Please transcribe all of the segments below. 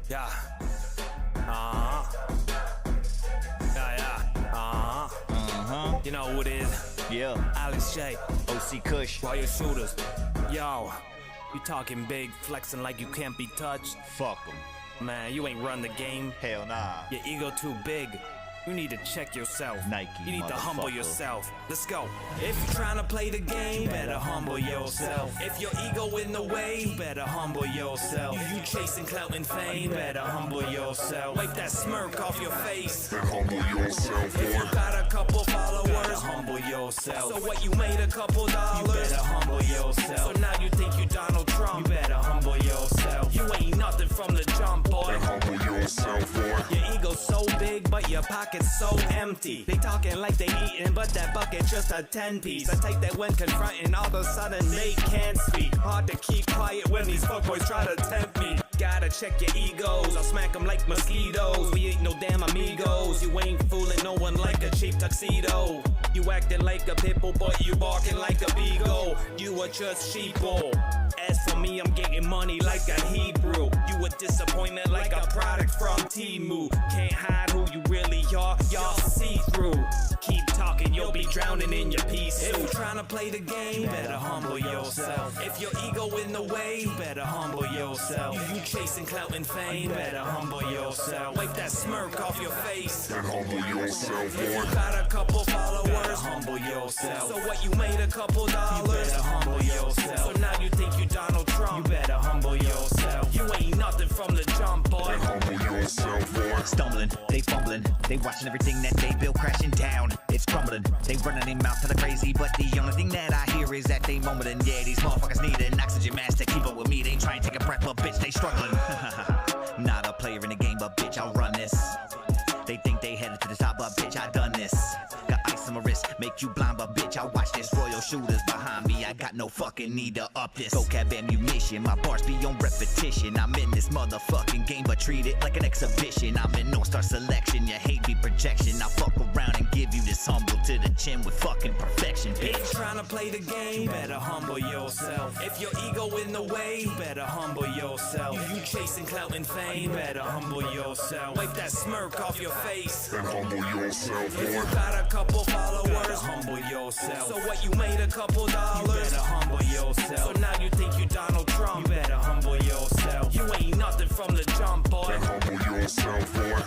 Yeah. Yeah. You know who it is? Yeah. Alex J. OC Kush. Why your shooters? Yo, you talking big, flexing like you can't be touched. Fuck 'em. Man, you ain't run the game. Hell nah. Your ego too big. You need to check yourself. Nike, you need to humble motherfucker. yourself. Let's go. If you're trying to play the game, better humble yourself. If your ego in the way, better humble yourself. You chasing clout and fame, better humble yourself. Wipe that smirk off your face and humble yourself. If you got a couple followers, humble yourself. So what, you made a couple dollars? You better humble yourself. So now you think you Donald Trump? You better humble yourself. You ain't nothing from the jump, boy. And humble yourself, boy. Your ego's so big, but your pocket's so empty. They talking like they eating, but that bucket's just a 10-piece. I take that when confronting, all of a sudden they can't speak. Hard to keep quiet when these fuckboys try to tempt me. Gotta check your egos, I'll smack them like mosquitoes. We ain't no damn amigos. You ain't fooling no one like a cheap tuxedo. You acting like a pitbull, but you barking like a beagle. You are just sheeple. As for me, I'm getting money like a Hebrew. You a disappointment like a product from Temu. Can't hide who you really are, y'all see through. Keep talking, you'll be drowning in your peace. If you tryna play the game, better humble yourself. If your ego in the way, better humble yourself. You chasing clout and fame, better humble yourself. Wipe that smirk off your face and humble yourself, boy. If you got a couple followers, humble yourself. So what, you made a couple dollars? You better humble yourself. So now you think you Donald Trump? You better humble yourself. You ain't nothing from the jump, boy. And humble yourself, boy. Stumbling, they fumbling, they watching everything that they build crashing down. It's crumbling, they running their mouth to the crazy, but the only thing that I hear is that they mumbling. Yeah, these motherfuckers need an oxygen mask to keep up with me. They try and take a breath, but bitch, they struggling. Not a player in the game, but bitch, I'll run this. They think they headed to the top, but bitch, I done this. Got ice on my wrist, make you blind, but bitch, I watch this. Royal shooters behind me, I got no fucking need to up this. Vocab ammunition, my bars be on repetition. I'm in this motherfucking game, but treat it like an exhibition. I'm in North Star selection, your hate be projection. I fuck around and give you this humble to the chin with fucking perfection, bitch. If you're trying to play the game, better humble yourself. If your ego in the way, better humble yourself. You chasing clout and fame, better humble yourself. Wipe that smirk off your face and humble yourself, boy. If you got a couple followers, humble yourself. So what, you made a couple dollars? You better humble yourself. So now you think you Donald Trump? You better humble yourself. You ain't nothing from the jump, boy. And humble yourself, boy.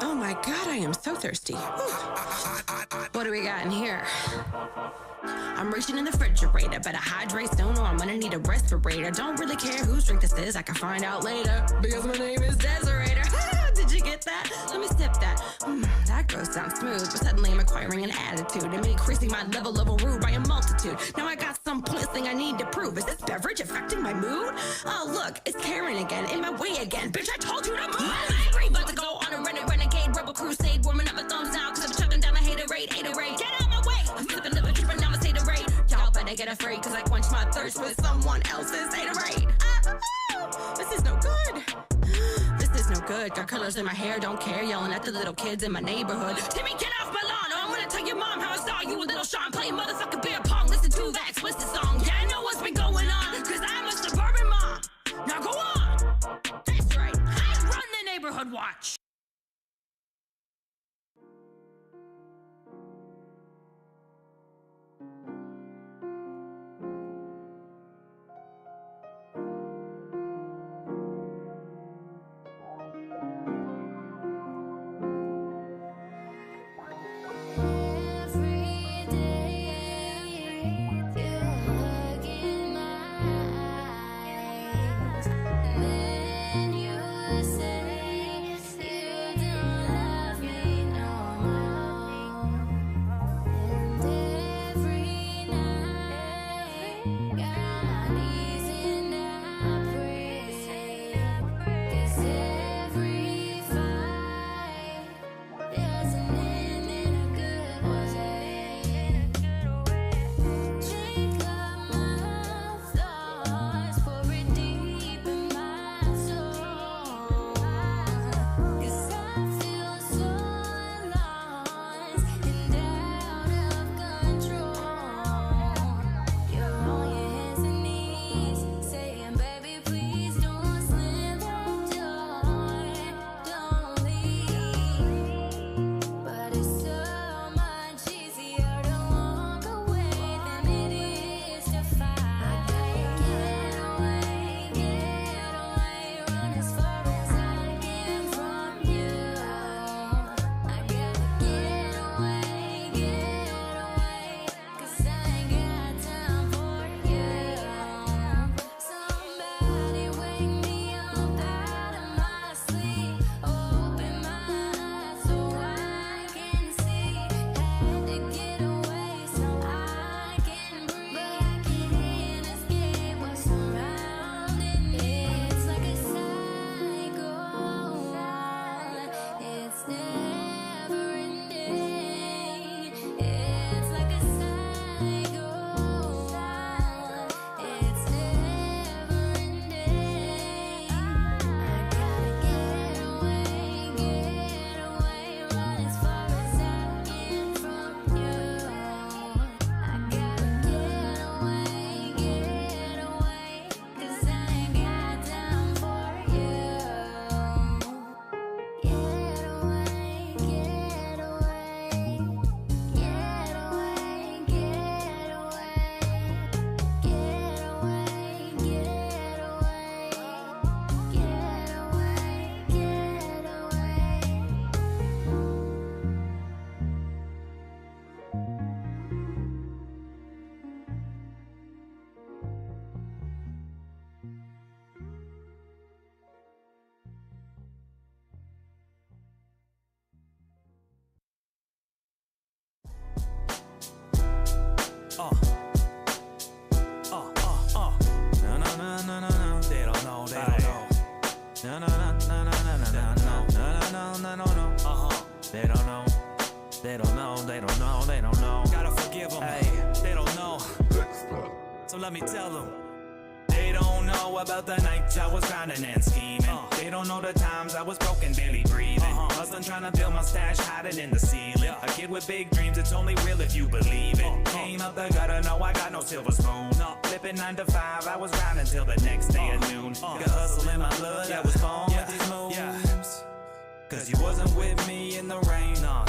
Oh my god, I am so thirsty. What do we got in here? I'm reaching in the refrigerator, better hydrate, don't know I'm gonna need a respirator. Don't really care whose drink this is, I can find out later, because my name is Deserator. Did you get that? Let me sip that. That goes down smooth, but suddenly I'm acquiring an attitude and increasing my level of rude by a multitude. Now I got some pointless thing I need to prove. Is this beverage affecting my mood? Oh look, it's Karen again, in my way again. Bitch, I told you to move. I'm angry, about to go on a renegade rebel crusade, warming up my thumbs down, cause I'm chugging down a haterade. Get out my way! I'm slipping, living, tripping, now I'm a haterade. Y'all better get afraid, cause I quench my thirst with someone else's haterade. This is no good. This is no good. Got colors in my hair, don't care. Yelling at the little kids in my neighborhood. Timmy, get off my lawn, or I'm gonna tell your mom how I saw you with little Sean playing motherfucking beer pong. Listen to that explicit song. Yeah, I know what's been going on, cause I'm a suburban mom. Now go on. That's right. I run the neighborhood watch. Every day let me tell them. They don't know about the nights I was grinding and scheming. They don't know the times I was broken, barely breathing. Hustling, trying to build my stash, hiding in the ceiling. A kid with big dreams, it's only real if you believe it. Came out the gutter, no, I got no silver spoon. Flipping 9 to 5, I was grinding till the next day at noon. Got hustle in my blood, I was born with these moves. Cause you wasn't with me in the rain, nah.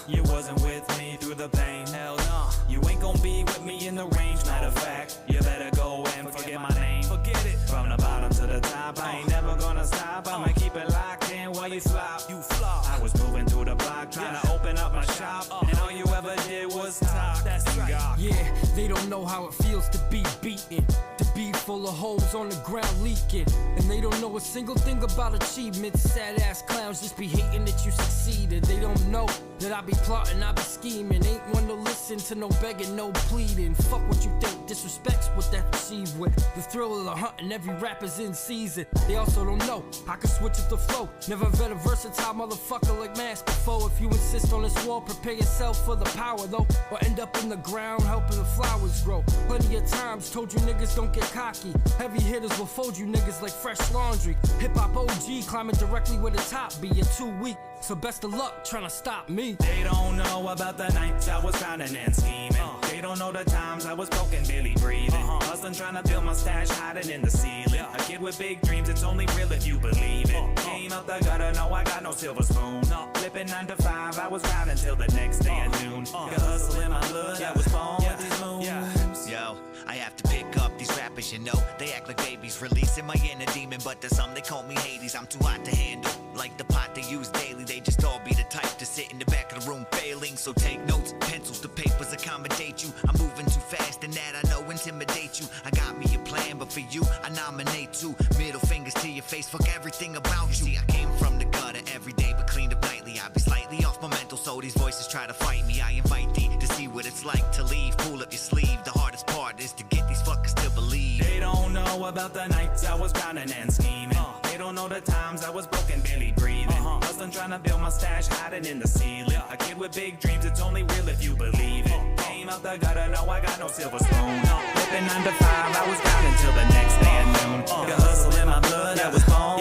You wasn't with me through the pain, hell nah. You ain't gon' be with me in the range, matter of fact. You better go and forget my name. Forget it. From the bottom to the top, I ain't never gonna stop. I'ma keep it locked in while you flop. I was moving through the block, trying to open up my shop. And all you ever did was talk. That's right. Yeah, they don't know how it feels to be beaten, to be full of holes on the ground leaking. And they don't know a single thing about achievements. Sad ass clowns just be hating that you succeeded. They don't know that I be plotting, I be scheming. Ain't one to listen to no begging, no pleading. Fuck what you think, disrespect's what that's achieved with. The thrill of the hunt and every rapper's in season. They also don't know I can switch up the flow. Never met a versatile motherfucker like Mass before. If you insist on this wall, prepare yourself for the power though, or end up in the ground helping the flowers grow. Plenty of times told you niggas don't get cocky. Heavy hitters will fold you niggas like fresh laundry. Hip hop OG climbing directly where the top be. You're too weak, so best of luck trying to stop me. They don't know about the nights I was grinding and scheming. They don't know the times I was broken, barely breathing. Hustling, trying to build my stash, hiding in the ceiling. A kid with big dreams, it's only real if you believe it. Came out the gutter, no, I got no silver spoon. Flipping 9 to 5, I was grinding till the next day at noon. Got hustle in my blood, I was born with these moves. Yo, I have to pick up these rappers, you know. They act like babies, releasing my inner demon. But to some, they call me Hades, I'm too hot to handle. Like the pot they use daily, they just all be the type to sit in the back of the room failing. So take notes, pencils to papers accommodate you. I'm moving too fast and that I know intimidate you. I got me a plan, but for you, I nominate two. Middle fingers to your face, fuck everything about you. See, I came from the gutter every day, but cleaned up nightly. I be slightly off my mental, so these voices try to fight me. I invite thee to see what it's like to leave. Pull up your sleeve, the hardest part is to get these fuckers to believe. They don't know about the nights I was grinding and scheming. They don't know the times I was broken, barely breathing. Hustling, trying to build my stash, hiding in the ceiling. A kid with big dreams, it's only real if you believe it. Came out the gutter, no, I got no silver spoon. Flipping 9 to 5, I was grinding till the next day at noon. Got hustle in my blood, I was born.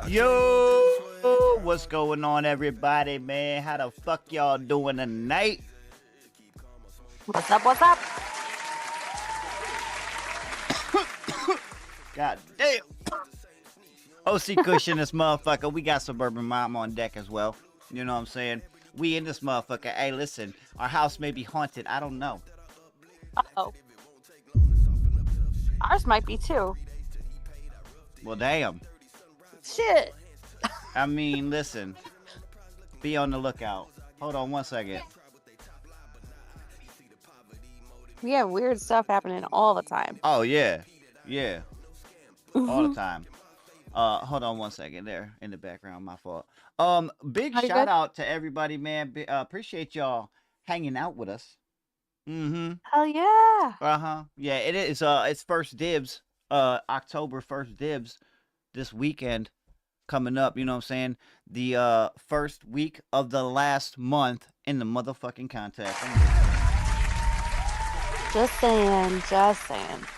Yo, what's going on, everybody, man? How the fuck y'all doing tonight? What's up, what's up? God damn. OC Kush in this motherfucker. We got Suburban Mom on deck as well. You know what I'm saying? We in this motherfucker. Hey, listen, our house may be haunted. I don't know. Uh-oh. Ours might be too. Well, damn. Shit. I mean, listen. Be on the lookout. Hold on one second. We have weird stuff happening all the time. Oh, yeah. Yeah. All the time. Hold on one second there in the background. My fault. Big shout out to everybody, man. Appreciate y'all hanging out with us. Mm-hmm. Hell yeah. Uh-huh. Yeah, it is. It's first dibs. October first dibs this weekend coming up. You know what I'm saying? The first week of the last month in the motherfucking contest. Just saying.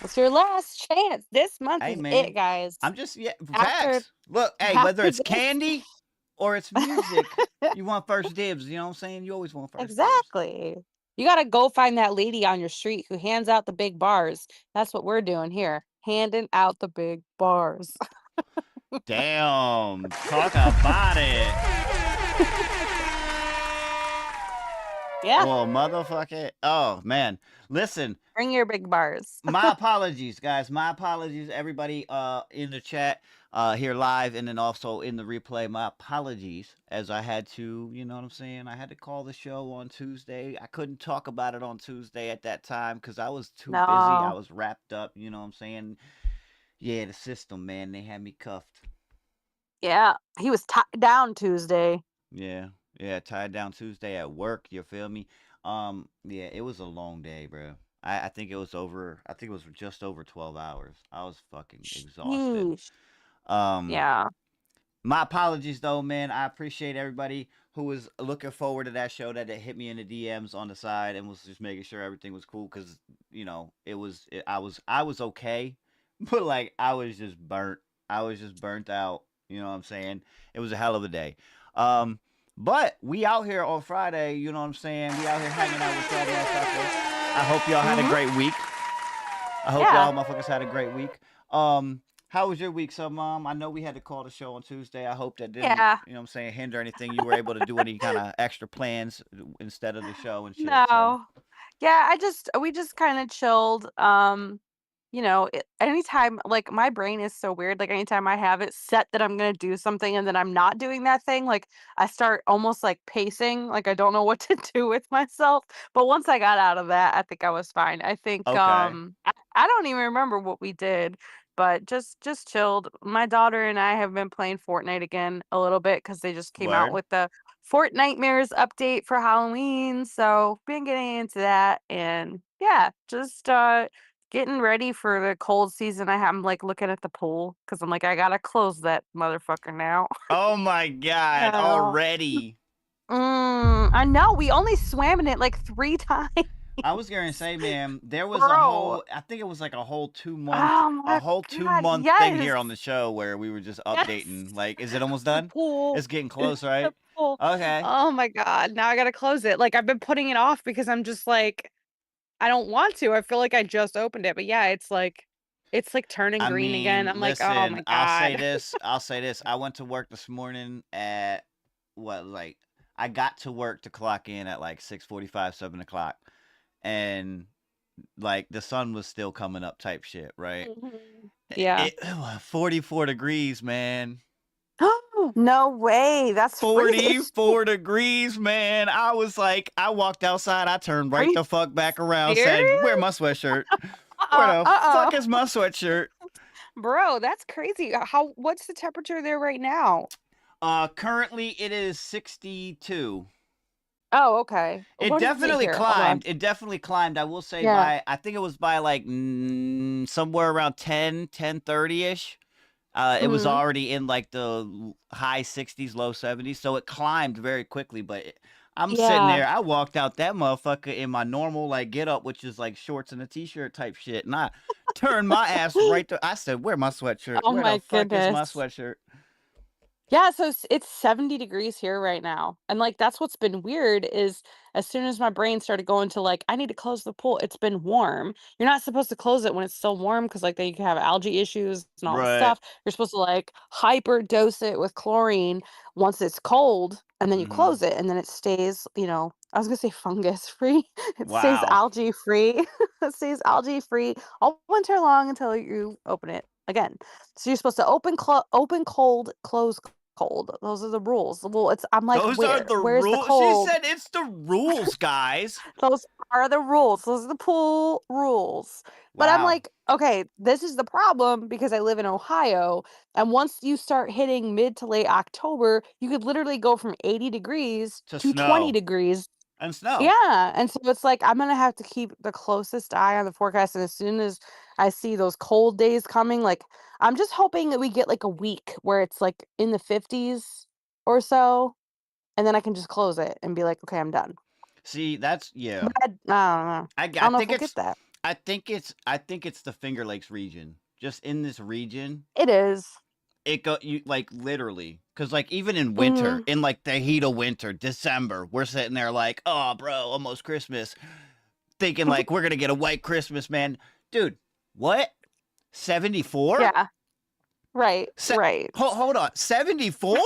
It's your last chance. This month Hey, is man. it, guys. I'm just After- facts. Look, hey, after whether it's this- candy or it's music, you want first dibs. You know what I'm saying? You always want first dibs. Exactly. You got to go find that lady on your street who hands out the big bars. That's what we're doing here. Handing out the big bars. Damn. Talk about it. Yeah. Well, motherfucker. Oh, man. Listen, Bring your big bars. my apologies, guys. My apologies, everybody in the chat here live and then also in the replay. My apologies, as I had to, you know what I'm saying? I had to call the show on Tuesday. I couldn't talk about it on Tuesday at that time because I was too busy. I was wrapped up, you know what I'm saying? Yeah, the system, man. They had me cuffed. Yeah. He was tied down Tuesday. Yeah, tied down Tuesday at work. You feel me? Yeah, it was a long day, bro. I think it was just over 12 hours. I was fucking exhausted. Sheesh. Yeah. My apologies though, man. I appreciate everybody who was looking forward to that show that hit me in the DMs on the side and was just making sure everything was cool. Cause I was okay, but like I was just burnt. I was just burnt out. You know what I'm saying? It was a hell of a day. Um, but we out here on Friday. You know what I'm saying? We out here hanging out with y'all motherfuckers. I hope y'all had a Mm-hmm. great week. I hope Yeah. y'all motherfuckers had a great week. How was your week, so mom? I know we had to call the show on Tuesday. I hope that didn't, Yeah. you know what I'm saying, hinder anything. You were able to do any kind of extra plans instead of the show and shit. So No. Yeah, we just kind of chilled. Anytime, like, my brain is so weird. Like, anytime I have it set that I'm gonna do something and then I'm not doing that thing, like, I start almost like pacing, like I don't know what to do with myself. But once I got out of that, I think I was fine. I think okay, I don't even remember what we did, but just chilled. My daughter and I have been playing Fortnite again a little bit because they just came out word. with the Fortnightmares update for Halloween. So been getting into that, and yeah, just getting ready for the cold season. I'm like looking at the pool because I'm like, I gotta close that motherfucker now. Oh my god, No. already. I know. We only swam in it like 3 times. I was gonna say, man, there was a Bro. whole. I think it was like a whole 2 month, Oh a my whole two God. month thing Yes. here on the show where we were just Yes. updating. Like, is it almost The done? pool. It's getting close, right? The pool. Okay. Oh my God. Now I gotta close it. Like, I've been putting it off because I'm just like, I don't want to. I feel like I just opened it. But yeah, it's like turning I green again. mean, I'm like, oh listen, my I'll say God. this. I'll say this. I went to work this morning at what, like, I got to work to clock in at like 6:45, 7 o'clock, and like the sun was still coming up, type shit, right? Mhm. Yeah. 44 degrees, man. No way. That's freakish. 44 degrees, man. I was like, I walked outside. I turned Are right you the fuck back around. Said, "Where serious? my sweatshirt? Where Uh-uh. the fuck Uh-uh. is my sweatshirt?" Bro, that's crazy. What's the temperature there right now? Currently it is 62. Oh, okay. It What is it definitely here? Hold on. climbed. It definitely climbed. I will say Yeah. by, I think it was by like somewhere around 10:30ish. It was Mm-hmm. already in like the high 60s, low 70s, so it climbed very quickly. But I'm sitting Yeah. there. I walked out that motherfucker in my normal like get up, which is like shorts and a t-shirt type shit, and I turned my ass right to. I said, "Where my sweatshirt? Oh Where the my fuck is my goodness. sweatshirt?" Yeah, so it's 70 degrees here right now. And like that's what's been weird is as soon as my brain started going to like, I need to close the pool, it's been warm. You're not supposed to close it when it's still warm because like then you can have algae issues and all this Right. stuff. You're supposed to like hyper dose it with chlorine once it's cold and then you Hmm. close it and then it stays, I was gonna say fungus free. It stays Wow. algae free. It stays algae free all winter long until you open it again. So you're supposed to open cold, close cold. Those are the rules. Well, I'm like, Those are the Where's the rules. She cold? said it's the rules, guys. Those are the rules. Those are the pool rules. But I'm Wow. like, okay, this is the problem because I live in Ohio. And once you start hitting mid to late October, you could literally go from 80 degrees To to 20 snow degrees. and snow. Yeah. And so it's like, I'm going to have to keep the closest eye on the forecast. And as soon as I see those cold days coming, like, I'm just hoping that we get like a week where it's like in the 50s or so. And then I can just close it and be like, okay, I'm done. See, that's But yeah. I don't know. I I don't know if think we'll get it's that. I think it's the Finger Lakes region. Just in this region, It is. it go you like literally because like even in winter, Mhm. in like the heat of winter, December, we're sitting there like, oh, bro, almost Christmas, thinking like we're gonna get a white Christmas, man, dude. What? 74? Yeah. Right. Right. Hold on, 74?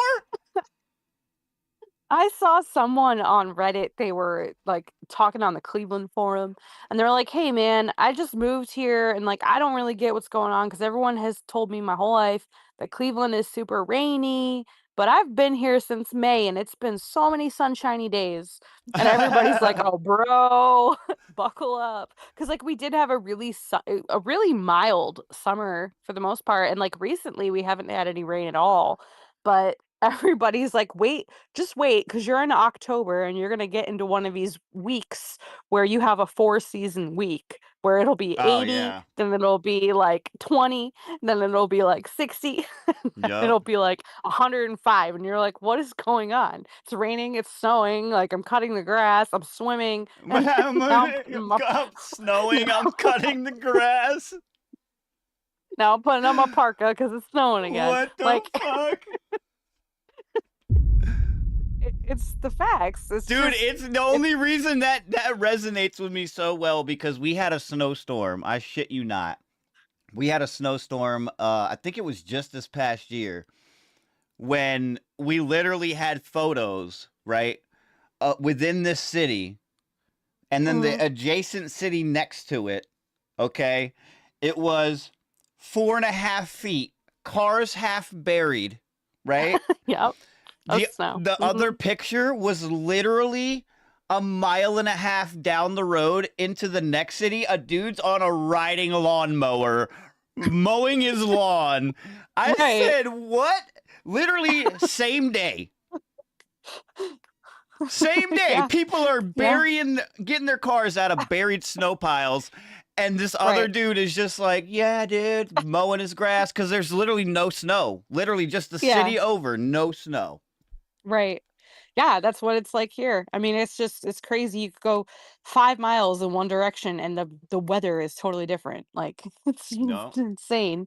I saw someone on Reddit, they were like talking on the Cleveland forum, and they're like, "Hey man, I just moved here and like I don't really get what's going on because everyone has told me my whole life that Cleveland is super rainy, but I've been here since May and it's been so many sunshiny days." And everybody's like, "Oh, bro, buckle up." Cuz like we did have a really mild summer for the most part, and like recently we haven't had any rain at all. But everybody's like, wait, just wait, because you're in October and you're gonna get into one of these weeks where you have a 4-season week where it'll be Oh 80, yeah. then it'll be like 20, then it'll be like 60, and then Yup. it'll be like 105. And you're like, what is going on? It's raining, it's snowing, like I'm cutting the grass, I'm swimming, and now I'm putting them up, I'm snowing. now, I'm cutting the grass. now I'm putting on my parka because it's snowing again. What the Like, fuck? it's the facts. It's Dude, just, it's the only reason that resonates with me so well because we had a snowstorm. I shit you not. We had a snowstorm. I think it was just this past year when we literally had photos, right, within this city, and then the adjacent city next to it. Okay, it was 4.5 feet, cars half buried, right? yep. The, Snow. the other picture was literally 1.5 miles down the road into the next city. A dude's on a riding lawnmower mowing his lawn. I said, what? Literally same day. Same day. Yeah. People are getting their cars out of buried snow piles. And this other dude is just like, yeah, dude, mowing his grass because there's literally no snow. Literally just the city over, no snow. Right. Yeah, that's what it's like here. I mean, it's crazy. You could go 5 miles in one direction and the weather is totally different. Like it's No. insane.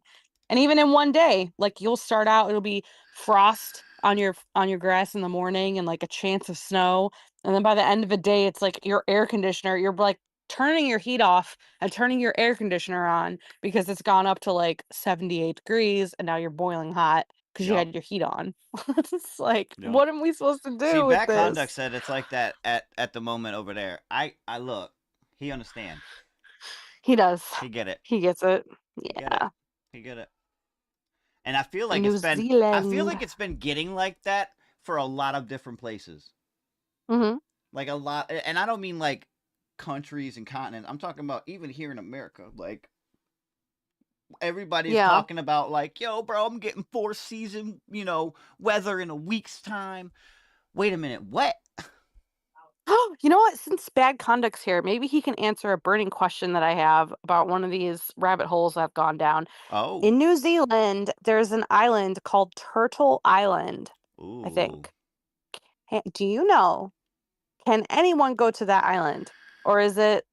And even in one day, like you'll start out, it'll be frost on your grass in the morning and like a chance of snow. And then by the end of the day, it's like your air conditioner, you're like turning your heat off and turning your air conditioner on because it's gone up to like 78 degrees and now you're boiling hot because you Yup. had your heat on. It's like, Yup. what am we supposed to do See, with Bad Conduct this? said it's like that at the moment over there. I look, he understand. He does. He get it. He gets it. He get Yeah. it. He get it. And I feel like New I feel Zealand. like it's been getting like that for a lot of different places. Mm-hmm. Like a lot, and I don't mean like countries and continents. I'm talking about even here in America. Like everybody's Yeah. talking about like, yo, bro, I'm getting 4-season, weather in a week's time. Wait a minute, what? Oh, you know what? Since Bad Conduct's here, maybe he can answer a burning question that I have about one of these rabbit holes I've gone down. Oh, In New Zealand, there's an island called Turtle Island, I ooh. think. Do you know? Can anyone go to that island? Or is it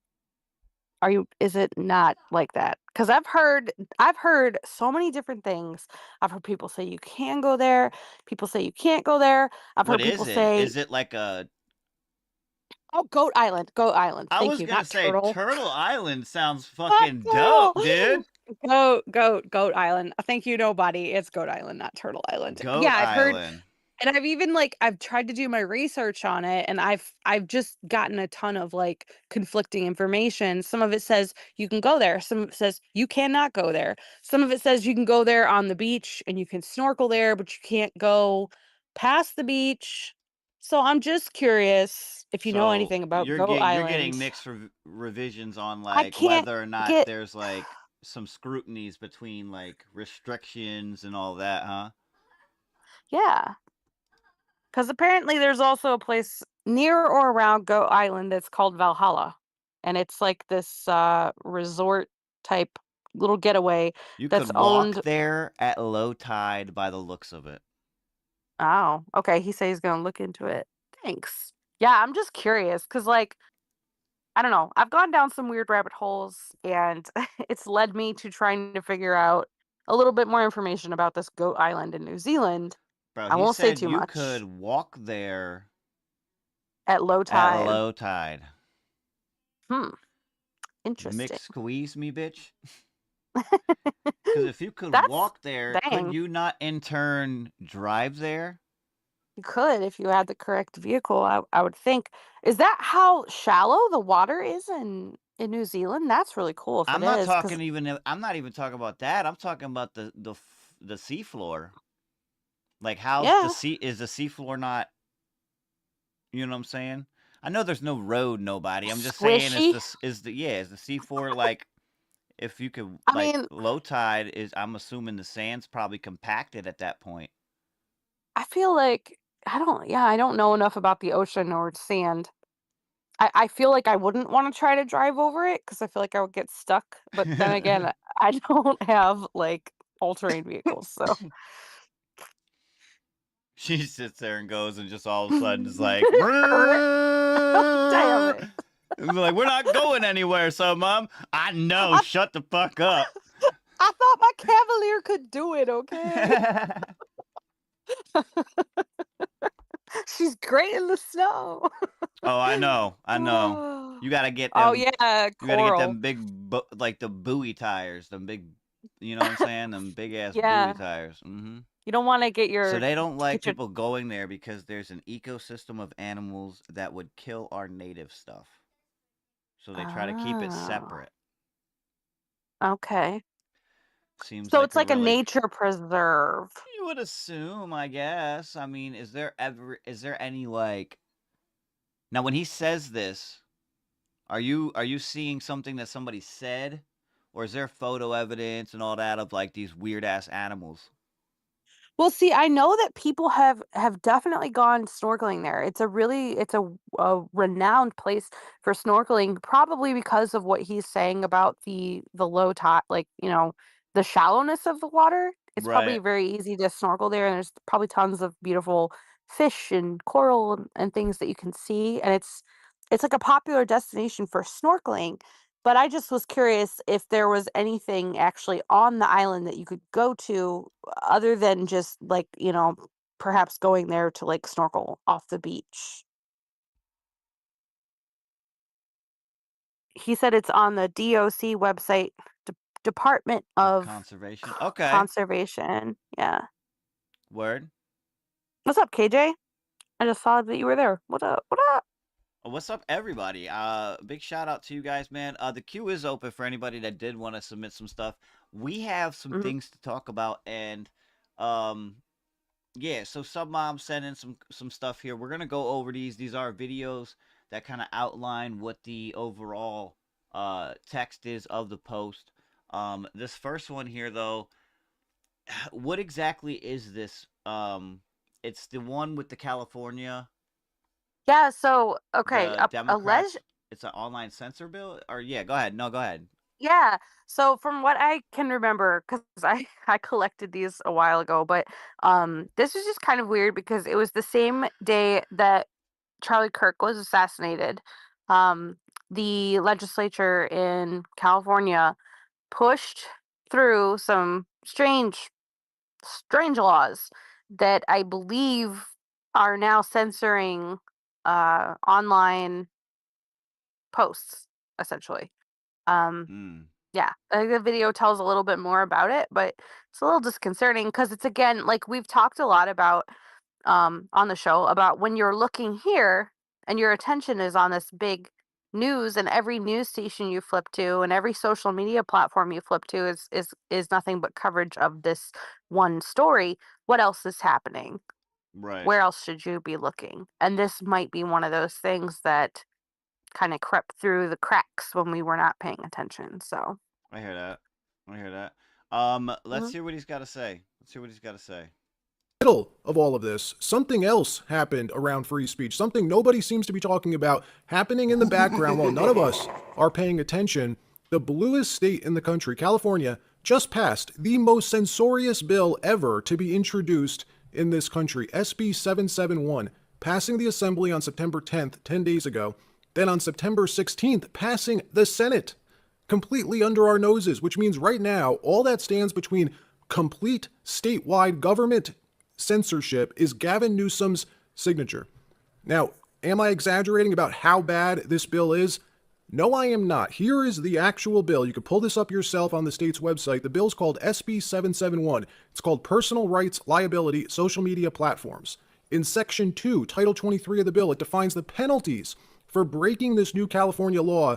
not like that? Because I've heard so many different things. I've heard people say you can go there, people say you can't go there. I've What heard people is it? say, Is it like a? oh, Goat Island. I Thank was you, gonna not say Turtle. Turtle Island sounds Not fucking dope, dude. Goat Island. Thank you, nobody. It's Goat Island, not Turtle Island. Goat Yeah, I've heard, Island. and I've even I've tried to do my research on it, and I've just gotten a ton of like conflicting information. Some of it says you can go there, some of it says you cannot go there. Some of it says you can go there on the beach and you can snorkel there, but you can't go past the beach. So I'm just curious if you know So anything about you're Goat getting Island. mixed revisions on I like can't whether or not get there's like some scrutinies between like restrictions and all that, huh? yeah. Because apparently there's also a place near or around Goat Island that's called Valhalla. And it's like this resort type little getaway You that's could walk owned. there at low tide by the looks of it. Oh, okay. He says he's going to look into it. Thanks. Yeah, I'm just curious because, I don't know. I've gone down some weird rabbit holes and it's led me to trying to figure out a little bit more information about this Goat Island in New Zealand. Bro, I he won't say said too you much. could walk there At low at tide. low tide. Interesting. Mix squeeze me, bitch. Because if you could That's walk there, could dang. you not in turn drive there? You could if you had the correct vehicle, I would think. Is that how shallow the water is in New Zealand? That's really cool if it I'm not is, 'cause talking even. I'm not even talking about that. I'm talking about the seafloor. Like, how's the yeah, sea? Is the seafloor not? You know what I'm saying? I know there's no road, nobody. I'm just saying, squishy. is the seafloor like? If you could I like mean, low tide is, I'm assuming the sand's probably compacted at that point. I feel like I don't know enough about the ocean or sand. I feel like I wouldn't wanna try to drive over it because I feel like I would get stuck, but then again, I don't have, like, all-terrain vehicles, so She sits there and goes and just all of a sudden is like, "Brrrr." damn it. And be like, we're not going anywhere, so Mom. I know, I shut the fuck up. I thought my Cavalier could do it, okay? She's great in the snow. Oh, I know. You gotta get Oh, them. yeah, You gotta get them coral. big, like the buoy tires, them big. You know what I'm saying? Them big ass buoy Yeah. tires. You don't wanna get So your they don't like get your people going there because there's an ecosystem of animals that would kill our native stuff. So they try to keep it Oh, separate. okay. Seems So like it's a like a really. nature preserve. You would assume, I guess. I mean, is there any like now when he says this, are you seeing something that somebody said, or is there photo evidence and all that of like these weird ass animals? Well, see, I know that people have definitely gone snorkeling there. It's a renowned place for snorkeling, probably because of what he's saying about the low tide, like, the shallowness of the water. It's probably Right. very easy to snorkel there, and there's probably tons of beautiful fish and coral and things that you can see, and it's like a popular destination for snorkeling. But I just was curious if there was anything actually on the island that you could go to other than just like, perhaps going there to like snorkel off the beach. He said it's on the DOC website, Department Of of conservation. Okay. Conservation. Yeah. Word. What's up, KJ? I just saw that you were there. What up? What up? What's up, everybody? Big shout out to you guys, man. The queue is open for anybody that did want to submit some stuff. We have some Mhm. things to talk about, and um, yeah. So Sub Mom sent in some stuff here. We're gonna go over these. These are videos that kind of outline what the overall text is of the post. This first one here, though, what exactly is this? It's the one with the California. Yeah, so okay, The alleged Democrats, it's an online censor bill? Or yeah, go ahead. No, go ahead. yeah. So from what I can remember, because I collected these a while ago, but this is just kind of weird because it was the same day that Charlie Kirk was assassinated. Um, the legislature in California pushed through some strange laws that I believe are now censoring online posts, essentially. Um, Mm, yeah, I think the video tells a little bit more about it, but it's a little disconcerting because it's again like we've talked a lot about on the show about when you're looking here and your attention is on this big news and every news station you flip to and every social media platform you flip to is nothing but coverage of this one story. What else is happening? right. Where else should you be looking? And this might be one of those things that kind of crept through the cracks when we were not paying attention. So, I hear that. I hear that. Let's mhm. hear what he's got to say. Let's hear what he's got to say. Middle of all of this, something else happened around free speech, something nobody seems to be talking about, happening in the background while none of us are paying attention. The bluest state in the country, California, just passed the most censorious bill ever to be introduced in this country, SB 771, passing the Assembly on September 10th, 10 days ago, then on September 16th, passing the Senate completely under our noses, which means right now, all that stands between complete statewide government censorship is Gavin Newsom's signature. Now, am I exaggerating about how bad this bill is? No, I am not. Here is the actual bill. You can pull this up yourself on the state's website. The bill's called SB 771. It's called Personal Rights Liability Social Media Platforms. In Section 2, Title 23 of the bill, it defines the penalties for breaking this new California law.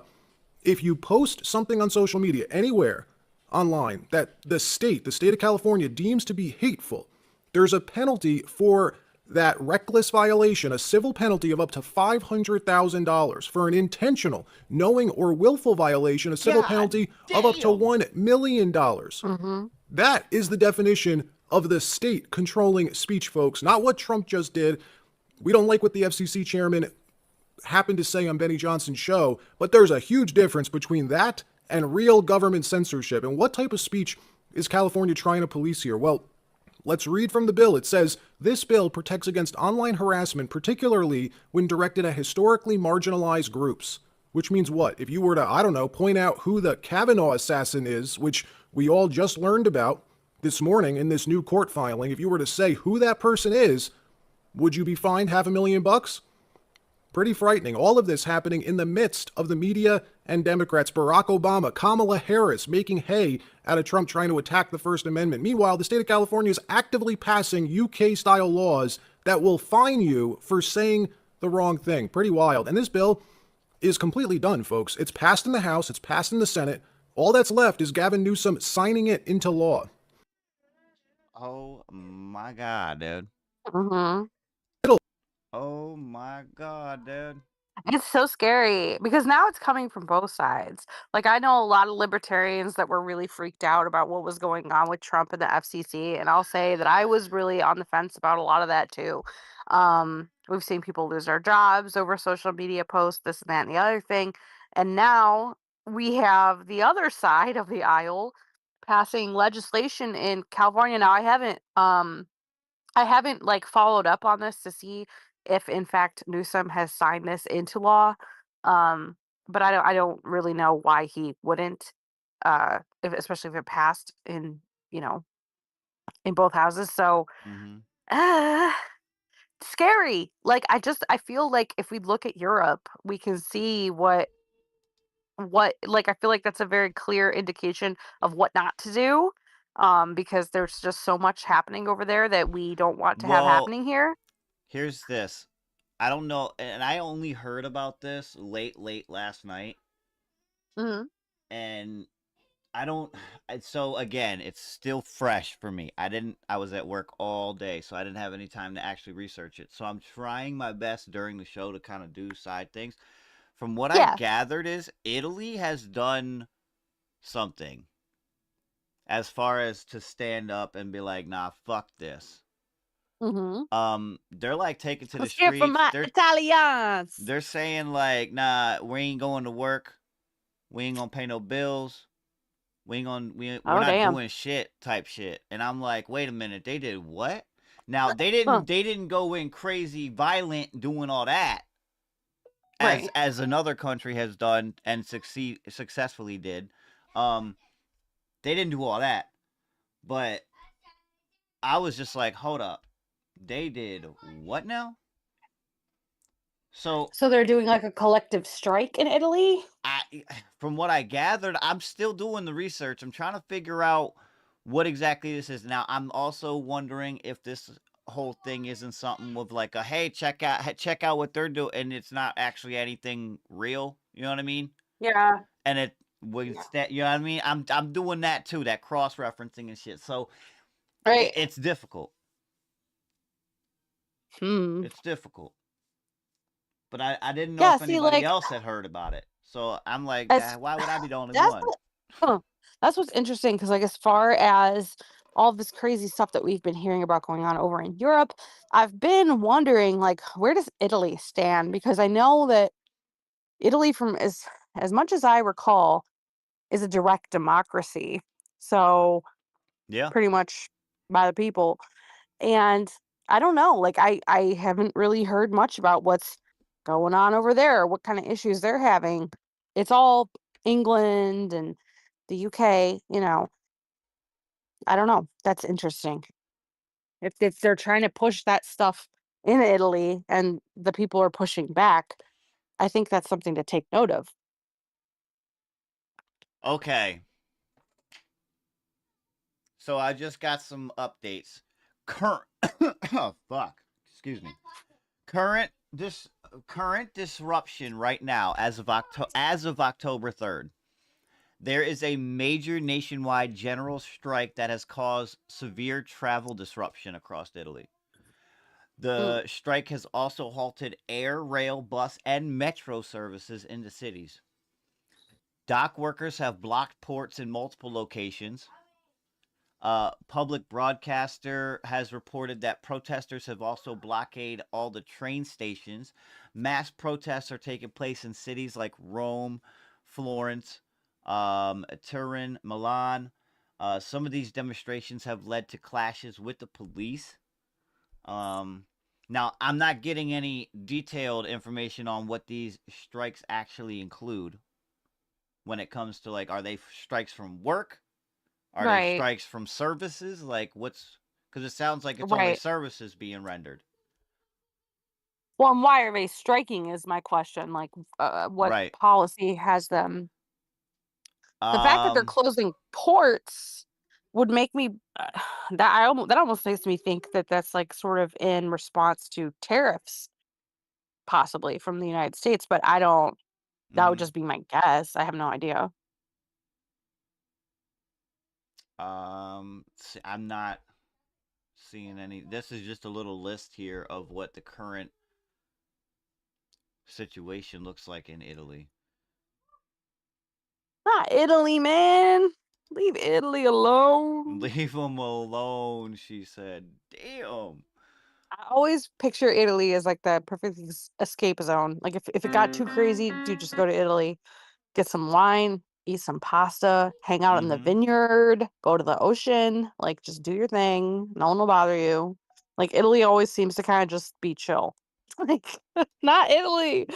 If you post something on social media anywhere online that the state of California deems to be hateful, there's a penalty for that reckless violation, a civil penalty of up to $500,000. For an intentional, knowing, or willful violation, a civil penalty of up to $1 million. Mhm. That is the definition of the state controlling speech, folks, not what Trump just did. We don't like what the FCC chairman happened to say on Benny Johnson's show, but there's a huge difference between that and real government censorship. And what type of speech is California trying to police here? Well, let's read from the bill. It says, this bill protects against online harassment, particularly when directed at historically marginalized groups. Which means what? If you were to, I don't know, point out who the Kavanaugh assassin is, which we all just learned about this morning in this new court filing, if you were to say who that person is, would you be fined $500,000? Pretty frightening. All of this happening in the midst of the media and Democrats. Barack Obama, Kamala Harris making hay out of Trump trying to attack the First Amendment. Meanwhile, the state of California is actively passing UK-style laws that will fine you for saying the wrong thing. Pretty wild. And this bill is completely done, folks. It's passed in the House. It's passed in the Senate. All that's left is Gavin Newsom signing it into law. Oh my God, dude. Mm-hmm. Oh my God, dude. It's so scary because now it's coming from both sides. Like, I know a lot of libertarians that were really freaked out about what was going on with Trump and the FCC, and I'll say that I was really on the fence about a lot of that too. We've seen people lose their jobs over social media posts, this and that and the other thing, and now we have the other side of the aisle passing legislation in California. Now, I haven't like followed up on this to see if in fact Newsom has signed this into law. But I don't really know why he wouldn't, especially if it passed in, in both houses. So Mm-hmm. uh, scary. Like, I feel like if we look at Europe, we can see what like I feel like that's a very clear indication of what not to do. Because there's just so much happening over there that we don't want to have Well, happening here. here's this. I don't know, and I only heard about this late last night, Hmm. and I don't. So again, it's still fresh for me. I was at work all day, so I didn't have any time to actually research it. So I'm trying my best during the show to kind of do side things. From what I Yeah. gathered, is Italy has done something as far as to stand up and be like, nah, fuck this. Mm-hmm. They're like taking to the Let's hear from streets. my They're Italians. they're saying like, nah, we ain't going to work. We ain't gonna pay no bills. We're Oh, not damn. doing shit type shit. And I'm like, wait a minute, they did what? Now they Huh. didn't go in crazy violent doing all that Right. as another country has done and successfully did. They didn't do all that. But I was just like, hold up. They did what now? So So they're doing like a collective strike in Italy? from what I gathered, I'm still doing the research. I'm trying to figure out what exactly this is. Now, I'm also wondering if this whole thing isn't something with like a, hey, check out what they're doing, and it's not actually anything real. You know what I mean? Yeah. And it was that, you know what I mean? I'm doing that too, that cross referencing and shit. So Right. it's difficult. It's difficult. But I didn't know Yeah, if see, anybody like, else had heard about it. So I'm like, as why would I be the only that's one? that's what's interesting because, like, as far as all this crazy stuff that we've been hearing about going on over in Europe, I've been wondering, like, where does Italy stand? Because I know that Italy, from as much as I recall, is a direct democracy. So Yeah. pretty much by the people. And I don't know, like, I haven't really heard much about what's going on over there, what kind of issues they're having. It's all England and the UK, I don't know. That's interesting. If they're trying to push that stuff in Italy and the people are pushing back, I think that's something to take note of. Okay. So I just got some updates. Current oh fuck. Excuse me. Current disruption right now as of October 3rd. There is a major nationwide general strike that has caused severe travel disruption across Italy. The strike has also halted air, rail, bus, and metro services into cities. Dock workers have blocked ports in multiple locations. Public broadcaster has reported that protesters have also blockaded all the train stations. Mass protests are taking place in cities like Rome, Florence, Turin, Milan. Some of these demonstrations have led to clashes with the police. Um, Now, I'm not getting any detailed information on what these strikes actually include when it comes to like, are they strikes from work? Are they Right. strikes from services? Like, what's because it sounds like it's only Right. services being rendered. Well, and why are they striking is my question. Like, what Right. policy has them? The fact that they're Um. closing ports would make me that almost makes me think that that's like sort of in response to tariffs, possibly from the United States. But I don't. That would Mhm. just be my guess. I have no idea. I'm not seeing any. This is just a little list here of what the current situation looks like in Italy. Not Italy, man. Leave Italy alone. Leave them alone, she said. Damn. I always picture Italy as like the perfect escape zone. Like if it got too crazy, dude, just go to Italy, get some wine, eat some pasta, hang out in the Mm-hmm. vineyard, go to the ocean, like just do your thing. No one will bother you. Like Italy always seems to kind of just be chill. Like not Italy.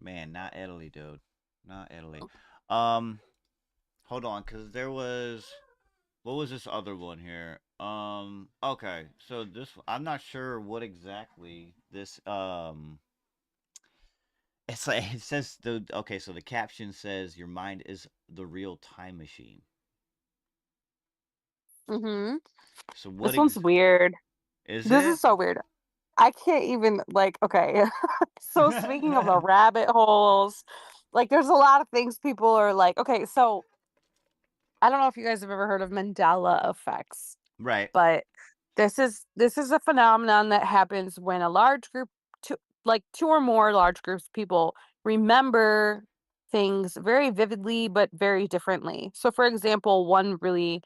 Man, not Italy, dude. Not Italy. Um, Hold on, cause there was what was this other one here? Okay, so this I'm not sure what exactly this it's like it says the okay, so the caption says your mind is the real time machine. Mhm. So what This one's weird. is This it? is so weird. I can't even like okay. So speaking of the rabbit holes, like there's a lot of things people are like, okay, so I don't know if you guys have ever heard of Mandela effects, Right. but this is a phenomenon that happens when a large group two like two or more large groups of people remember things very vividly but very differently. So for example, one really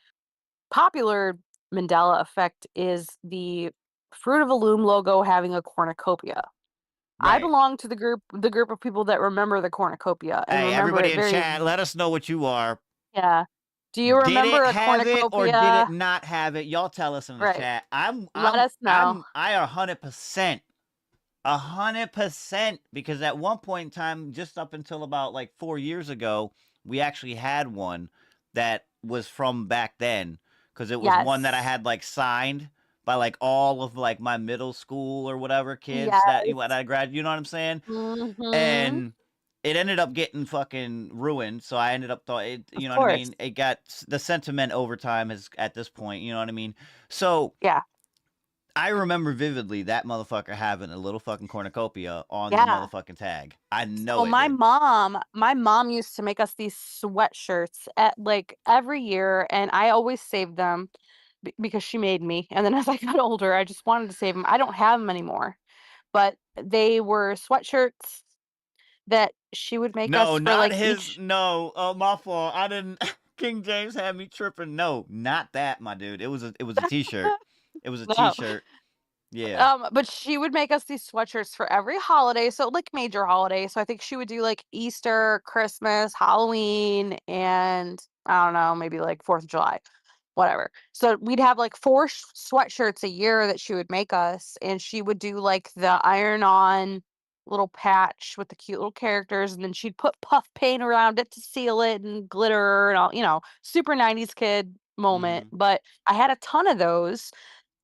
popular Mandela effect is the Fruit of a Loom logo having a cornucopia. I Right. belong to the group of people that remember the cornucopia and Hey, remember everybody it in very chat, let us know what you are. yeah. Do you Did it remember a have it or did it cornucopia? not have it? Y'all tell us in the Right. chat. Let us know. I 100%. 100% because at one point in time, just up until about like 4 years ago, we actually had one that was from back then because it was one that I Yes. had like signed by like all of like my middle school or whatever kids that you Yes. I grad, you know what I'm saying? Mhm. And it ended up getting fucking ruined. So I ended up thought it, Of you know what I course. mean? It got the sentiment over time is at this point, you know what I mean? So Yeah. I remember vividly that motherfucker having a little fucking cornucopia on the Yeah. motherfucking tag. I know So it did. my mom used to make us these sweatshirts at like every year and I always saved them because she made me. And then as I got older, I just wanted to save them. I don't have them anymore, but they were sweatshirts that she would make No, us for not like his. each No, my fault. I didn't. King James had me tripping. No, not that, my dude. It was a t-shirt. It was a no. t-shirt. Yeah. But she would make us these sweatshirts for every holiday, so like major holiday. So I think she would do like Easter, Christmas, Halloween, and I don't know, maybe like 4th of July, whatever. So we'd have like four sweatshirts a year that she would make us, and she would do like the iron on little patch with the cute little characters, and then she'd put puff paint around it to seal it and glitter and all, super 90s kid moment. Mm-hmm. But I had a ton of those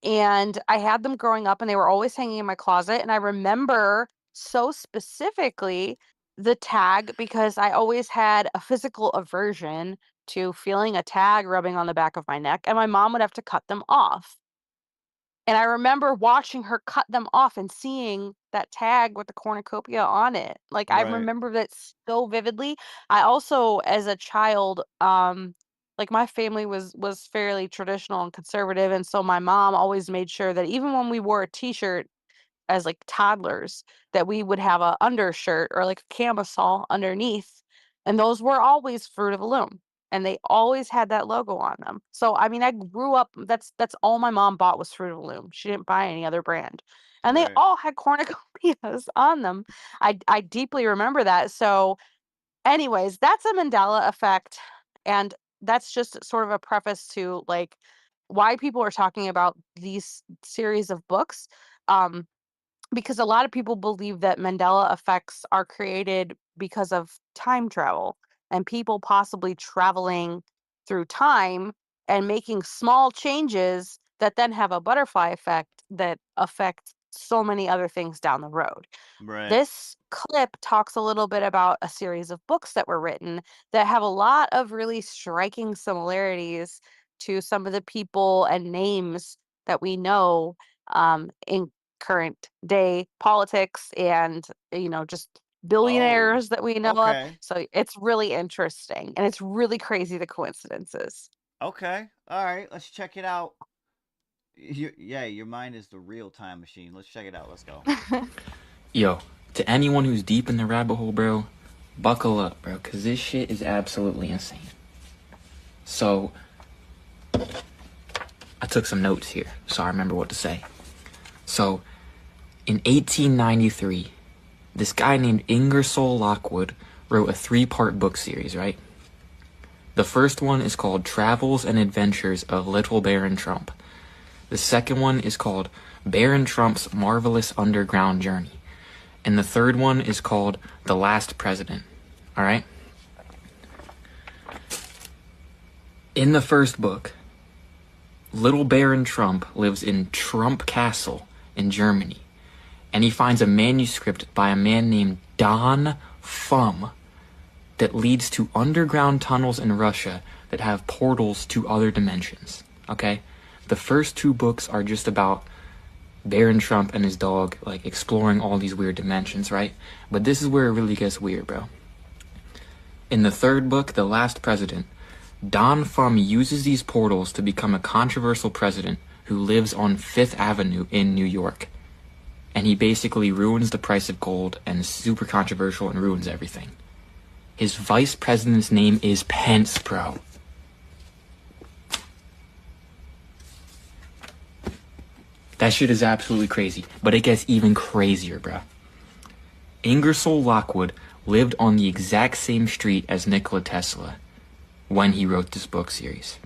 and I had them growing up and they were always hanging in my closet. And I remember so specifically the tag because I always had a physical aversion to feeling a tag rubbing on the back of my neck, and my mom would have to cut them off. And I remember watching her cut them off and seeing that tag with the cornucopia on it. Like I Right. remember that so vividly. I also, as a child, like my family was fairly traditional and conservative, and so my mom always made sure that even when we wore a t-shirt as like toddlers, that we would have a undershirt or like a camisole underneath, and those were always Fruit of the Loom. and they always had that logo on them. So I mean, I grew up. That's all my mom bought was Fruit of the Loom. She didn't buy any other brand, and they Right. all had cornucopias on them. I deeply remember that. So, anyways, that's a Mandela effect, and that's just sort of a preface to like why people are talking about these series of books. Um, because a lot of people believe that Mandela effects are created because of time travel and people possibly traveling through time and making small changes that then have a butterfly effect that affect so many other things down the road. Right. This clip talks a little bit about a series of books that were written that have a lot of really striking similarities to some of the people and names that we know in current day politics and, just Oh, billionaires that we know of. okay. So it's really interesting and it's really crazy the coincidences. Okay. All right. Let's check it out. Yeah, your mind is the real time machine. Let's check it out. Let's go. Yo, to anyone who's deep in the rabbit hole, bro, buckle up, bro, because this shit is absolutely insane. So, I took some notes here, so I remember what to say. So, in 1893, this guy named Ingersoll Lockwood wrote a 3-part book series, right? The first one is called Travels and Adventures of Little Baron Trump. The second one is called Baron Trump's Marvelous Underground Journey. And the third one is called The Last President. All right? In the first book, Little Baron Trump lives in Trump Castle in Germany. And he finds a manuscript by a man named Don Fum that leads to underground tunnels in Russia that have portals to other dimensions. Okay? The first 2 books are just about Baron Trump and his dog, like, exploring all these weird dimensions, right? But this is where it really gets weird, bro. In the third book, The Last President, Don Fum uses these portals to become a controversial president who lives on 5th Avenue in New York. And he basically ruins the price of gold and is super controversial and ruins everything. His vice president's name is Pence, bro. That shit is absolutely crazy, but it gets even crazier, bro. Ingersoll Lockwood lived on the exact same street as Nikola Tesla when he wrote this book series.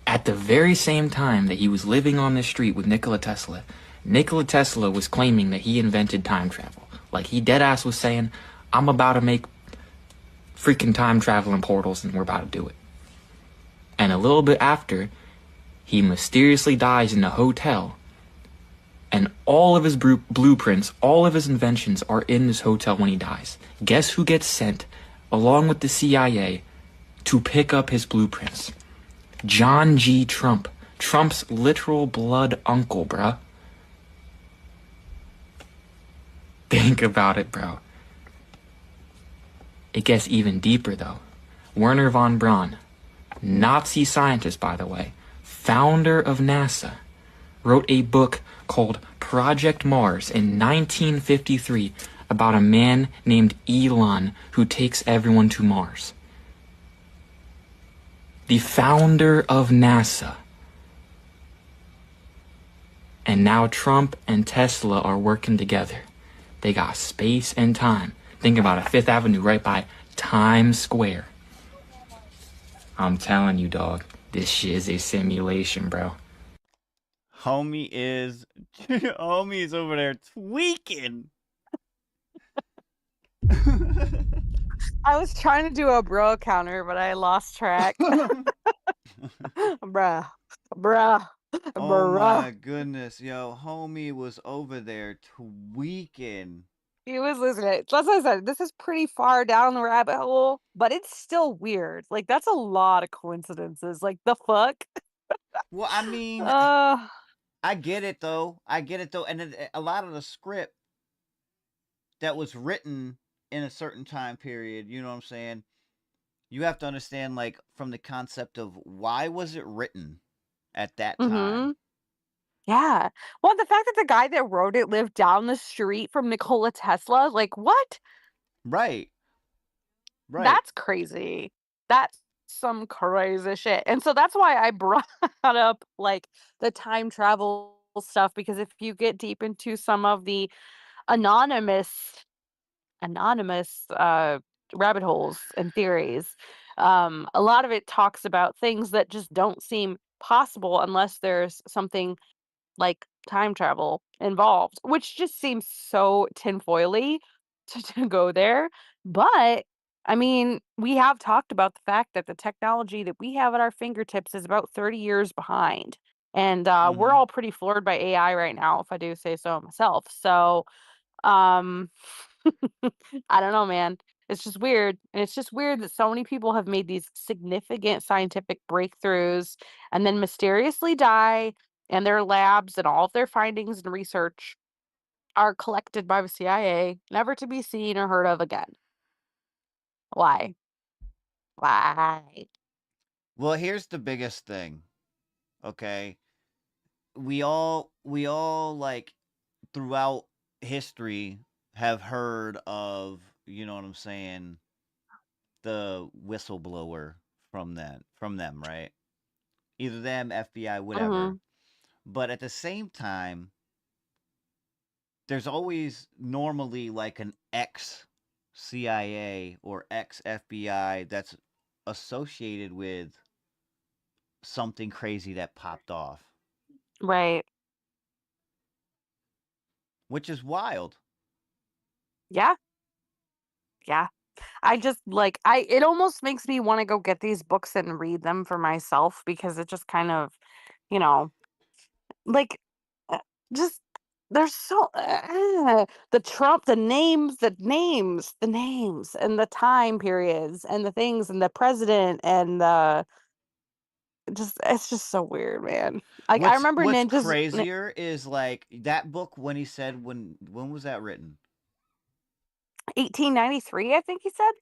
At the very same time that he was living on this street with Nikola Tesla was claiming that he invented time travel. Like, he deadass was saying, I'm about to make freaking time traveling portals and we're about to do it. And a little bit after, he mysteriously dies in a hotel, and all of his blueprints, all of his inventions are in this hotel when he dies. Guess who gets sent, along with the CIA, to pick up his blueprints? John G. Trump. Trump's literal blood uncle, bruh. Think about it, bro. It gets even deeper, though. Wernher von Braun, Nazi scientist, by the way, founder of NASA, wrote a book called Project Mars in 1953 about a man named Elon who takes everyone to Mars. The founder of NASA. And now Trump and Tesla are working together. They got space and time. Think about it, 5th Avenue right by Times Square. I'm telling you, dog. This shit is a simulation, bro. Homie is over there tweaking. I was trying to do a bro counter, but I lost track. Bruh. Oh my goodness, yo, homie was over there tweaking. He was listening. That's what I said. This is pretty far down the rabbit hole, but it's still weird. Like, that's a lot of coincidences. Like, the fuck? Well, I mean, Uh, I get it though. And a lot of the script that was written in a certain time period, you know what I'm saying? You have to understand, like, from the concept of why was it written at that time? yeah. Well, the fact that the guy that wrote it lived down the street from Nikola Tesla, like, what? Right. That's crazy. That's some crazy shit. And so that's why I brought up like the time travel stuff, because if you get deep into some of the anonymous anonymous rabbit holes and theories, a lot of it talks about things that just don't seem possible unless there's something like time travel involved, which just seems so tinfoily to go there. But I mean, we have talked about the fact that the technology that we have at our fingertips is about 30 years behind. And we're Mm-hmm. all pretty floored by AI right now, if I do say so myself. So, um, I don't know, man. It's just weird. And it's just weird that so many people have made these significant scientific breakthroughs and then mysteriously die, and their labs and all of their findings and research are collected by the CIA, never to be seen or heard of again. Why? Why? Well, here's the biggest thing. Okay, we all like throughout history have heard of, you know what I'm saying, the whistleblower from them, right? Either them, FBI, whatever. Hmm. But at the same time, there's always normally like an ex CIA or ex FBI that's associated with something crazy that popped off, Right. which is wild. Yeah. Yeah. I just like it almost makes me want to go get these books and read them for myself, because it just kind of, you know, like, uh, just there's so the Trump, the names, and the time periods, and the things, and the president, and the just it's just so weird, man. Like I remember What's ninjas, crazier is like that book when he said when was that written? 1893, I think he said.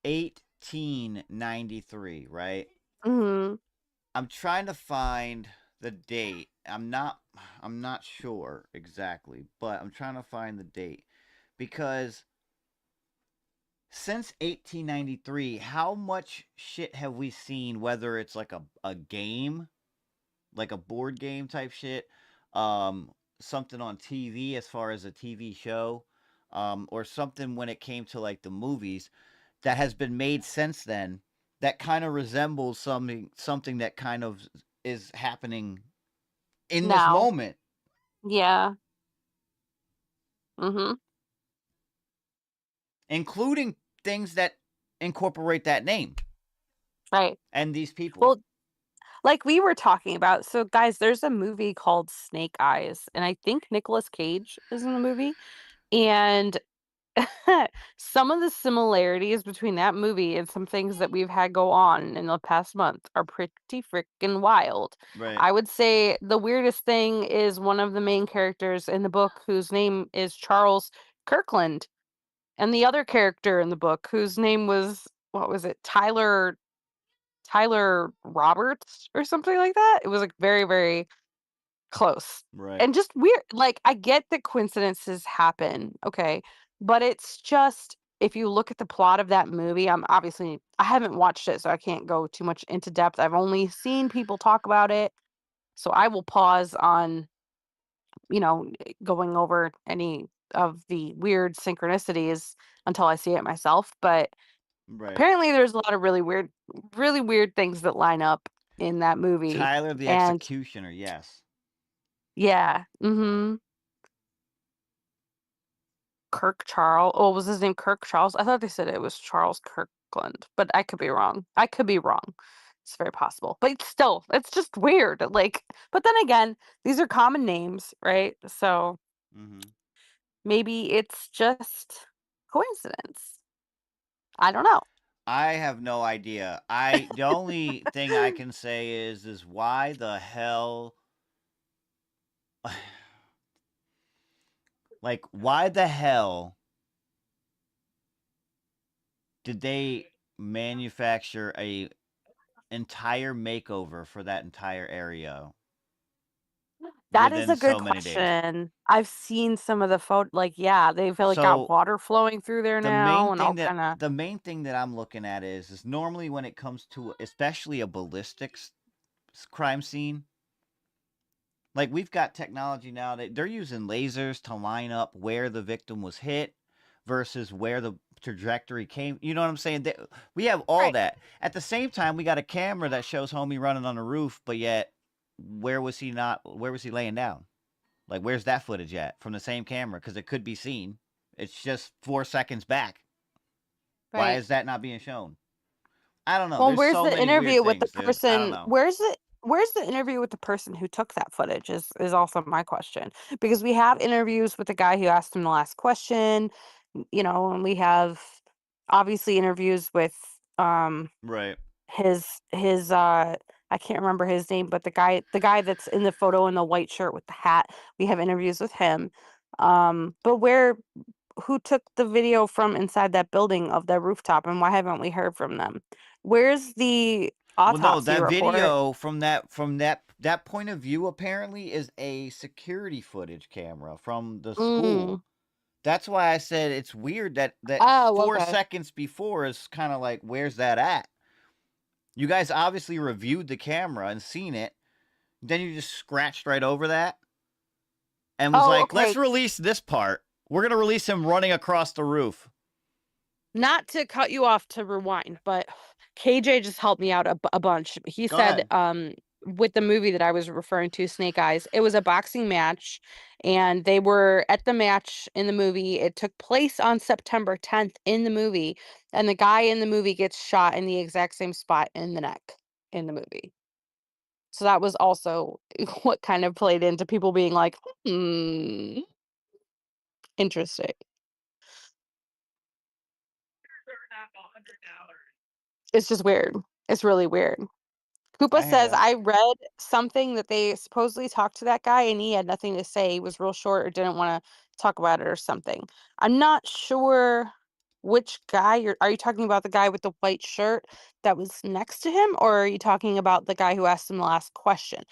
1893, right? Mhm. I'm trying to find the date. I'm not sure exactly, but I'm trying to find the date because since 1893, how much shit have we seen, whether it's like a game, like a board game type shit, um something on TV as far as a TV show, or something when it came to like the movies that has been made since then that kind of resembles something that kind of is happening in this Now. moment, Yeah. Mhm. including things that incorporate that name Right. and these people. Well, like we were talking about, so guys, there's a movie called Snake Eyes, and I think Nicolas Cage is in the movie. And some of the similarities between that movie and some things that we've had go on in the past month are pretty freaking wild. Right. I would say the weirdest thing is one of the main characters in the book, whose name is Charles Kirkland, and the other character in the book whose name was, what was it, Tyler Roberts or something like that. It was like very, very close. Right. And just weird. Like, I get that coincidences happen, okay, but it's just, if you look at the plot of that movie, I haven't watched it, so I can't go too much into depth. I've only seen people talk about it, so I will pause on, going over any of the weird synchronicities until I see it myself. But Right. apparently there's a lot of really weird things that line up in that movie. Tyler the And Executioner, yes. yeah, mhm. Kirk Charles. Oh, was his name Kirk Charles? I thought they said it was Charles Kirkland, but I could be wrong. I could be wrong. It's very possible. But still, it's just weird. Like, but then again, these are common names, right? So Hmm. maybe it's just coincidence. I don't know. I have no idea. The only thing I can say is why the hell, like why the hell did they manufacture a entire makeover for that entire area That is within a good so many days. question. I've seen some of the photo, like, yeah, they've like got So water flowing through there now and all kind of. the main thing that I'm looking at is normally when it comes to especially a ballistics crime scene, like we've got technology now that they're using lasers to line up where the victim was hit versus where the trajectory came. You know what I'm saying? We have all Right. that. At the same time, we got a camera that shows homie running on the roof, but yet where was he laying down? Like where's that footage at from the same camera? Because it could be seen. It's just 4 seconds back. Why Right. is that not being shown? I don't know. Well, There's where's so the many weird interview with the things, dude. I don't person? know. Where's the interview with the person who took that footage is also my question. Because we have interviews with the guy who asked him the last question, and we have obviously interviews with Right. his I can't remember his name, but the guy that's in the photo in the white shirt with the hat, we have interviews with him. But who took the video from inside that building of the rooftop, and why haven't we heard from them? Where's the Well, no, autopsy that report? video from that point of view apparently is a security footage camera from the Mm. school. That's why I said it's weird that Oh, 4 okay. seconds before is kind of like where's that at? You guys obviously reviewed the camera and seen it. Then you just scratched right over that and was Oh, like, okay. "Let's release this part. We're going to release him running across the roof." Not to cut you off to rewind, but KJ just helped me out a bunch. He Go said, ahead. with the movie that I was referring to, Snake Eyes, it was a boxing match, and they were at the match in the movie. It took place on September 10th in the movie, and the guy in the movie gets shot in the exact same spot in the neck in the movie. So that was also what kind of played into people being like, "Hmm, interesting." It's just weird. It's really weird. Koopa I hear says, that. "I read something that they supposedly talked to that guy and he had nothing to say. He was real short or didn't want to talk about it or something." I'm not sure which guy are you talking about the guy with the white shirt that was next to him, or are you talking about the guy who asked him the last question?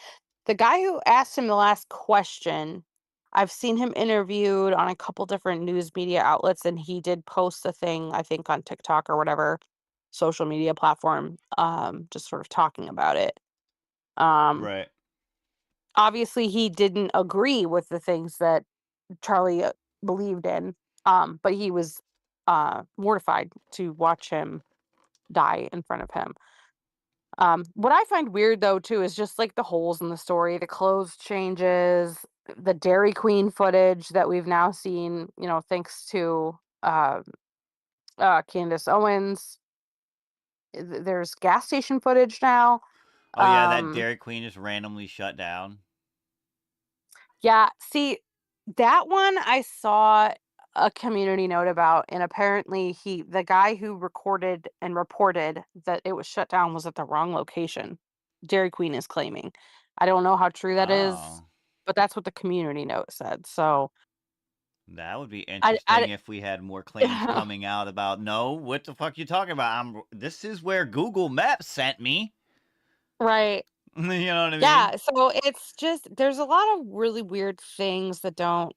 The guy who asked him the last question, I've seen him interviewed on a couple different news media outlets, and he did post a thing, I think, on TikTok or whatever social media platform, just sort of talking about it. Um, Right. Obviously, he didn't agree with the things that Charlie believed in, but he was mortified to watch him die in front of him. What I find weird though too is just like the holes in the story, the clothes changes, the Dairy Queen footage that we've now seen, thanks to Candace Owens. There's gas station footage now. Oh yeah, that Um, Dairy Queen just randomly shut down. yeah, see, that one I saw a community note about, and apparently the guy who recorded and reported that it was shut down was at the wrong location. Dairy Queen is claiming. I don't know how true that is, Oh. but that's what the community note said. So That would be I interesting if we had more claims coming out about no, what the fuck you talking about? This is where Google Maps sent me. right. You know what I mean? Yeah, so it's just there's a lot of really weird things that don't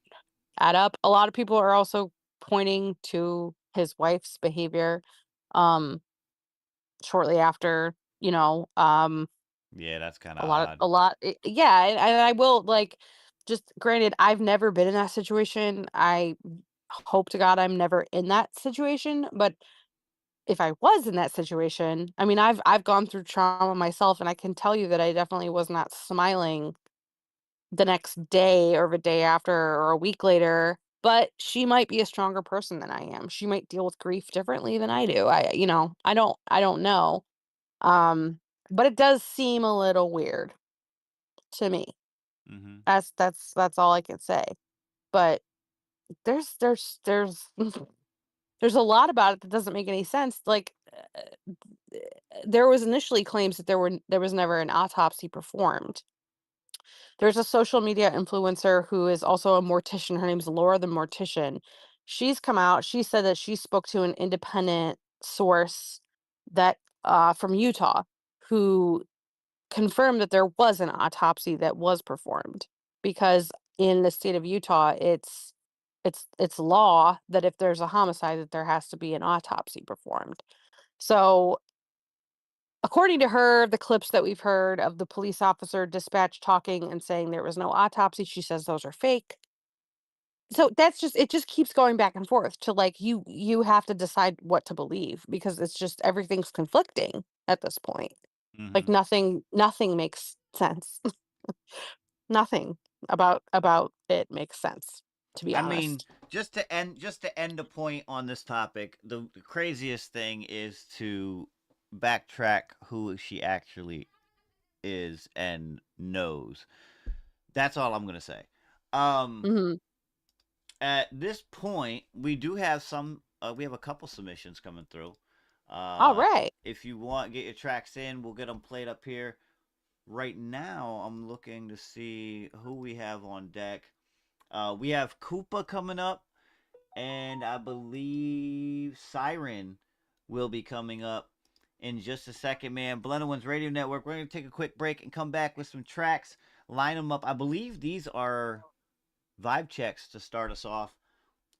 add up. A lot of people are also pointing to his wife's behavior um shortly after, Yeah, that's kind of a lot odd. a lot yeah, and I will like just granted I've never been in that situation. I hope to God I'm never in that situation, but if I was in that situation, I mean I've gone through trauma myself and I can tell you that I definitely was not smiling the next day or the day after or a week later, but she might be a stronger person than I am. She might deal with grief differently than I do. I don't know. Um, but it does seem a little weird to me. Mm-hmm. That's all I can say. But there's there's a lot about it that doesn't make any sense. Like there was initially claims that there was never an autopsy performed. There's a social media influencer who is also a mortician. Her name's Laura the Mortician. She's come out. She said that she spoke to an independent source that from Utah who confirmed that there was an autopsy that was performed. because in the state of Utah, it's law that if there's a homicide that there has to be an autopsy performed. So according to her, the clips that we've heard of the police officer dispatch talking and saying there was no autopsy, she says those are fake. So that's just it just keeps going back and forth to like you have to decide what to believe because it's just everything's conflicting at this point. Like Hmm. nothing makes sense. Nothing about it makes sense, to be I mean, honest. just to end the point on this topic, the craziest thing is to backtrack who she actually is and knows. That's all I'm gonna say. Um, Hmm. at this point, we do have some. We have a couple submissions coming through. All right. If you want, get your tracks in. We'll get them played up here. Right now, I'm looking to see who we have on deck. We have Koopa coming up, and I believe Siren will be coming up in just a second, man. Blended Ones Radio Network. We're going to take a quick break and come back with some tracks, line them up. I believe these are vibe checks to start us off.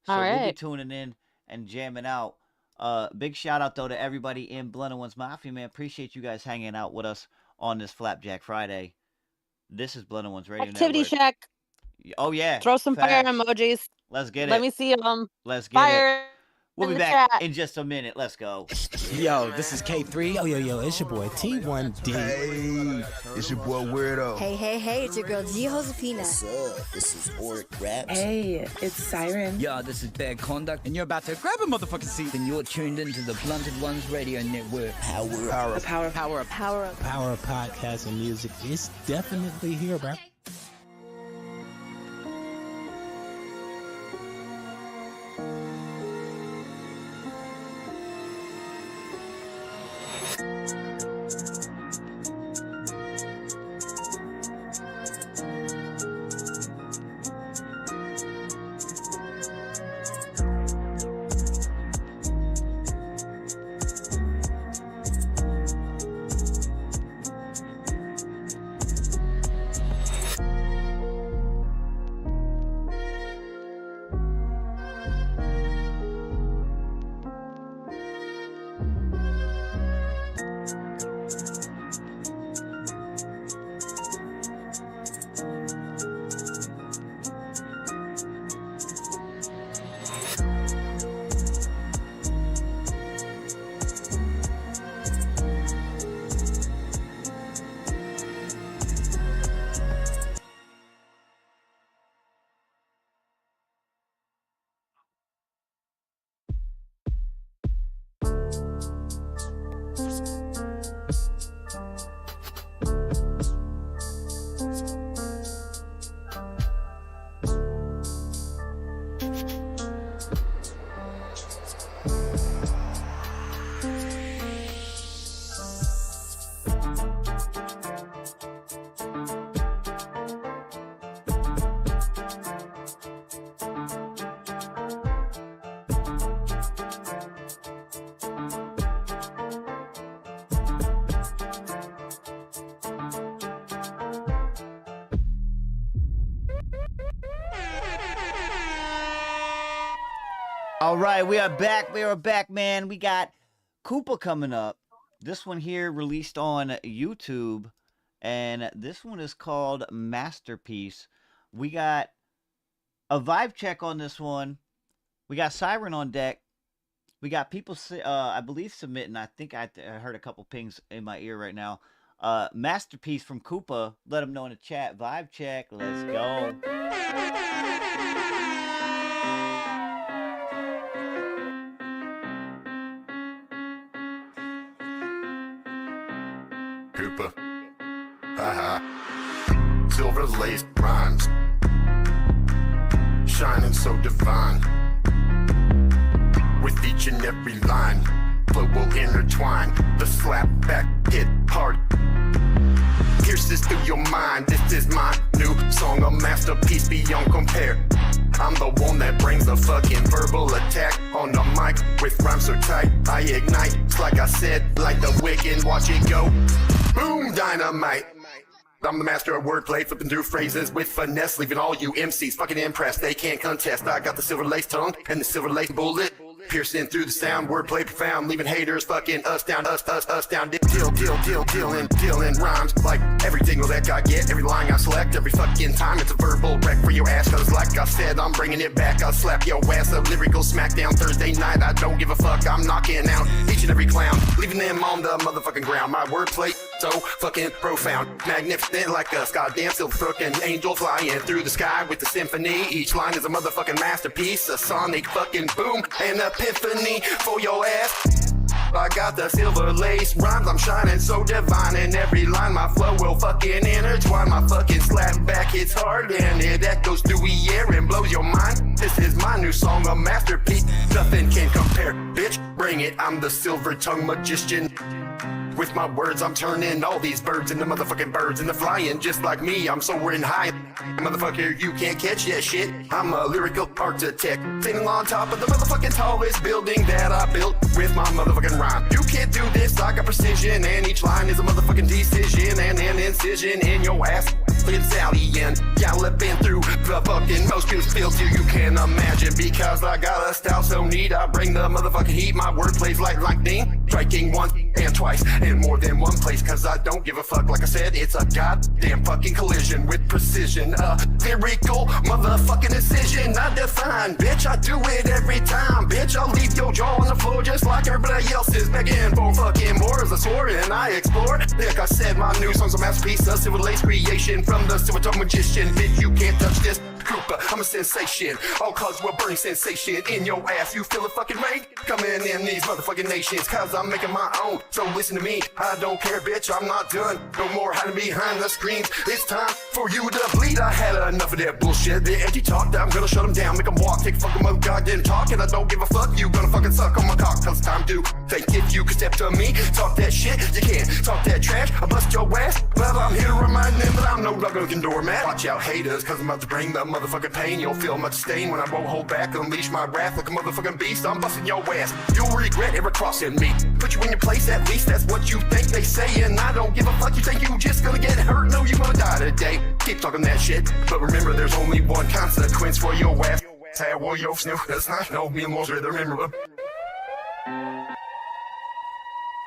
All So we'll be right. tuning in and jamming out. Big shout out, though, to everybody in Blended Ones Mafia, man. Appreciate you guys hanging out with us on this Flapjack Friday. This is Blended Ones Radio Activity Network. check. Oh, yeah. Throw some fire Facts. emojis. Let's get Let it. me see them. Let's get it. Fire We'll in be the back chat. in just a minute. Let's go. Yo, this is K3. Yo, it's your boy T1D. Hey, it's your boy Weirdo. Hey, it's your girl G Josefina. What's up? This is Oric Raps. Hey, it's Siren. Yo, this is Bad Conduct. And you're about to grab a motherfucking seat. And you're tuned into the Blunted Ones Radio Network. Power The power of podcast and music is definitely here, bro. All right, we are back. We are back, man. We got Koopa coming up. This one here released on YouTube, and this one is called Masterpiece. We got a vibe check on this one. We got Siren on deck. We got people, I believe, submitting. I think I heard a couple pings in my ear right now. Masterpiece from Koopa. Let them know in the chat. Vibe check. Let's go. Koopa. Haha. Silver laced rhymes. Shining so divine. With each and every line, flow will intertwine. The slap back hit hard. Pierces through your mind. This is my new song, a masterpiece beyond compare. I'm the one that brings the fucking verbal attack on the mic with rhymes so tight. I ignite, it's like I said, like the Wicked, watch it go. Boom, dynamite. I'm the master of wordplay, flipping through phrases with finesse, leaving all you MCs fucking impressed. They can't contest. I got the silver lace tongue and the silver lace bullet, piercing through the sound, wordplay profound, leaving haters fucking us down, us down. Dealing rhymes like every jingle that I get, every line I select, every fucking time it's a verbal wreck for your ass. Cause like I said, I'm bringing it back. I'll slap your ass, a lyrical smackdown Thursday night. I don't give a fuck, I'm knocking out each and every clown, leaving them on the motherfucking ground. My wordplay so fucking profound, magnificent like a goddamn silver fucking angel flying through the sky with the symphony. Each line is a motherfucking masterpiece, a sonic fucking boom and epiphany for your ass. I got the silver lace rhymes, I'm shining so divine. In every line my flow will fucking intertwine. My fucking slap back hits hard and it echoes through the air and blows your mind. This is my new song, a masterpiece, nothing can compare. Bitch, bring it, I'm the silver tongue magician. With my words, I'm turning all these birds into motherfucking birds, and they're flying just like me. I'm soaring high, motherfucker, you can't catch that shit. I'm a lyrical architect, sitting on top of the motherfucking tallest building that I built with my motherfucking rhyme. You can't do this, I got precision, and each line is a motherfucking decision and an incision in your ass. Look at Stallion, galloping through the fucking most beautiful fields you can imagine. Because I got a style so neat, I bring the motherfucking heat. My word plays like lightning, striking once and twice in more than one place. Cause I don't give a fuck, like I said, it's a goddamn fucking collision with precision. Lyrical motherfucking incision, I define, bitch, I do it every time. Bitch, I'll leave your jaw on the floor just like everybody else is begging for fucking more. As I soar and I explore, like I said, my new song's a masterpiece, a silver lace creation from the silver tongue magician. Bitch, you can't touch this Cooper, I'm a sensation, all cause we're burning sensation in your ass. You feel a fucking rain coming in these motherfucking nations, cause I'm making my own. So listen to me, I don't care, bitch, I'm not done. No more hiding behind the screens. It's time for you to bleed. I had enough of that bullshit, the empty talk. I'm gonna shut them down, make them walk, take a fucking mother goddamn talk. And I don't give a fuck, you gonna fucking suck on my cock. Cause it's time to think if you can step to me, talk that shit, you can't talk that trash. I bust your ass, but I'm here to remind them that I'm no looking doormat. Watch out haters, cause I'm about to bring the motherfucking pain. You'll feel much stain when I won't hold back, unleash my wrath like a motherfucking beast. I'm busting your ass, you'll regret ever crossing me. Put you in your place, at least that's what you think they say. And I don't give a fuck, you think you just gonna get hurt? No, you gonna die today. Keep talking that shit, but remember there's only one consequence for your ass. That's not no me most of remember.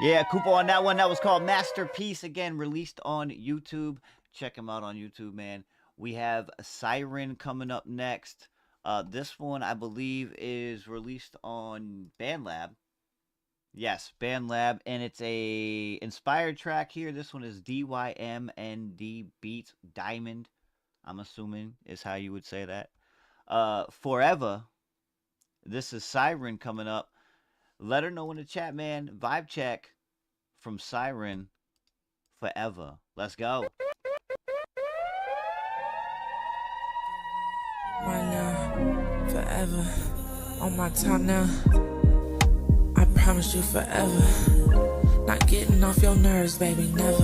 Yeah, Kupo on that one. That was called Masterpiece, again released on YouTube. Check him out on YouTube, man. We have Siren coming up next. This one, I believe, is released on BandLab. Yes, BandLab, and it's a inspired track here. This one is DYMND Beats Diamond, I'm assuming is how you would say that. Forever. This is Siren coming up. Let her know in the chat, man. Vibe check from Siren. Forever. Let's go. Right now, forever, on my time now. I promise you forever. Not getting off your nerves, baby, never.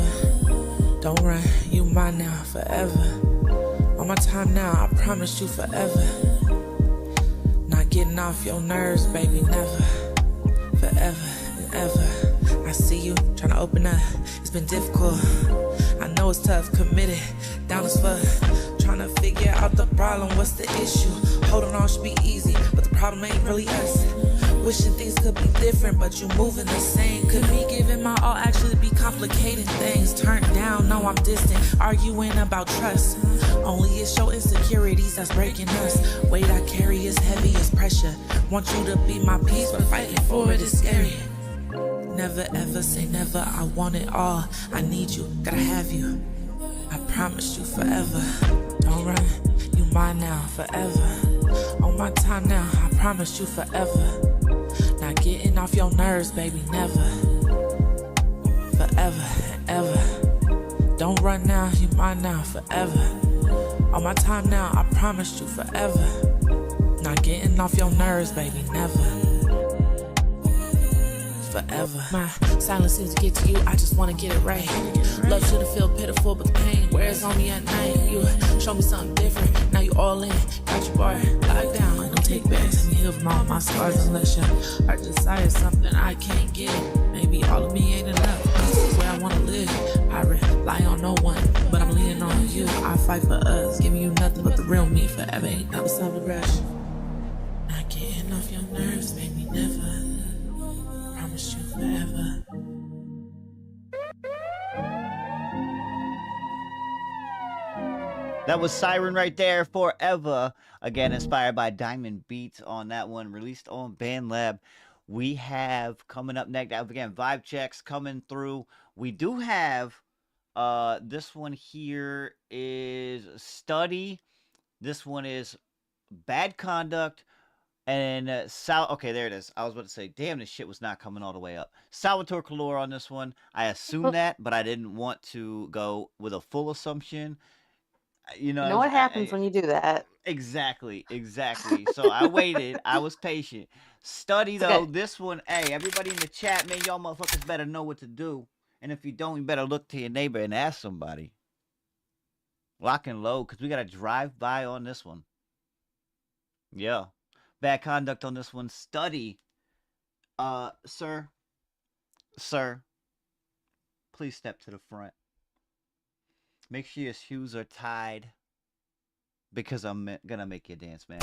Don't run, you mine now, forever. On my time now, I promise you forever. Not getting off your nerves, baby, never. Forever and ever. I see you trying to open up, it's been difficult. I know it's tough, committed, down as fuck. Trying to figure out the problem, what's the issue? Holding on should be easy, but the problem ain't really us. Wishing things could be different, but you moving the same. Could me giving my all actually be complicating things. Turned down, no I'm distant, arguing about trust. Only it's your insecurities that's breaking us. Weight I carry is heavy as pressure. Want you to be my peace, but fighting for it is scary. Never ever say never, I want it all. I need you, gotta have you. I promise you forever. Don't run, you mine now, forever. On my time now, I promise you forever. Not getting off your nerves, baby, never. Forever and ever. Don't run now, you mine now, forever. On my time now, I promise you forever. Not getting off your nerves, baby, never. Forever. My silence seems to get to you, I just wanna get it right. Love shouldn't feel pitiful, but the pain wears on me at night. You show me something different, now you all in. Got your bar locked down, don't take backs. Let me heal from all my scars unless your heart desires something I can't get. Maybe all of me ain't enough, this is where I wanna live. I rely on no one, but I'm leaning fight for us. Giving you nothing but the real me forever. Ain't nothing stop the rush. Not getting off your nerves, baby, never. Promise you forever. That was Siren right there, Forever. Again, inspired by Diamond Beats on that one, released on BandLab. We have coming up next, again, Vibe Checks coming through. We do have, this one here is Study. This one is Bad Conduct. And okay, there it is. I was about to say, damn, this shit was not coming all the way up. Salvatore Color on this one. I assumed that, but I didn't want to go with a full assumption. You know what happens when you do that? Exactly. So I waited. I was patient. Study, though, okay. This one, hey, everybody in the chat, man, y'all motherfuckers better know what to do. And if you don't, you better look to your neighbor and ask somebody. Lock and load, because we got to drive by on this one. Yeah. Bad Conduct on this one. Study. Sir, please step to the front. Make sure your shoes are tied, because I'm gonna make you dance, man.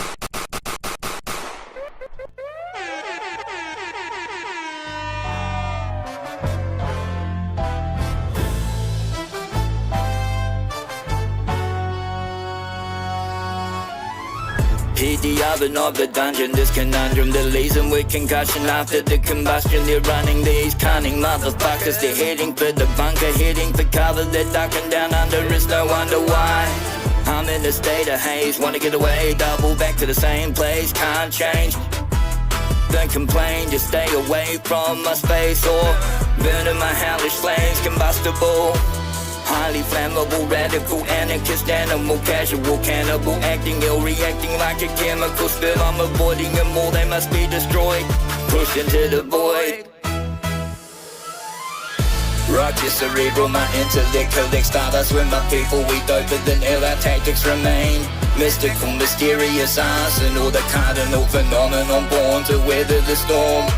Hit the oven of the dungeon, this conundrum, the reason with concussion after the combustion. They're running these cunning motherfuckers. They're heading for the bunker, heading for cover. They're ducking down under, it's no wonder why. I'm in a state of haze, wanna get away, double back to the same place, can't change. Don't complain, just stay away from my space, or burning my hellish flames, combustible. Highly flammable, radical, anarchist, animal, casual, cannibal, acting ill, reacting like a chemical spill. I'm avoiding them all, they must be destroyed, pushed into the void. Rock your cerebral, my intellect collects stardust with my people. We doper than ill, our tactics remain mystical, mysterious, arsenal, the cardinal phenomenon born to weather the storm.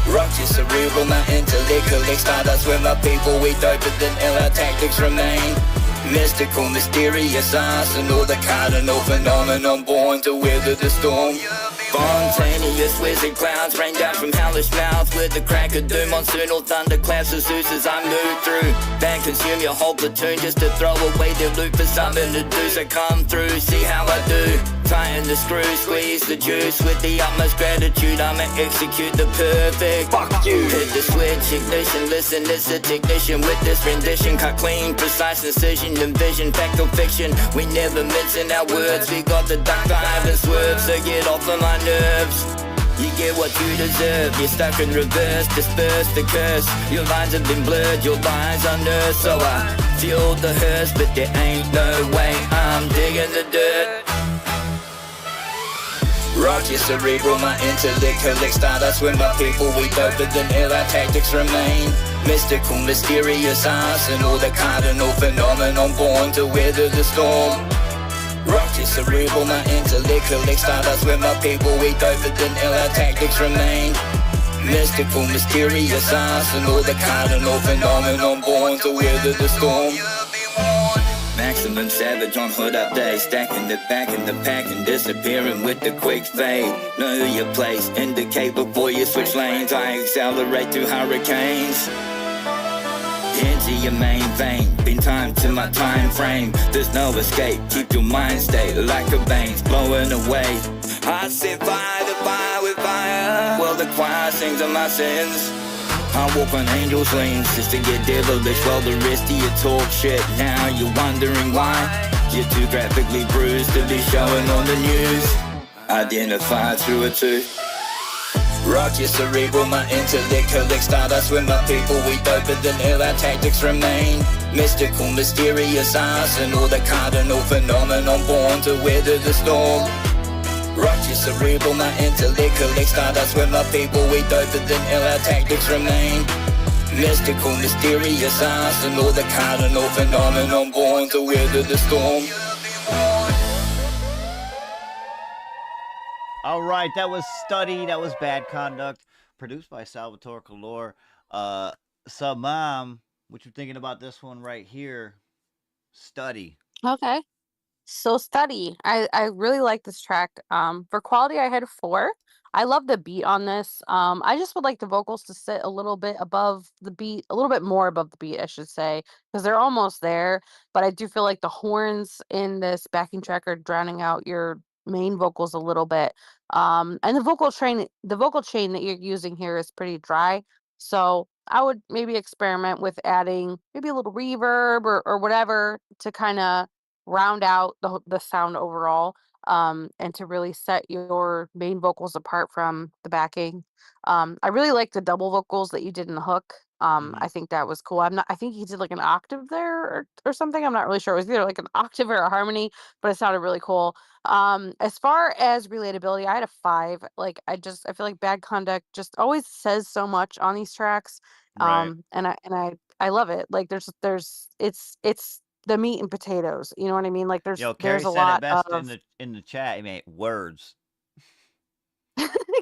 Rock your cerebral, my intellect collects stardust with my people. We doper than ill, our tactics remain mystical, mysterious, arsenal, the cardinal phenomenon born to weather the storm. Spontaneous wizard clouds rain down from hellish mouths with the crack of doom. Monsoonal thunderclaps of Zeus as I move through. Bang consume your whole platoon just to throw away their loot for something to do. So come through, see how I do. Tighten the screw, squeeze the juice with the utmost gratitude. I'ma execute the perfect. Fuck you. Hit the switch, ignition, listen, it's a technician with this rendition. Cut clean, precise incision, envision, fact or fiction. We never mince in our words. We got the duck dive and swerve, so get off of my nerves. You get what you deserve. You're stuck in reverse, disperse the curse. Your lines have been blurred, your lies unearthed. So I feel the hearse, but there ain't no way I'm digging the dirt. Rock your cerebral, my intellect collects stardust with my people. We doper than ill, our tactics remain mystical, mysterious, arsenal, the cardinal phenomenon born to weather the storm. Rock your cerebral, my intellect collects stardust with my people. We doper than ill, our tactics remain mystical, mysterious, arsenal, the cardinal phenomenon born to weather the storm. Maximum savage on hood up day, stacking the back in the pack and disappearing with the quick fade. Know your place, indicate before you switch lanes. I accelerate through hurricanes. Into your main vein, been timed to my time frame. There's no escape, keep your mind state like a veins blowing away. I set fire to fire with fire, well the choir sings of my sins. I walk on angels' wings just to get devilish while the rest of you talk shit. Now you're wondering why you're too graphically bruised to be showing on the news. Identify through a tooth. Rock your cerebral, my intellect collects stardust with my people. We doper than ill, our tactics remain mystical, mysterious, arsenal, the cardinal phenomenon born to weather the storm. Rock your cerebral, my intellect collects stardust with my people. We doper than ill, our tactics remain mystical, mysterious, arsenal, the cardinal phenomenon born to weather the storm. All right, that was Study. That was Bad Conduct, produced by Salvatore Color. Mom, what you thinking about this one right here? Study. Okay. So Study. I really like this track. For quality, I had 4. I love the beat on this. I just would like the vocals to sit a little bit above the beat, a little bit more above the beat, I should say, because they're almost there. But I do feel like the horns in this backing track are drowning out your main vocals a little bit. And the vocal chain that you're using here is pretty dry. So I would maybe experiment with adding maybe a little reverb or whatever to kind of round out the sound overall, and to really set your main vocals apart from the backing. I really like the double vocals that you did in the hook. Mm-hmm. I think that was cool. I think he did like an octave there or something. I'm not really sure. It was either like an octave or a harmony, but it sounded really cool. As far as relatability, I had a 5. Like I feel like Bad Conduct just always says so much on these tracks. Right. And I love it. Like it's the meat and potatoes. You know what I mean? Like Yo, there's Carrie a said it lot best of in the chat. I mean, words,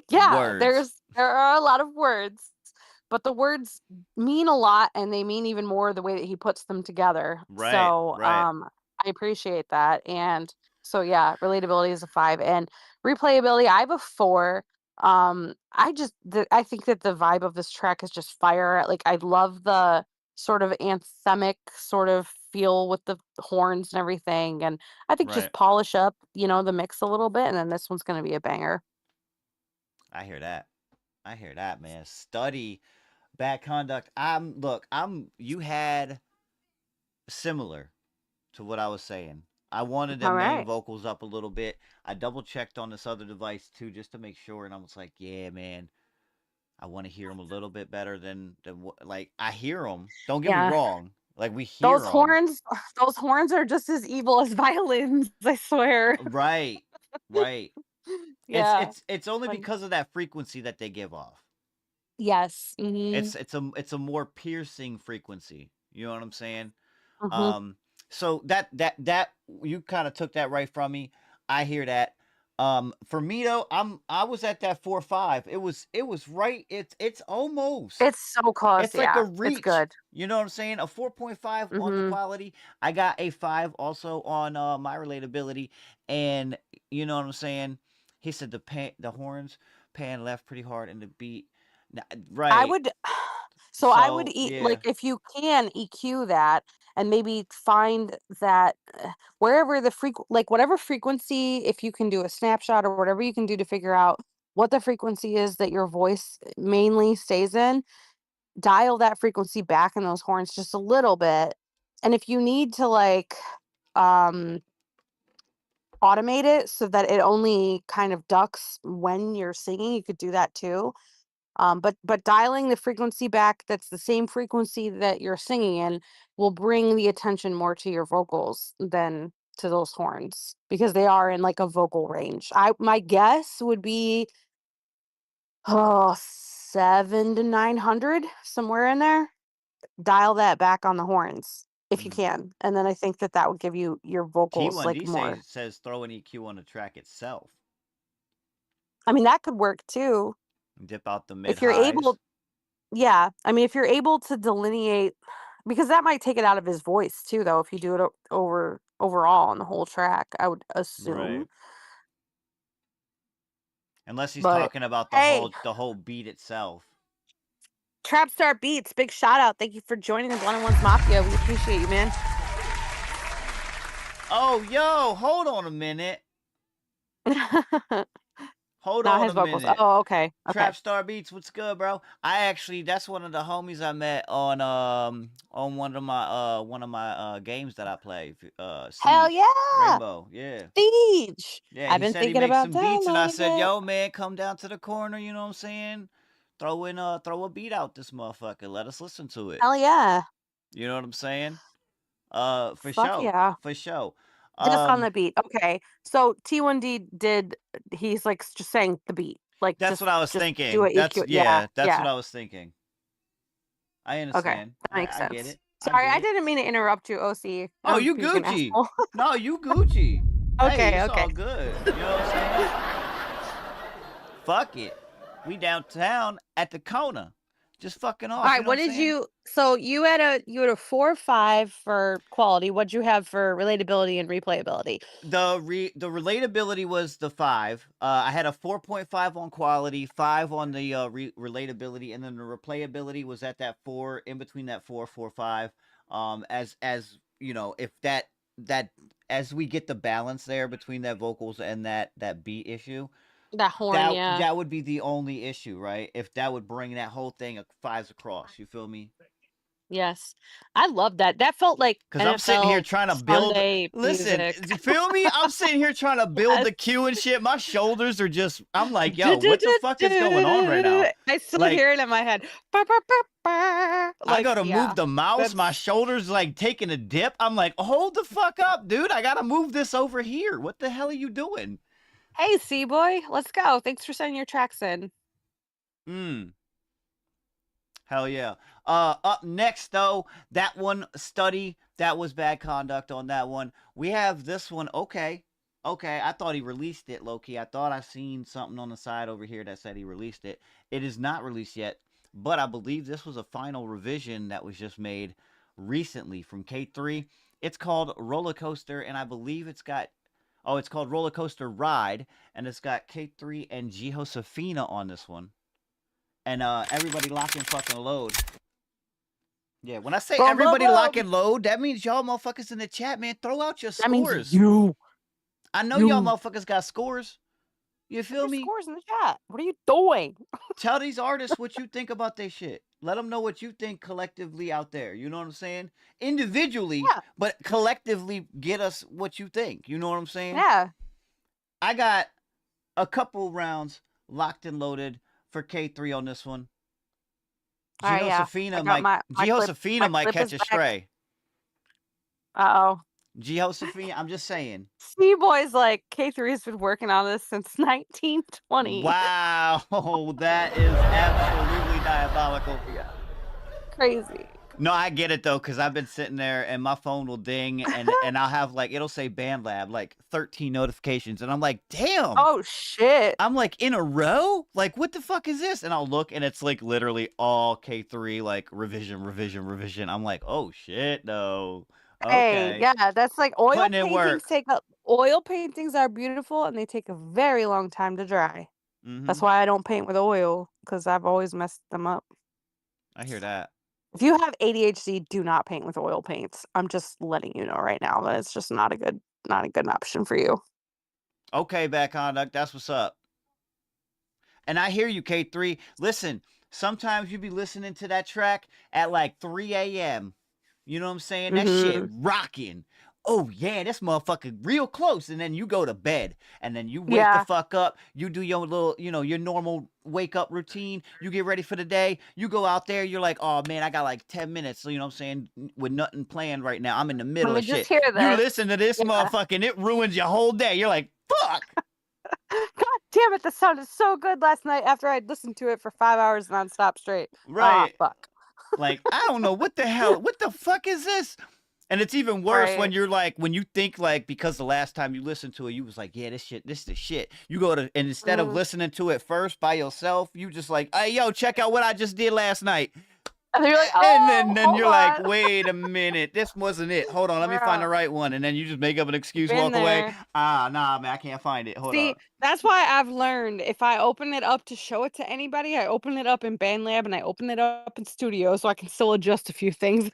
yeah, words. there are a lot of words, but the words mean a lot and they mean even more the way that he puts them together. Right, So right, I appreciate that. And so yeah, relatability is a 5 and replayability, I have a 4. I think that the vibe of this track is just fire. Like I love the sort of anthemic sort of feel with the horns and everything. And I think right. just polish up, the mix a little bit, and then this one's gonna be a banger. I hear that. I hear that, man. Study bad conduct. You had similar to what I was saying. I wanted the All main right. vocals up a little bit. I double checked on this other device too, just to make sure, and I was like, yeah, man, I want to hear them a little bit better like I hear them. Don't get me Yeah. wrong. Like we hear Those them. horns those horns are just as evil as violins, I swear. Right, right. It's Yeah. it's it's only When because of that frequency that they give off. Yes. Mhm. It's a more piercing frequency. You know what I'm saying? Mhm. Um, so that you kind of took that right from me. I hear that. For me though, I was at that 4.5. It was right. It's almost. It's so close, It's like a yeah. It's reach. good. You know what I'm saying? A 4.5 on the Mhm. quality. I got a 5 also on my relatability, and you know what I'm saying. He said the horns pan left pretty hard in the beat. I Right. would so I would So eat yeah. like if you can EQ that and maybe find that wherever like whatever frequency, if you can do a snapshot or whatever you can do to figure out what the frequency is that your voice mainly stays in, dial that frequency back in those horns just a little bit. And if you need to like um automate it so that it only kind of ducks when you're singing, you could do that too. But dialing the frequency back that's the same frequency that you're singing in will bring the attention more to your vocals than to those horns because they are in like a vocal range. My guess would be 7 to 900, somewhere in there. Dial that back on the horns if you Mm. can, and then I think that that would give you your vocals like T1D more. says throw an EQ on the track itself. I mean, that could work too. Dip out the mid If you're highs. able Yeah, I mean, if you're able to delineate because that might take it out of his voice too, though, if you do it overall on the whole track, I would Right. assume. Unless he's But talking about the hey, whole beat itself. Trapstar Beats, big shout out. Thank you for joining the One on Ones Mafia. We appreciate you, man. Oh, yo, hold on a minute. Hold Not on his a vocals. minute. Oh, okay. Okay. Trapstar Beats, what's good, bro? That's one of the homies I met on one of my games that I play. Hell Siege. yeah. Rainbow, yeah. Siege. Yeah, I've he been said he thinking makes about some beats, and I said, downloading it. "Yo, man, come down to the corner." You know what I'm saying? Throw a beat out this motherfucker. Let us listen to it. Hell yeah. You know what I'm saying? For Fuck sure, yeah. for sure. Just on the beat. Okay. So T1D he's like just saying the beat. Like That's what I was just do thinking. it EQ. Yeah. That's Yeah. what I was thinking. I Okay. understand. That makes I get sense. it. Sorry, I I get it. didn't mean to interrupt you, OC. Oh, you Being an Gucci. asshole. No, you Gucci. Hey, Okay, it's okay. all good. You know what I'm saying? Fuck it. We downtown at the corner. just fucking off. All right, you know what I'm did saying? you? So you had a 4 or 5 for quality. What'd you have for relatability and replayability? The relatability was the 5. I had a 4.5 on quality, 5 on the relatability, and then the replayability was at that 4, in between that 4, 4, 5. As you know, if that as we get the balance there between that vocals and that beat issue, That horn, yeah. that would be the only issue, right? If that would bring that whole thing 5s across, you feel me? Yes. I love that. That felt like Because I'm sitting here NFL trying to build. Sunday Listen, music. you feel me? I'm sitting here trying to build Yes. the cue and shit. My shoulders are just. I'm like, yo, what the fuck is going on right now? I still Like, hear it in my head. Ba, ba, ba, ba. I Like, gotta yeah, move the mouse. My that's- shoulders like taking a dip. I'm like, hold the fuck up, dude. I gotta move this over here. What the hell are you doing? Hey, C-boy, let's go. Thanks for sending your tracks in. Hell yeah. Up next though, that one Study, that was Bad Conduct on that one. We have this one. Okay, I thought he released it, low-key. I thought I seen something on the side over here that said he released it. It is not released yet, but I believe this was a final revision that was just made recently from K3. It's called Roller Coaster, and I believe it's got, it's called Roller Coaster Ride, and it's got K3 and Josefina on this one. And everybody lock and fucking load. Yeah, when I say Boom, everybody boom, lock boom. and load, that means y'all motherfuckers in the chat, man. Throw out your That scores. means you. I know you. y'all motherfuckers got scores. You feel Your me? scores in the chat. What are you doing? Tell these artists what you think about their shit. Let them know what you think collectively out there. You know what I'm saying? Individually, Yeah. but collectively get us what you think. You know what I'm saying? Yeah. I got a couple rounds locked and loaded for K3 on this one. All right, yeah. Josefina I got might my might clip catch is a back. stray. Uh-oh. Josefina, I'm just saying. C-boy's like, K3's been working on this since 1920. Wow, that is absolutely diabolical. Yeah. Crazy. No, I get it though, because I've been sitting there and my phone will ding and I'll have like, it'll say BandLab, like 13 notifications. And I'm like, damn. Oh, shit. I'm like, in a row? Like, what the fuck is this? And I'll look and it's like literally all K3, like revision. I'm like, oh shit, no. Okay. Hey, yeah, that's like oil Putting in work. oil paintings are beautiful and they take a very long time to dry. That's why I don't paint with oil, because I've always messed them up. I hear that. If you have ADHD, do not paint with oil paints. I'm just letting you know right now that it's just not a good option for you. Okay, Bad Conduct, that's what's up. And I hear you, K3. Listen, sometimes you be listening to that track at like 3 a.m. You know what I'm saying? That shit rocking. Oh yeah, this motherfucker real close. And then you go to bed. And then you wake the fuck up. You do your little, your normal wake up routine. You get ready for the day. You go out there. You're like, oh man, I got like 10 minutes. So, you know what I'm saying? With nothing planned right now. I'm in the middle of shit. Hear You this. listen to this motherfucker and it ruins your whole day. You're like, fuck. God damn it, this sounded so good last night after I'd listened to it for 5 hours nonstop straight. Right. Ah, fuck. Like, I don't know what the fuck is this? And it's even worse when you're like, when you think like, because the last time you listened to it, you was like, yeah, this is the shit. You go to, and instead of listening to it first by yourself, you just like, hey, yo, check out what I just did last night. And you're like, and then you're like, wait a minute, this wasn't it. Hold on, let me find the right one. And then you just make up an excuse, walk away. Nah, man, I can't find it. Hold on. That's why I've learned if I open it up to show it to anybody, I open it up in BandLab and I open it up in Studio so I can still adjust a few things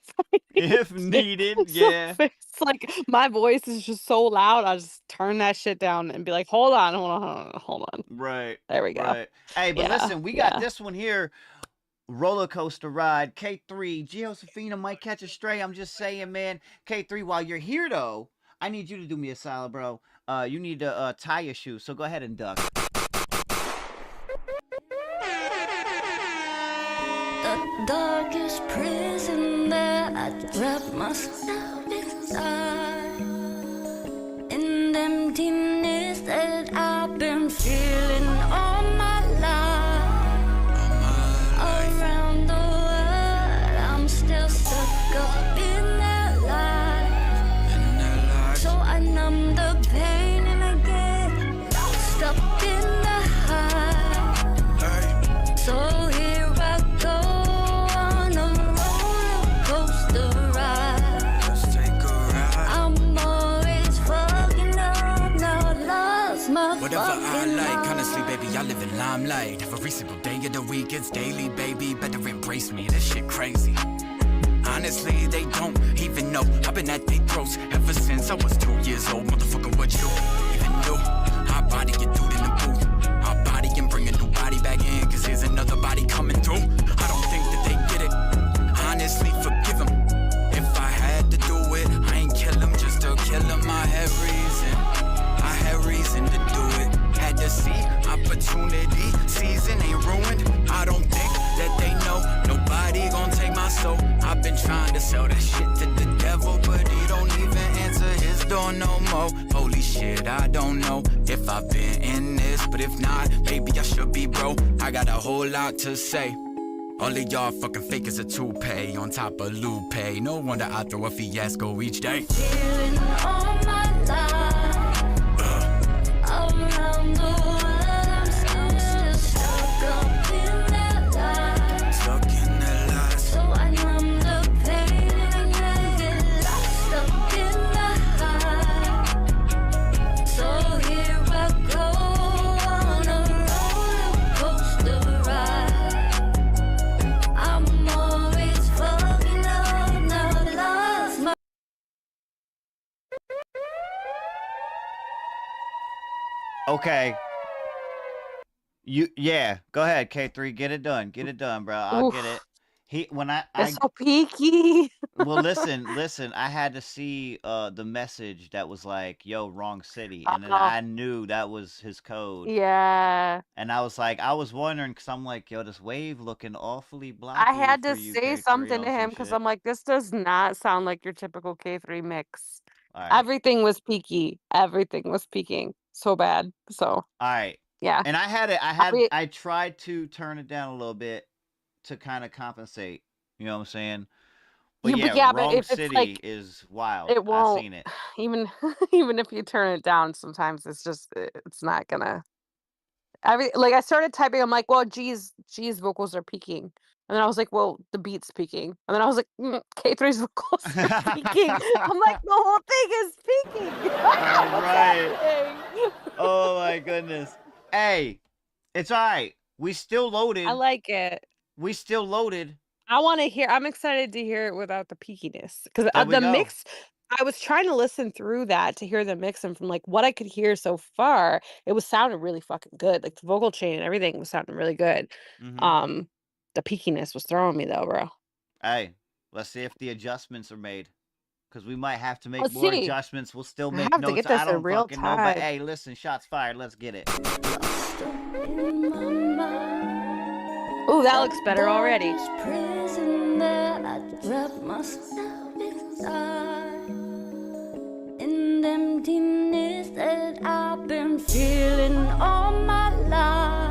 if needed. So Yeah. it's like my voice is just so loud, I just turn that shit down and be like, hold on. Right. There we go. Right. Hey, but listen, we got this one here. Roller Coaster Ride, K3. Josefina might catch a stray. I'm just saying, man. K3, while you're here, though, I need you to do me a solid, bro. You need to tie your shoes, so go ahead and duck. The darkest prison that I wrap myself inside. In the emptiness that I've been feeling all my life. Around the world, I'm still stuck up in that life. So I numb the pain and I get lost up in the high. So here I go. baby, I live in limelight. Every single day of the week, it's daily, baby. Better embrace me, this shit crazy. Honestly, they don't even know. I've been at their throats ever since I was 2 years old. Motherfucker, what you even do? Hot body, get dude in the booth. Hot body and bring a new body back in, cause here's another body coming through. I don't think that they get it. Honestly, forgive them. If I had to do it, I ain't kill him just to kill him. I had reason to do it. Had to see opportunity. Season ain't ruined. I don't think that they know. Nobody gon' take my soul. I've been trying to sell that shit to the devil, but he don't even answer his door no more. Holy shit, I don't know if I've been in this, but if not, maybe I should be, bro. I got a whole lot to say. All of y'all fucking fake as a toupee on top of Lupe. No wonder I throw a fiasco each day. Feeling all my life around the world. I'm still stuck up in that life. Stuck in that life. So I numb the pain and I get lost up in the high. So here I go on a roller coaster ride. I'm always fucking up, now lost my. Okay. Yeah, go ahead, K3, get it done, bro. I'll get it. It's so peaky. Well, listen, I had to see the message that was like, yo, wrong city, and then I knew that was his code. Yeah. And I was wondering, because I'm like, yo, this wave looking awfully blocky I had to for you, say K3, something on to some him because shit. I'm like, this does not sound like your typical K3 mix. All right. Everything was peaky. Everything was peaking so bad. So All right. yeah. And I tried to turn it down a little bit to kind of compensate. You know what I'm saying? But but Wrong if it's City like, is wild. it I've won't. seen it. Even if you turn it down, sometimes it's not gonna. I started typing. I'm like, well, G's vocals are peaking, and then I was like, well, the beat's peaking, and then I was like, K3's vocals are peaking. I'm like, the whole thing is peaking. All right. Oh my goodness. Hey, it's all right. We still loaded. I like it. We still loaded. I want to hear. I'm excited to hear it without the peakiness because There we the go. mix. I was trying to listen through that to hear the mix, and from like what I could hear so far, it was sounding really fucking good. Like the vocal chain and everything was sounding really good. Mhm. The peakiness was throwing me though, bro. Hey, let's see if the adjustments are made. Because we might have to make Let's more see. adjustments. We'll still I make have to notes. get this I don't in real fucking know. But time. hey, listen, shots fired. Let's get it. Oh, that looks better already. Prison that I wrap myself inside, in the emptiness that I've been feeling all my life.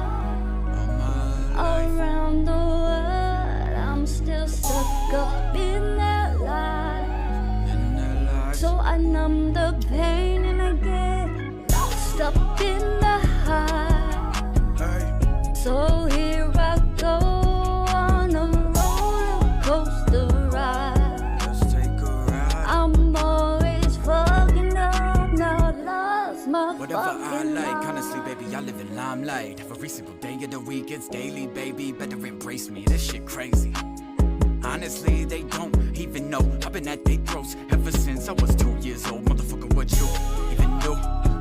Around the world, I'm still stuck up in that life. So I numb the pain and I get lost up in the high. So here I go on a roller coaster ride. Let's take a ride. I'm always fucking up, now lost my Whatever I fucking like, mind. honestly, baby, I live in limelight. Every single day of the week, it's daily, baby. Better embrace me, this shit crazy. Honestly, they don't even know. I've been at their throats ever since I was 2 years old. Motherfucker, what you even do?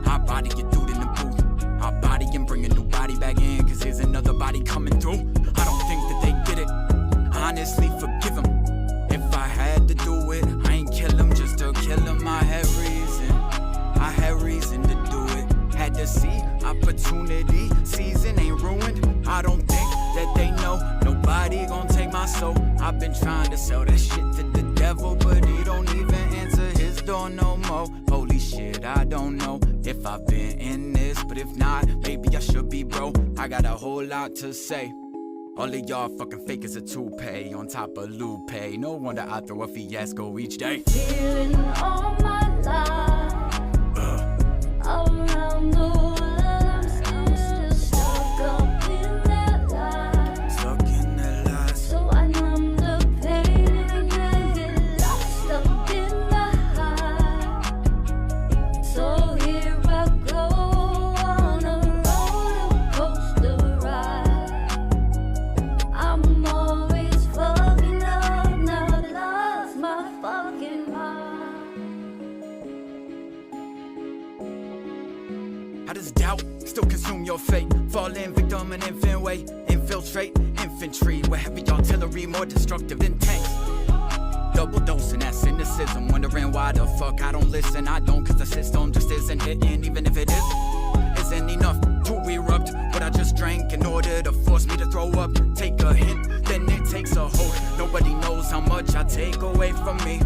Hot body, get dude in the booth. Hot body and bring a new body back in, cause here's another body coming through. I don't think that they get it. Honestly, forgive them. If I had to do it, I ain't kill him just to kill him. I had reason to do it. Had to see opportunity. Season ain't ruined. I don't think that they know. Nobody gon' take my soul. I've been trying to sell that shit to the devil, but he don't even answer his door no more. Holy shit, I don't know if I've been in this, but if not, maybe I should be, bro. I got a whole lot to say. All of y'all fucking fake as a toupee on top of Lupe. No wonder I throw a fiasco each day. Feeling all my life around the world. I'm still stuck up in that life. Stuck in that life. So I numb the pain and I get lost up in the high. So here I go on a roller coaster does doubt still consume your fate? Falling victim an infant way. Infiltrate infantry with heavy artillery, more destructive than tanks. Double dosing that cynicism, wondering why the fuck I don't listen. I don't, cause the system just isn't hitting. Even if it isn't enough to erupt what I just drank in order to force me to throw up. Take a hint, then it takes a hold. Nobody knows how much I take away from me.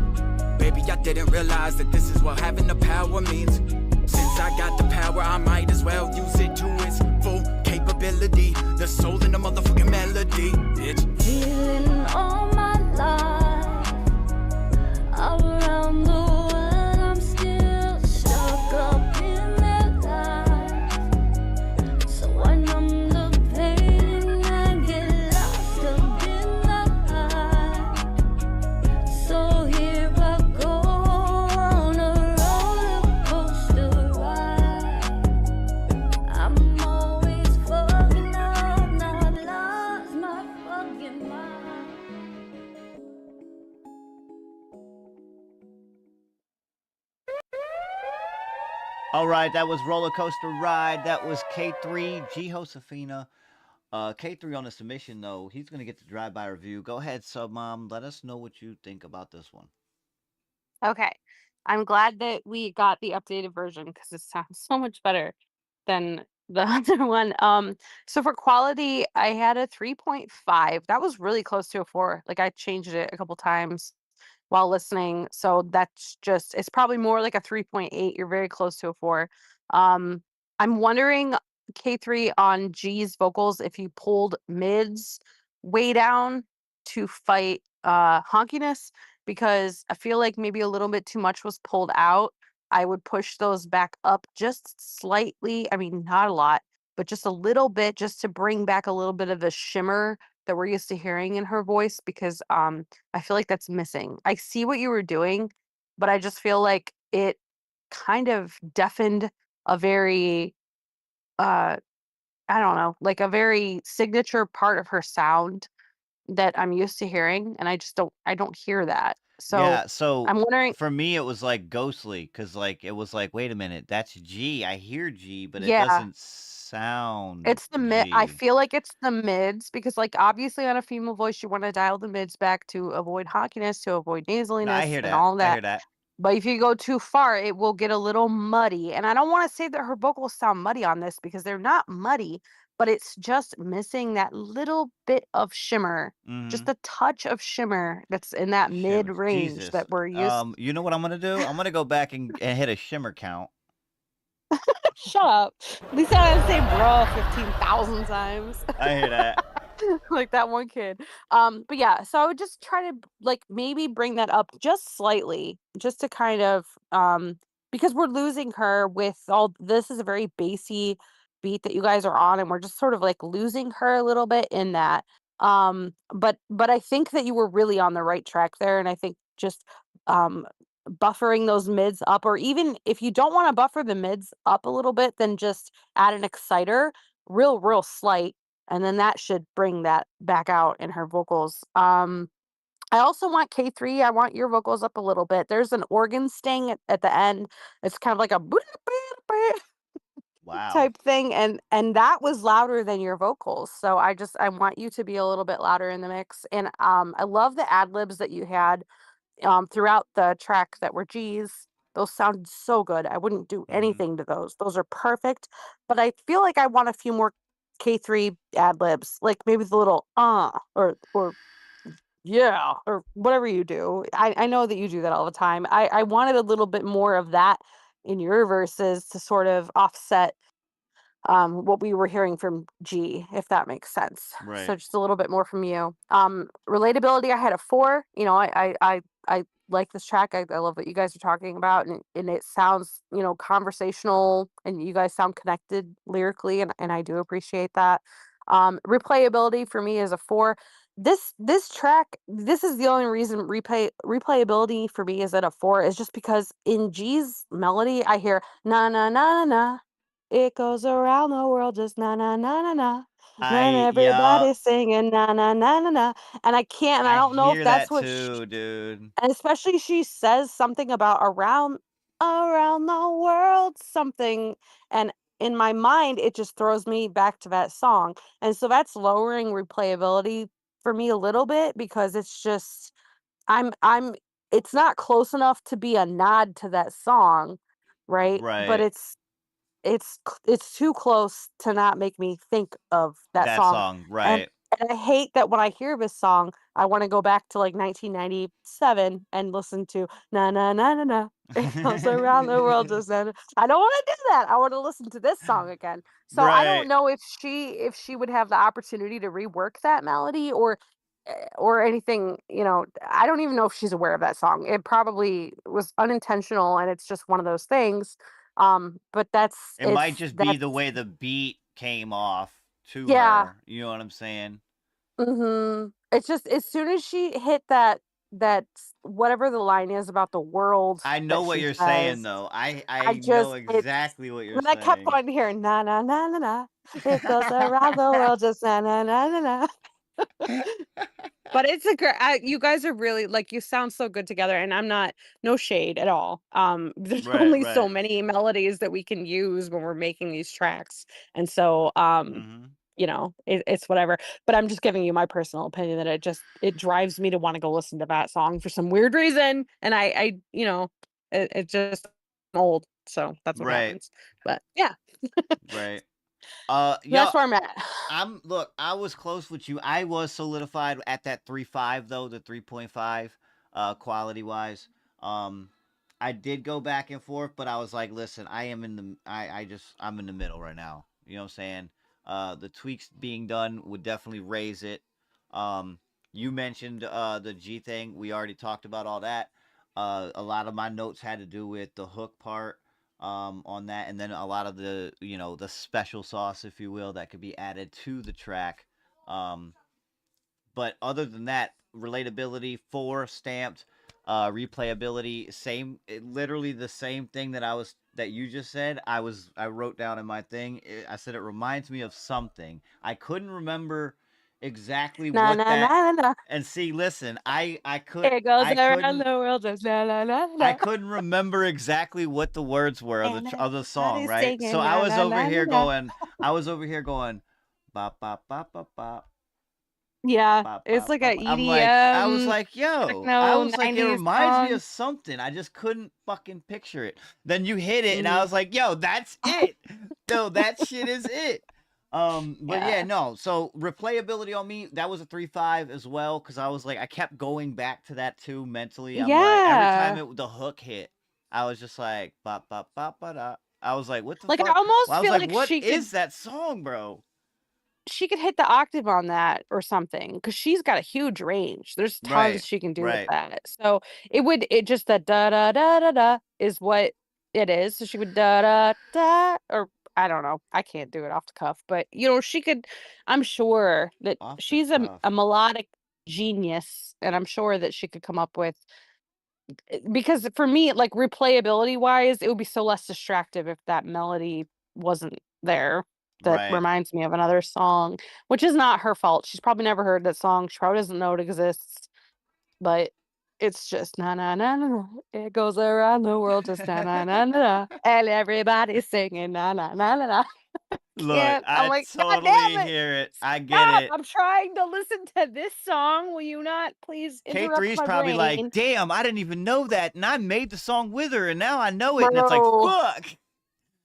Baby, I didn't realize that this is what having the power means. Since I got the power, I might as well use it to its full capability. The soul in the motherfucking melody, bitch. Feeling all my life around the world, I'm still stuck up in that life. So I numb the pain and get lost up in the high. So here I go on a roller coaster ride. I'm always fucking up, now I've lost my fucking mind. All right, that was Roller Coaster Ride. That was K3, G Josefina. K3 on the submission, though. He's going to get the drive-by review. Go ahead, Sub Mom. Let us know what you think about this one. Okay. I'm glad that we got the updated version because it sounds so much better than the other one. So for quality, I had a 3.5. That was really close to a 4. Like I changed it a couple times while listening. So that's just it's probably more like a 3.8. You're very close to a 4. I'm wondering K3 on G's vocals if you pulled mids way down to fight honkiness, because I feel like maybe a little bit too much was pulled out. I would push those back up just slightly. I mean, not a lot, but just a little bit, just to bring back a little bit of the shimmer that we're used to hearing in her voice, because I feel like that's missing. I see what you were doing, but I just feel like it kind of deafened a very I don't know, like a very signature part of her sound that I'm used to hearing, and I don't hear that. So Yeah, so I'm wondering. for me, it was like ghostly because, like, it was like, wait a minute, that's G. I hear G, but it Yeah, doesn't sound it's the mid. I G. feel like it's the mids because, like, obviously on a female voice, you want to dial the mids back to avoid hawkiness, to avoid No, I nasaliness, hear and that. all I hear that. that. But if you go too far, it will get a little muddy. And I don't want to say that her vocals sound muddy on this because they're not muddy, but it's just missing that little bit of shimmer, Mm-hmm. just a touch of shimmer that's in that mid Shimmer. range Jesus. that we're used. You know what I'm gonna do? I'm gonna go back and hit a shimmer count. Shut up. At least I didn't say bro 15,000 times. I hear that. Like that one kid. But yeah, so I would just try to like maybe bring that up just slightly, just to kind of because we're losing her with all this is a very bassy beat that you guys are on, and we're just sort of like losing her a little bit in that. But I think that you were really on the right track there, and I think just um buffering those mids up, or even if you don't want to buffer the mids up a little bit, then just add an exciter, real slight, and then that should bring that back out in her vocals. I also want K3, I want your vocals up a little bit. There's an organ sting at the end. It's kind of like a Wow. type thing, and that was louder than your vocals. So I want you to be a little bit louder in the mix. And I love the ad libs that you had throughout the track that were G's. Those sounded so good. I wouldn't do anything to those. Those are perfect. But I feel like I want a few more K3 ad libs, like maybe the little or yeah or whatever you do. I know that you do that all the time. I wanted a little bit more of that in your verses to sort of offset what we were hearing from G, if that makes sense. So Right. just a little bit more from you. Relatability, I had a 4. You know, I like this track. I love what you guys are talking about, and it sounds, you know, conversational, and you guys sound connected lyrically, and I do appreciate that. Replayability for me is a 4. This track, this is the only reason replayability for me is at a 4, is just because in G's melody I hear na na na na na. It goes around the world just na na na na na. And Yeah, everybody's singing na na na na na. And I I don't know if hear that's that what too, dude. and especially she says something about around the world something, and in my mind, it just throws me back to that song. And so that's lowering replayability for me a little bit because it's just I'm it's not close enough to be a nod to that song, right? But Right. it's too close to not make me think of that That song. song, And right. and I hate that when I hear this song, I want to go back to like 1997 and listen to na na na na na. It goes around the world just na, na. I don't want to do that. I want to listen to this song again. So I don't Right. know if she would have the opportunity to rework that melody or anything, I don't even know if she's aware of that song. It probably was unintentional and it's just one of those things. But It might just be the way the beat came off to yeah. her. You know what I'm saying? It's just as soon as she hit whatever the line is about the world I know that what she you're saying says, though. I I I know just it's exactly what you're when I kept saying. on hearing na na na na na, it goes around the world just na na na na na. But it's a great. You guys are really like you sound so good together, and I'm not no shade at all. There's Right, only so right. many melodies that we can use when we're making these tracks, and so Mhm. it's whatever. But I'm just giving you my personal opinion that it drives me to want to go listen to that song for some weird reason, and it just I'm old, so that's what Right, happens. But yeah, right. Yo, that's where I'm at. look, I was close with you. I was solidified at that 3.5 though, the 3.5 quality wise. Um I did go back and forth, but I was like, listen, I am in the I'm in the middle right now. You know what I'm saying? The tweaks being done would definitely raise it. You mentioned the G thing. We already talked about all that. A lot of my notes had to do with the hook part on that, and then a lot of the the special sauce, if you will, that could be added to the track. Um, but other than that, relatability, four stamped, replayability, literally the same thing that you just said. I wrote down in my thing. I said it reminds me of something. I couldn't remember exactly Na what na na that. na na. And see, listen, It goes I around couldn't the world just na na na I na. couldn't remember exactly what the words were of And of the song, everybody's right? So singing na na na na na. I was over here going, bop bop bop bop bop Yeah, bop it's bop like a bop. I was EDM like, yo, I techno was like, it 90s reminds me song. of something. I just couldn't fucking picture it. Then you hit it, and I Mhm. was like, yo, that's it. No, that shit is it. But yeah, Yeah. no. So replayability on me, that was a 3.5 as well, because I was like, I kept going back to that too mentally. I'm like, every time Yeah. the hook hit, I was just like, bop bop bop ba da. I was like, what the Like, I fuck? Well, almost I was feel like, like what is that song, bro? she could hit the octave on that or something because 'cause she's got a huge range. There's tons Right, she can do with right. that. So, it just that da da da da da is what it is. So she would da da da or I don't know. I can't do it off the cuff, but, she could I'm sure that Off the she's cuff. a melodic genius, and I'm sure that she could come up with because for me, like, replayability wise, it would be so less distractive if that melody wasn't there. That Right. reminds me of another song, which is not her fault. She's probably never heard that song. She probably doesn't know it exists, but it's just na na na na. Na. It goes around the world just na na na na, na. And everybody's singing na na na na na. Look, Can't. I'm I like, God totally damn it! hear it. I get Stop! it. I'm trying to listen to this song. Will you not please interrupt K3 is my probably like, brain, damn, I didn't even know that, and I made the song with her, and now I know it, and it's like, bro? fuck.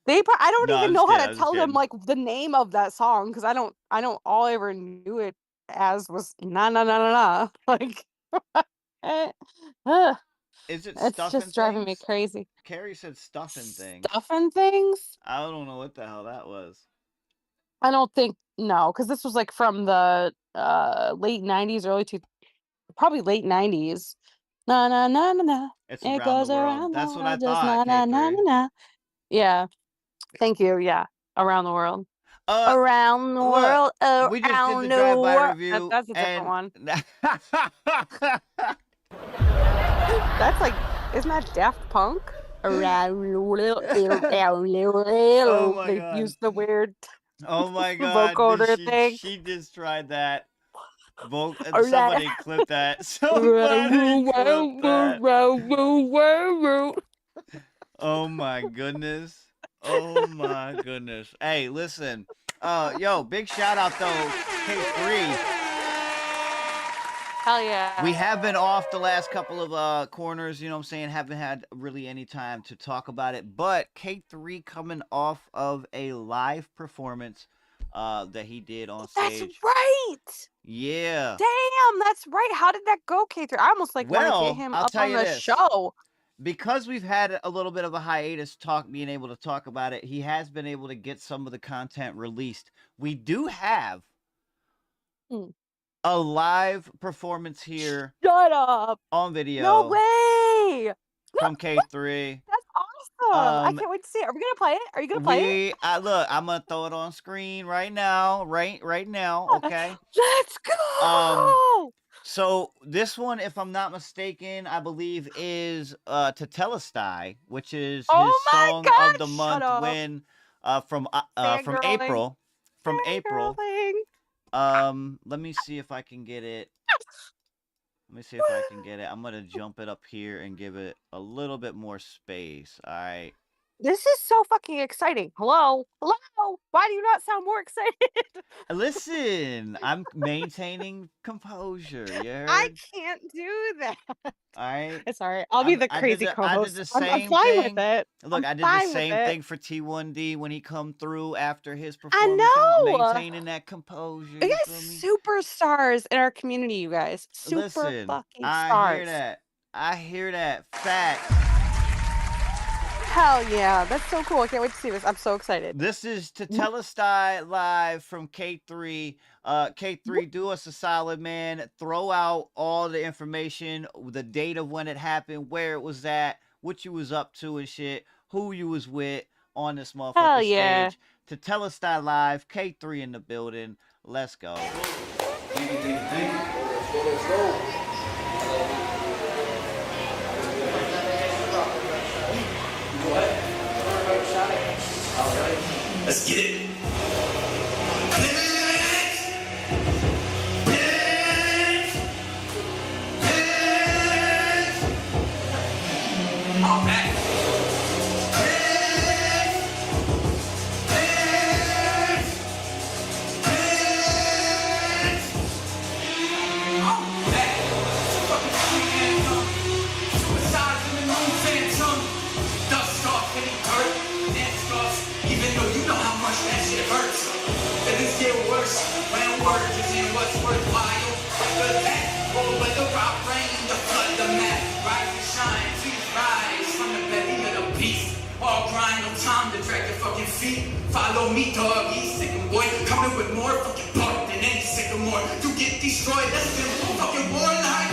I don't No, I'm even just know how kidding. to I'm just tell them, kidding. like, the name of that song because I don't all I ever knew it as was "Na na na na na," like, eh, ugh, Is it it's stuffing just driving me things? crazy. Carrie said stuffing things. Stuffing things? I don't know what the hell that was. I don't think no, because this was, like, from the, late '90s, early two probably late '90s. "Na na na na na, It's it around the goes world. around the That's what I world just thought, na na na na K3. na." Yeah, thank you, yeah, "Around the World." Uh, Around the look, world, we just did the around the drive-by world. review, That's a different and one. That's like, isn't that Daft Punk? Around the world, around the oh world. my They god, use the weird oh my god, vocoder thing. she just tried that. Around. Somebody clip that. Somebody clip that. Oh my goodness. Oh my goodness. Hey, listen. Yo, big shout out though, K3. Hell yeah. We have been off the last couple of corners, you know what I'm saying? Haven't had really any time to talk about it. But K3 coming off of a live performance that he did on stage. That's right. Yeah. Damn, that's right. How did that go, K3? I almost want to Well, get him I'll up tell on you the this. show. Because we've had a little bit of a hiatus being able to talk about it, he has been able to get some of the content released. We do have a live performance here. Shut up. On video. No way. From K3. That's awesome. I can't wait to see it. Are we going to play it? Are you going to play it? Look, I'm going to throw it on screen right now. Right now, okay? Let's go. So this one, if I'm not mistaken, I believe is Tetelestai, which is his song of the month when from April. From April. Let me see if I can get it. I'm gonna jump it up here and give it a little bit more space. All right. This is so fucking exciting. Hello? Why do you not sound more excited? Listen, I'm maintaining composure. You heard? I can't do that. All right. It's all right. I'll be the crazy co-host. I did the same I'm fine thing. with it. Look, I did the same thing for T1D when he come through after his performance. I know. I'm maintaining that composure. You guys superstars in our community, you guys. Super fucking stars. I hear that. Fact. Hell yeah. That's so cool. I can't wait to see this. I'm so excited. This is Tetelestai live from K3. K3, do us a solid, man. Throw out all the information, the date of when it happened, where it was at, what you was up to and shit, who you was with on this motherfucking stage. Tetelestai live, K3 in the building. Let's go. Thank you. Let's go. Let's get it. All back. Get worse when work isn't what's worthwhile. The that roll with the rock rain, the flood, the map, rise and shine, please rise from the belly of the beast. All grind, no time to drag your fucking feet. Follow me, doggy, sick boy, coming with more fucking buck than any sycamore. You get destroyed, that's been fucking war like.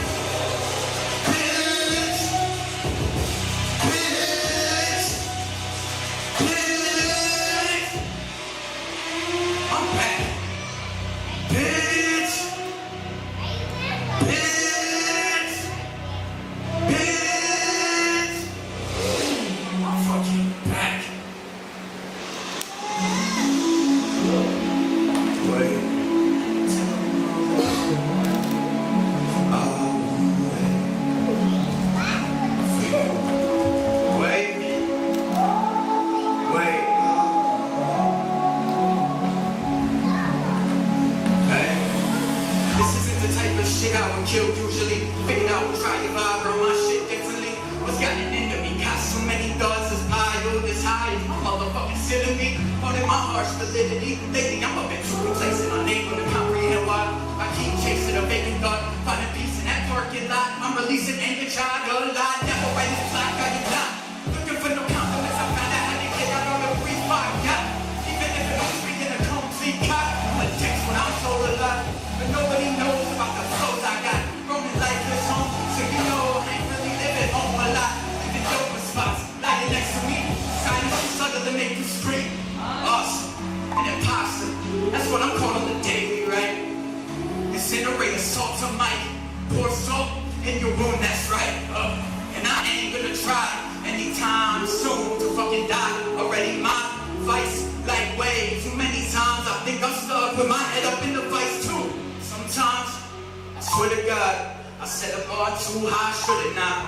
Too high, should it not?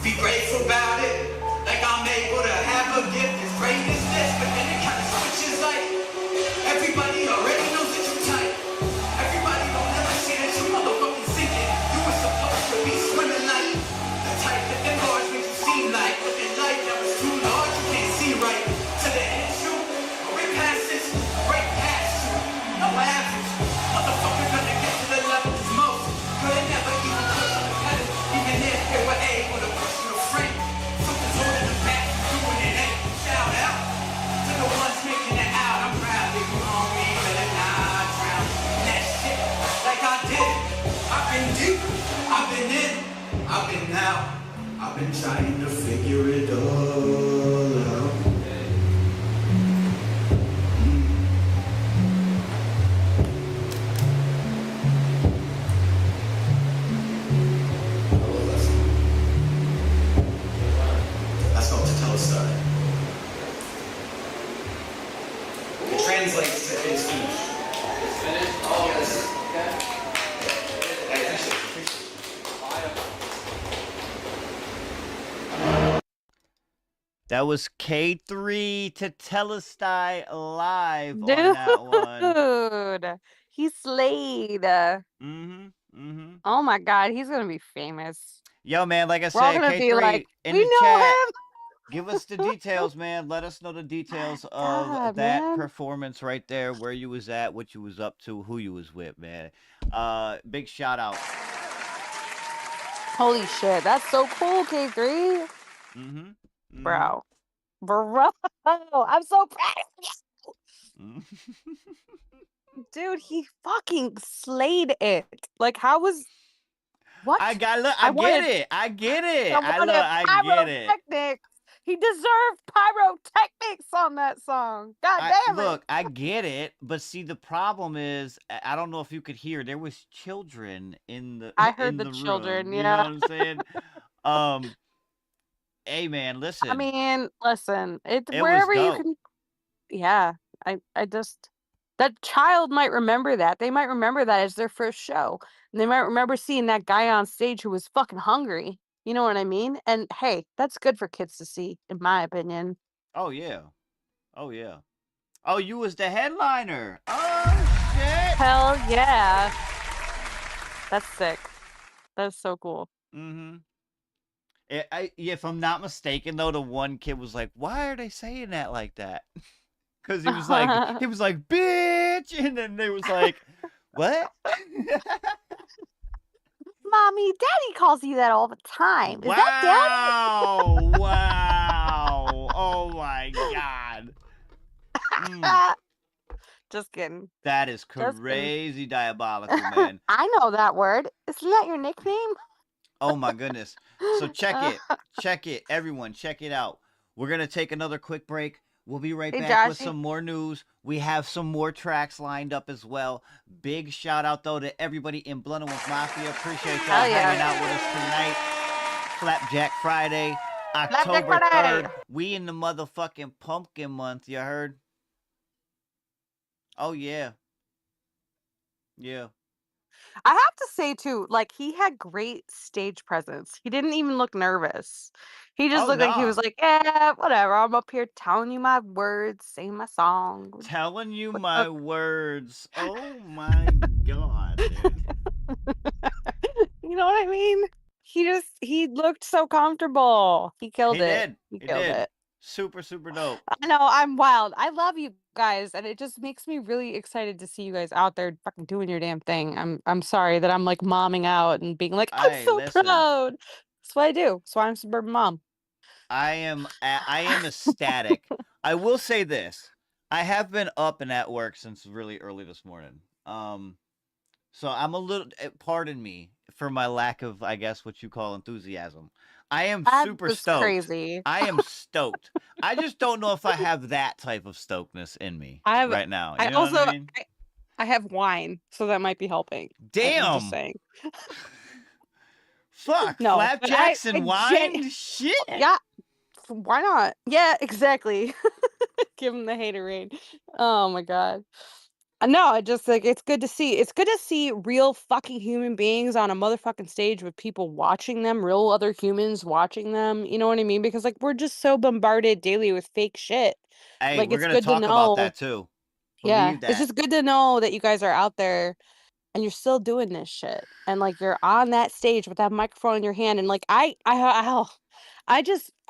Be grateful about it, like like I'm able to have a gift as great as this, but then it kind of switches like everybody already knows that you tight. Everybody don't ever see that you motherfucking sinking. You were supposed to be swimming like the type that them bars make you seem like, but in life that was too large, you can't see right. To the end you, or it passes, right past you. No average, motherfucker gonna get to the level that's most. Could never even push on the pedal, even if they were able to push you to frame. Something's holding them back from doing it, hey, shout out to the ones making it out. I'm proud that you homie, but then I drown in that shit like I did. I've been deep, I've been in, I've been out. I've been trying to figure it all out. Let's go to tell a story. It translates to it's finished. It's finished? Oh, yes. Okay. I appreciate it. That was K3 to Telestai live on that one. Dude, he slayed. Oh my God, he's gonna be famous. Yo, man, like I We're all said, gonna K3 be like, in we the know chat, him. give us the details, man. Let us know the details of God, that man. performance right there, where you was at, what you was up to, who you was with, man. Big shout out. Holy shit, that's so cool, K3. Bro. Bro, I'm so proud of you. Dude, he fucking slayed it. Like, how was what? I get it. I get it. I get it. Pyrotechnics. He deserved pyrotechnics on that song. God damn it. Look, I get it, but see, the problem is, I don't know if you could hear, there was children in the I heard in the the children, room. yeah. You know what I'm saying? Hey man, listen. I mean, listen, It wherever was you dope. can. Yeah, I just that child might remember that. They might remember that as their first show. And they might remember seeing that guy on stage who was fucking hungry. You know what I mean? And hey, that's good for kids to see, in my opinion. Oh yeah. Oh yeah. Oh, you was the headliner. Oh shit. Hell yeah. That's sick. That's so cool. If I'm not mistaken, though, the one kid was like, "Why are they saying that like that?" Because he was like, "Bitch," and then they was like, "What?" Mommy, Daddy calls you that all the time. Is that Daddy? Wow! Oh my God! Just kidding. That is crazy diabolical, man. I know that word. Isn't that your nickname? Oh my goodness. So check it. Everyone, check it out. We're going to take another quick break. We'll be right back with some more news. We have some more tracks lined up as well. Big shout out, though, to everybody in Blunt with Mafia. Appreciate y'all hanging out with us tonight. Flapjack Friday, October 3rd. We in the motherfucking pumpkin month, you heard? Oh, yeah. Yeah. I have to say, too, like, he had great stage presence. He didn't even look nervous. He just looked like he was like, yeah, whatever. I'm up here telling you my words, singing my song. Telling you my words. Oh, my God, dude. You know what I mean? He looked so comfortable. He killed it. He killed it. Super, super dope. I know, I'm wild. I love you guys, and it just makes me really excited to see you guys out there fucking doing your damn thing. I'm sorry that I'm like momming out and being like, I'm so proud. That's what I do. That's why I'm Suburban Mom. I am ecstatic. I will say this. I have been up and at work since really early this morning. So I'm a little, pardon me for my lack of, I guess, what you call enthusiasm. I am super stoked. Crazy. I am stoked. I just don't know if I have that type of stokedness in me right now. You know what I mean? I have wine, so that might be helping. Damn. I'm just saying. Fuck. No, Flapjacks and wine? Shit. Yeah. Why not? Yeah, exactly. Give him the haterade. Oh my God. No, I just like it's good to see. It's good to see real fucking human beings on a motherfucking stage with people watching them, real other humans watching them. You know what I mean? Because like we're just so bombarded daily with fake shit. Hey, Like we're it's gonna good to talk about know. that too. Yeah, Believe it's that. just good to know that you guys are out there and you're still doing this shit. And like you're on that stage with that microphone in your hand. And like I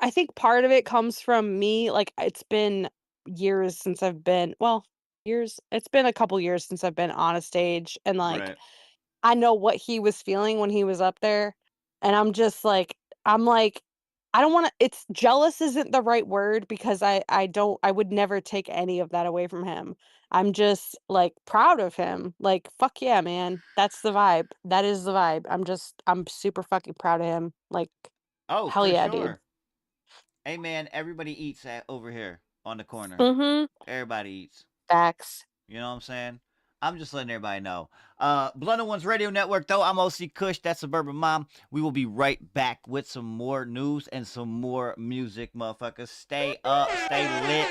think part of it comes from me. Like it's been years since I've been, well, years. It's been a couple years since I've been on a stage, and like Right. I know what he was feeling when he was up there, and I'm like, I don't wanna it's jealous isn't the right word because I would never take any of that away from him. I'm just, like, proud of him. Like, "Fuck yeah, man. That's the vibe. That is the vibe." I'm super fucking proud of him. Like, Oh, hell for yeah, dude. sure. Hey man, everybody eats over here on the corner. Mhm. Everybody eats. Facts. You know what I'm saying? I'm just letting everybody know. Blunder Ones Radio Network, though. I'm OC Kush. That's Suburban Mom. We will be right back with some more news and some more music, motherfuckers. Stay up, stay lit.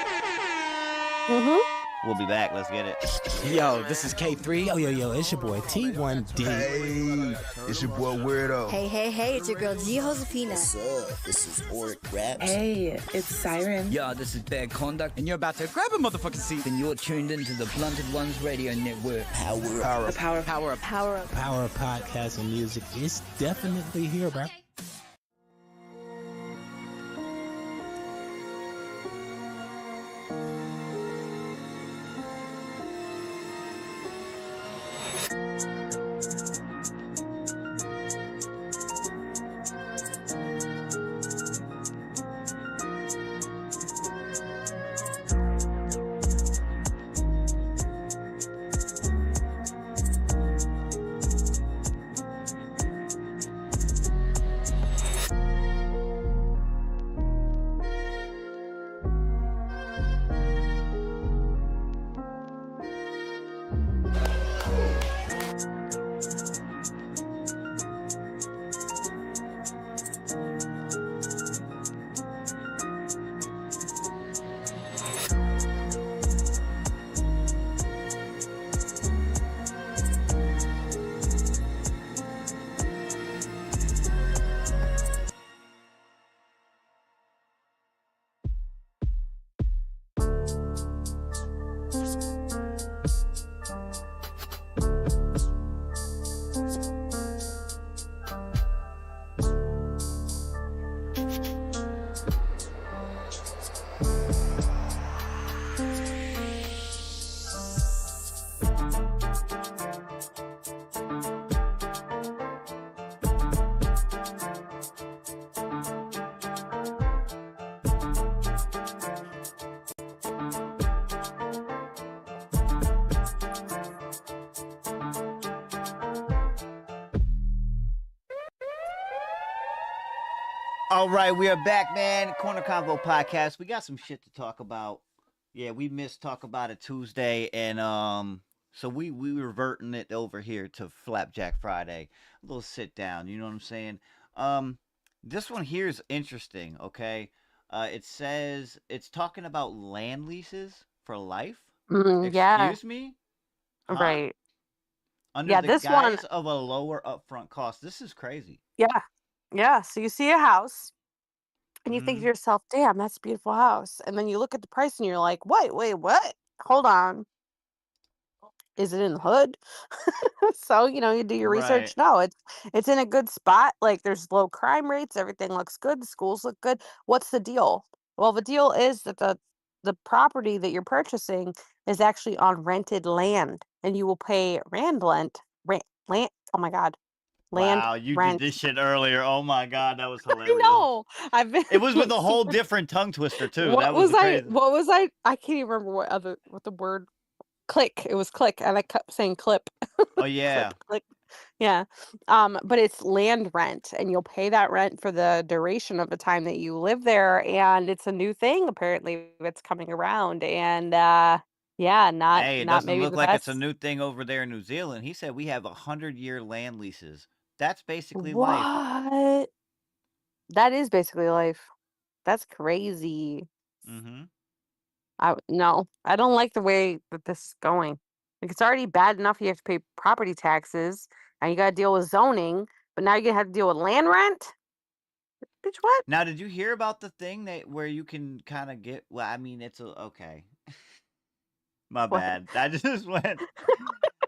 Mhm. We'll be back. Let's get it. Yo, this is K3. Yo, it's your boy T1D. Hey, it's your boy Weirdo. Hey, it's your girl G Josefina. What's up? This is O.R.K. Raps. Hey, it's Siren. Yo, this is Bad Conduct, and you're about to grab a motherfucking seat, and you're tuned into the Blunted Ones Radio Network. Power up. The power. Power up. Power of podcast and music is definitely here, bro. All right, we are back, man. Corner Konvo podcast. We got some shit to talk about. Yeah, we missed Talk About It Tuesday, and so we reverting it over here to Flapjack Friday. A little sit down, you know what I'm saying? This one here is interesting. Okay, it says it's talking about land leases for life. Yeah. Excuse me? Huh? Right. Under Yeah, the this one guise of a lower upfront cost. This is crazy. Yeah. Yeah, so you see a house and you think to Mhm. yourself, "Damn, that's a beautiful house." And then you look at the price and you're like, Wait, what? Hold on. Is it in the hood?" So, you do your Right. research. No, it's in a good spot. Like there's low crime rates, everything looks good, the schools look good. What's the deal? Well, the deal is that the property that you're purchasing is actually on rented land and you will pay land, oh my God, land Wow, you did rent. this shit earlier. Oh my god, that was I hilarious. know. I've been It was with a whole super different tongue twister too. That was the crazy. what was I can't even remember what the word click. It was click and I kept saying clip. Oh yeah. Click. Yeah. But it's land rent and you'll pay that rent for the duration of the time that you live there. And it's a new thing apparently that's coming around. And yeah, not Hey, it not doesn't maybe look the like it's a best. new thing over there in New Zealand. He said we have 100-year land leases. That's basically life. What? That is basically life. That's crazy. Mhm. No, I don't like the way that this is going. Like, it's already bad enough you have to pay property taxes, and you got to deal with zoning, but now you're gonna have to deal with land rent. Bitch, what? Now, did you hear about the thing where you can kind of get? Well, I mean, okay. My What? bad.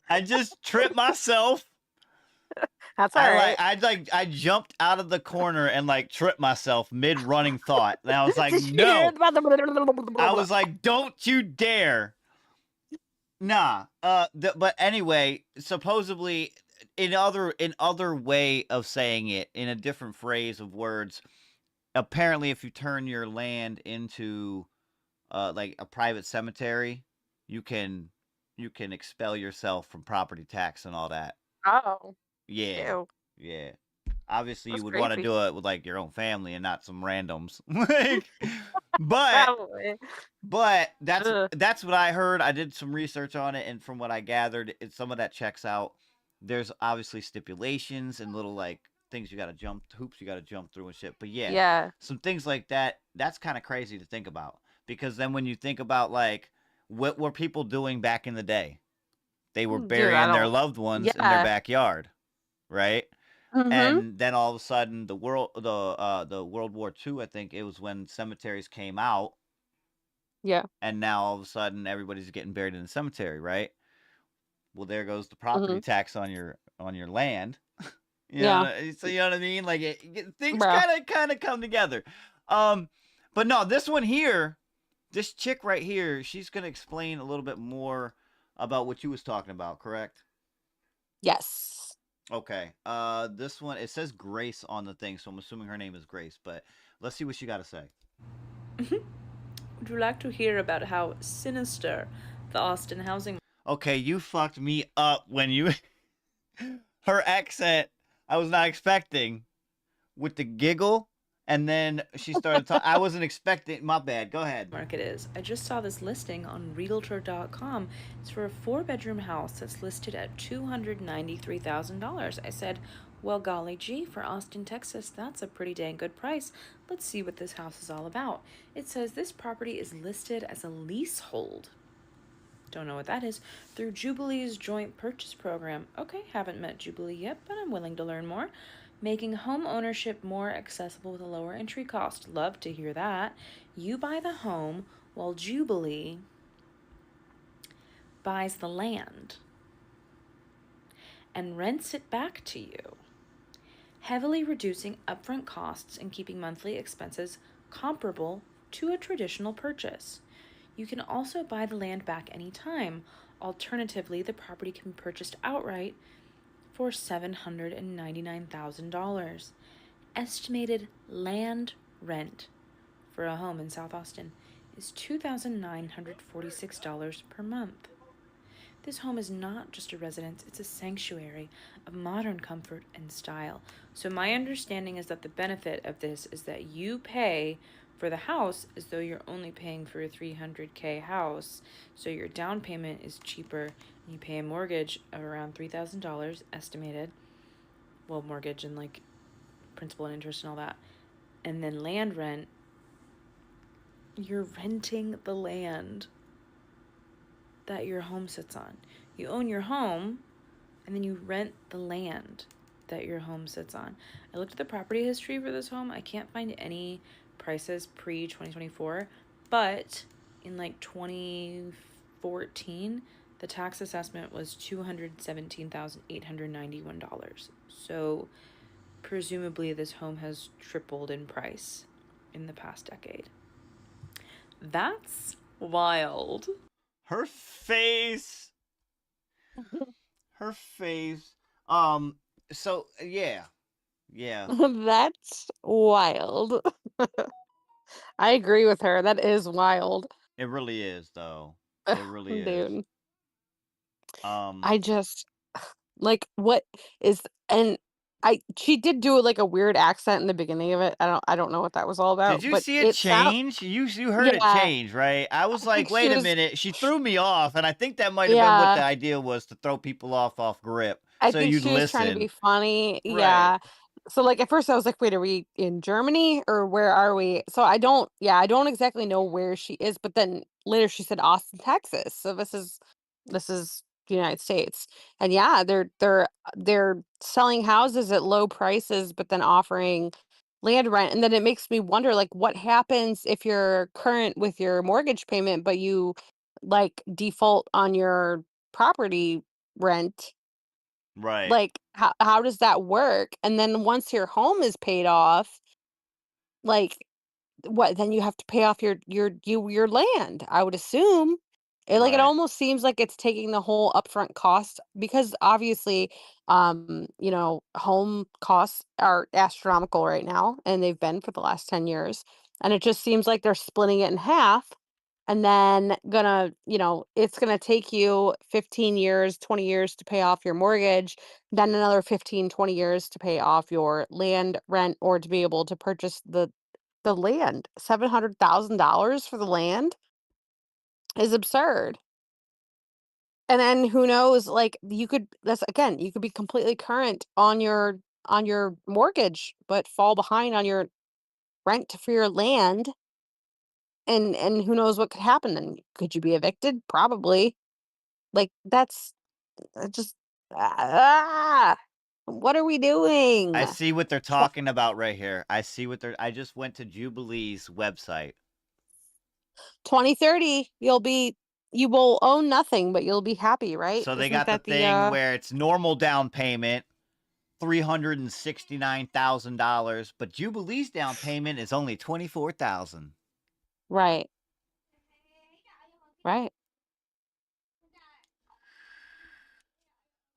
I just tripped myself. That's all right. I jumped out of the corner and like tripped myself mid running thought. And I was like, Did you hear no. about the? I was like, don't you dare. Nah. But anyway, supposedly in other way of saying it, in a different phrase of words, apparently if you turn your land into like a private cemetery, you can expel yourself from property tax and all that. Oh. Yeah. Ew. Yeah. Obviously That's you would want to creepy. do it with like your own family and not some randoms. Like, but Probably. that's what I heard. I did some research on it, and from what I gathered, some of that checks out. There's obviously stipulations and little like things you got to hoops you got to jump through and shit. But Yeah. some things like that, that's kind of crazy to think about, because then when you think about like what were people doing back in the day, they were Dude, burying their loved ones in their backyard, right? Mm-hmm. And then all of a sudden the World War II, I think it was when cemeteries came out. Yeah. And now all of a sudden everybody's getting buried in the cemetery, right? Well, there goes the property tax on your land. So you know what I mean? Like things kind of come together. But no, this one here, this chick right here, she's gonna explain a little bit more about what you was talking about, correct? Yes. Okay. This one, it says Grace on the thing, so I'm assuming her name is Grace. But let's see what she got to say. Would you like to hear about how sinister the Austin housing? Okay, you fucked me up when you. Her accent, I was not expecting, with the giggle, and then she started talking. I wasn't expecting. My bad. Go ahead. Market is. I just saw this listing on Realtor.com. It's for a 4-bedroom house that's listed at $293,000. I said, well, golly gee, for Austin, Texas, that's a pretty dang good price. Let's see what this house is all about. It says this property is listed as a leasehold. Don't know what that is. Through Jubilee's joint purchase program. Okay, haven't met Jubilee yet, but I'm willing to learn more. Making home ownership more accessible with a lower entry cost. Love to hear that. You buy the home while Jubilee buys the land and rents it back to you, heavily reducing upfront costs and keeping monthly expenses comparable to a traditional purchase. You can also buy the land back anytime. Alternatively, the property can be purchased outright for $799,000. Estimated land rent for a home in South Austin is $2,946 per month. This home is not just a residence, it's a sanctuary of modern comfort and style. So my understanding is that the benefit of this is that you pay for the house as though you're only paying for a $300K house. So your down payment is cheaper. You pay a mortgage of around $3,000 estimated. Well, mortgage and like principal and interest and all that. And then land rent, you're renting the land that your home sits on. You own your home, and then you rent the land that your home sits on. I looked at the property history for this home. I can't find any prices pre-2024, but in like 2014, the tax assessment was $217,891. So presumably this home has tripled in price in the past decade. That's wild. Her face. So yeah. That's wild. I agree with her. That is wild. It really is, though. It really is. Dude. Um, I just like what is and she did do like a weird accent in the beginning of it. I don't know what that was all about. Did you but see it change? You heard it Yeah. change, right? I was like, she wait a was- minute. She threw me off, and I think that might have been what the idea was, to throw people off grip, I so think you'd she was trying to listen. be funny. Right. Yeah. So like at first I was like, wait, are we in Germany or where are we? So I don't exactly know where she is, but then later she said Austin, Texas. So this is the United States. And yeah, they're selling houses at low prices, but then offering land rent. And then it makes me wonder, like, what happens if you're current with your mortgage payment, but you like default on your property rent? Right. Like, how does that work? And then once your home is paid off, like, what, then you have to pay off your land, I would assume. It Right. almost seems like it's taking the whole upfront cost because obviously, home costs are astronomical right now, and they've been for the last 10 years. And it just seems like they're splitting it in half and then it's gonna take you 15 years, 20 years to pay off your mortgage, then another 15, 20 years to pay off your land rent or to be able to purchase the land. $700,000 for the land is absurd. And then who knows, like, you could be completely current on your mortgage, but fall behind on your rent for your land, and who knows what could happen then. Could you be evicted? Probably. Like, that's just what are we doing? I see what they're Tw talking about right here. I just went to Jubilee's website. 2030, you will own nothing, but you'll be happy, right? So they Isn't got the that thing where it's normal down payment, $369,000, but Jubilee's down payment is only $24,000. Right. Right.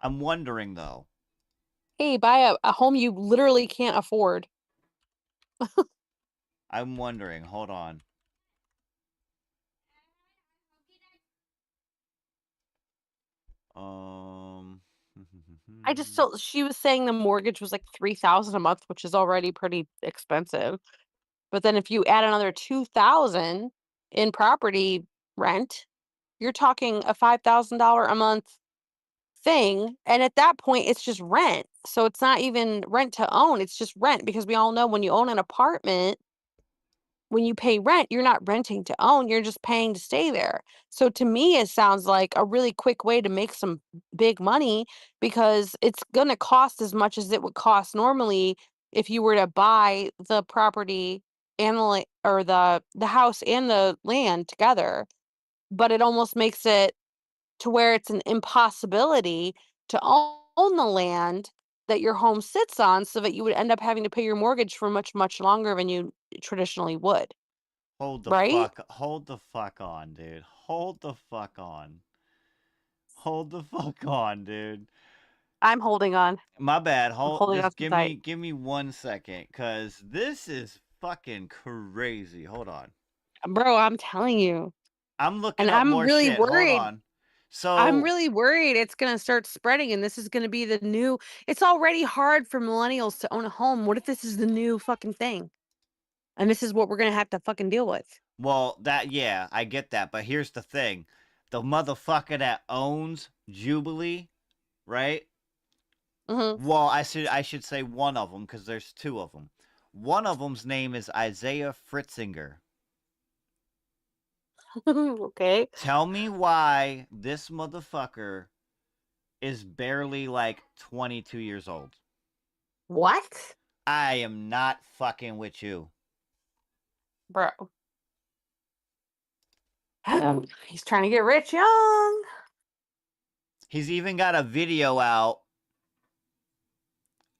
I'm wondering though. Hey, buy a home you literally can't afford. I'm wondering. Hold on. I just felt she was saying the mortgage was like $3,000 a month, which is already pretty expensive. But then if you add another $2,000 in property rent, you're talking a $5,000 a month thing. And at that point, it's just rent. So it's not even rent to own, it's just rent because we all know when you own an apartment, when you pay rent, you're not renting to own, you're just paying to stay there. So to me, it sounds like a really quick way to make some big money because it's going to cost as much as it would cost normally if you were to buy the property and or the house and the land together. But it almost makes it to where it's an impossibility to own the land that your home sits on so that you would end up having to pay your mortgage for much, much longer than you traditionally would. Hold the Right? fuck on, dude. Hold the fuck on. Hold the fuck on, dude. I'm holding on. My bad. I'm holding on Just so tight. give me 1 second, cause this is fucking crazy. Hold on. Bro, I'm telling you. I'm looking And up I'm more really shit. Hold worried. on. I'm So really worried it's gonna start spreading and this is gonna be the new it's already hard for millennials to own a home. What if this is the new fucking thing? And this is what we're gonna have to fucking deal with. Well, yeah, I get that, but here's the thing. The motherfucker that owns Jubilee, right? Well, I should say one of them because there's two of them. One of them's name is Isaiah Fritzinger. Okay. Tell me why this motherfucker is barely like 22 years old. What? I am not fucking with you. Bro. He's trying to get rich young. He's even got a video out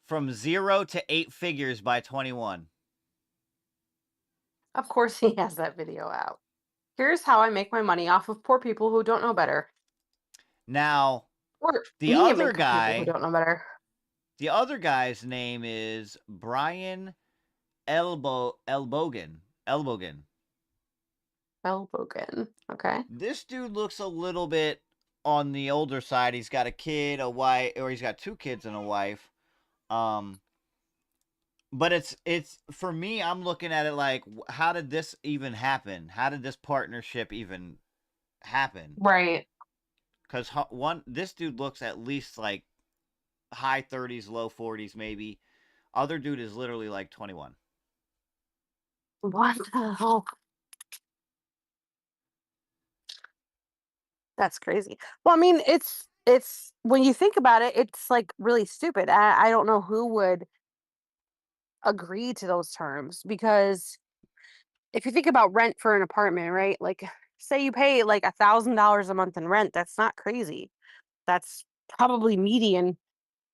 from 0 to 8 figures by 21. Of course he has that video out. Here's how I make my money off of poor people who don't know better. Now, Or the me other people who guy, don't know better. the other guy's name is Brian Elbogen. Elbogen. Okay. This dude looks a little bit on the older side. He's got a kid, a wife, or he's got 2 kids and a wife. But it's for me, I'm looking at it like, how did this even happen? How did this partnership even happen? Right. Because this dude looks at least like high 30s, low 40s, maybe. Other dude is literally like 21. What the hell? That's crazy. Well, I mean, it's when you think about it, it's like really stupid. I don't know who would agree to those terms because if you think about rent for an apartment, right? Like, say you pay like $1,000 a month in rent, that's not crazy. That's probably median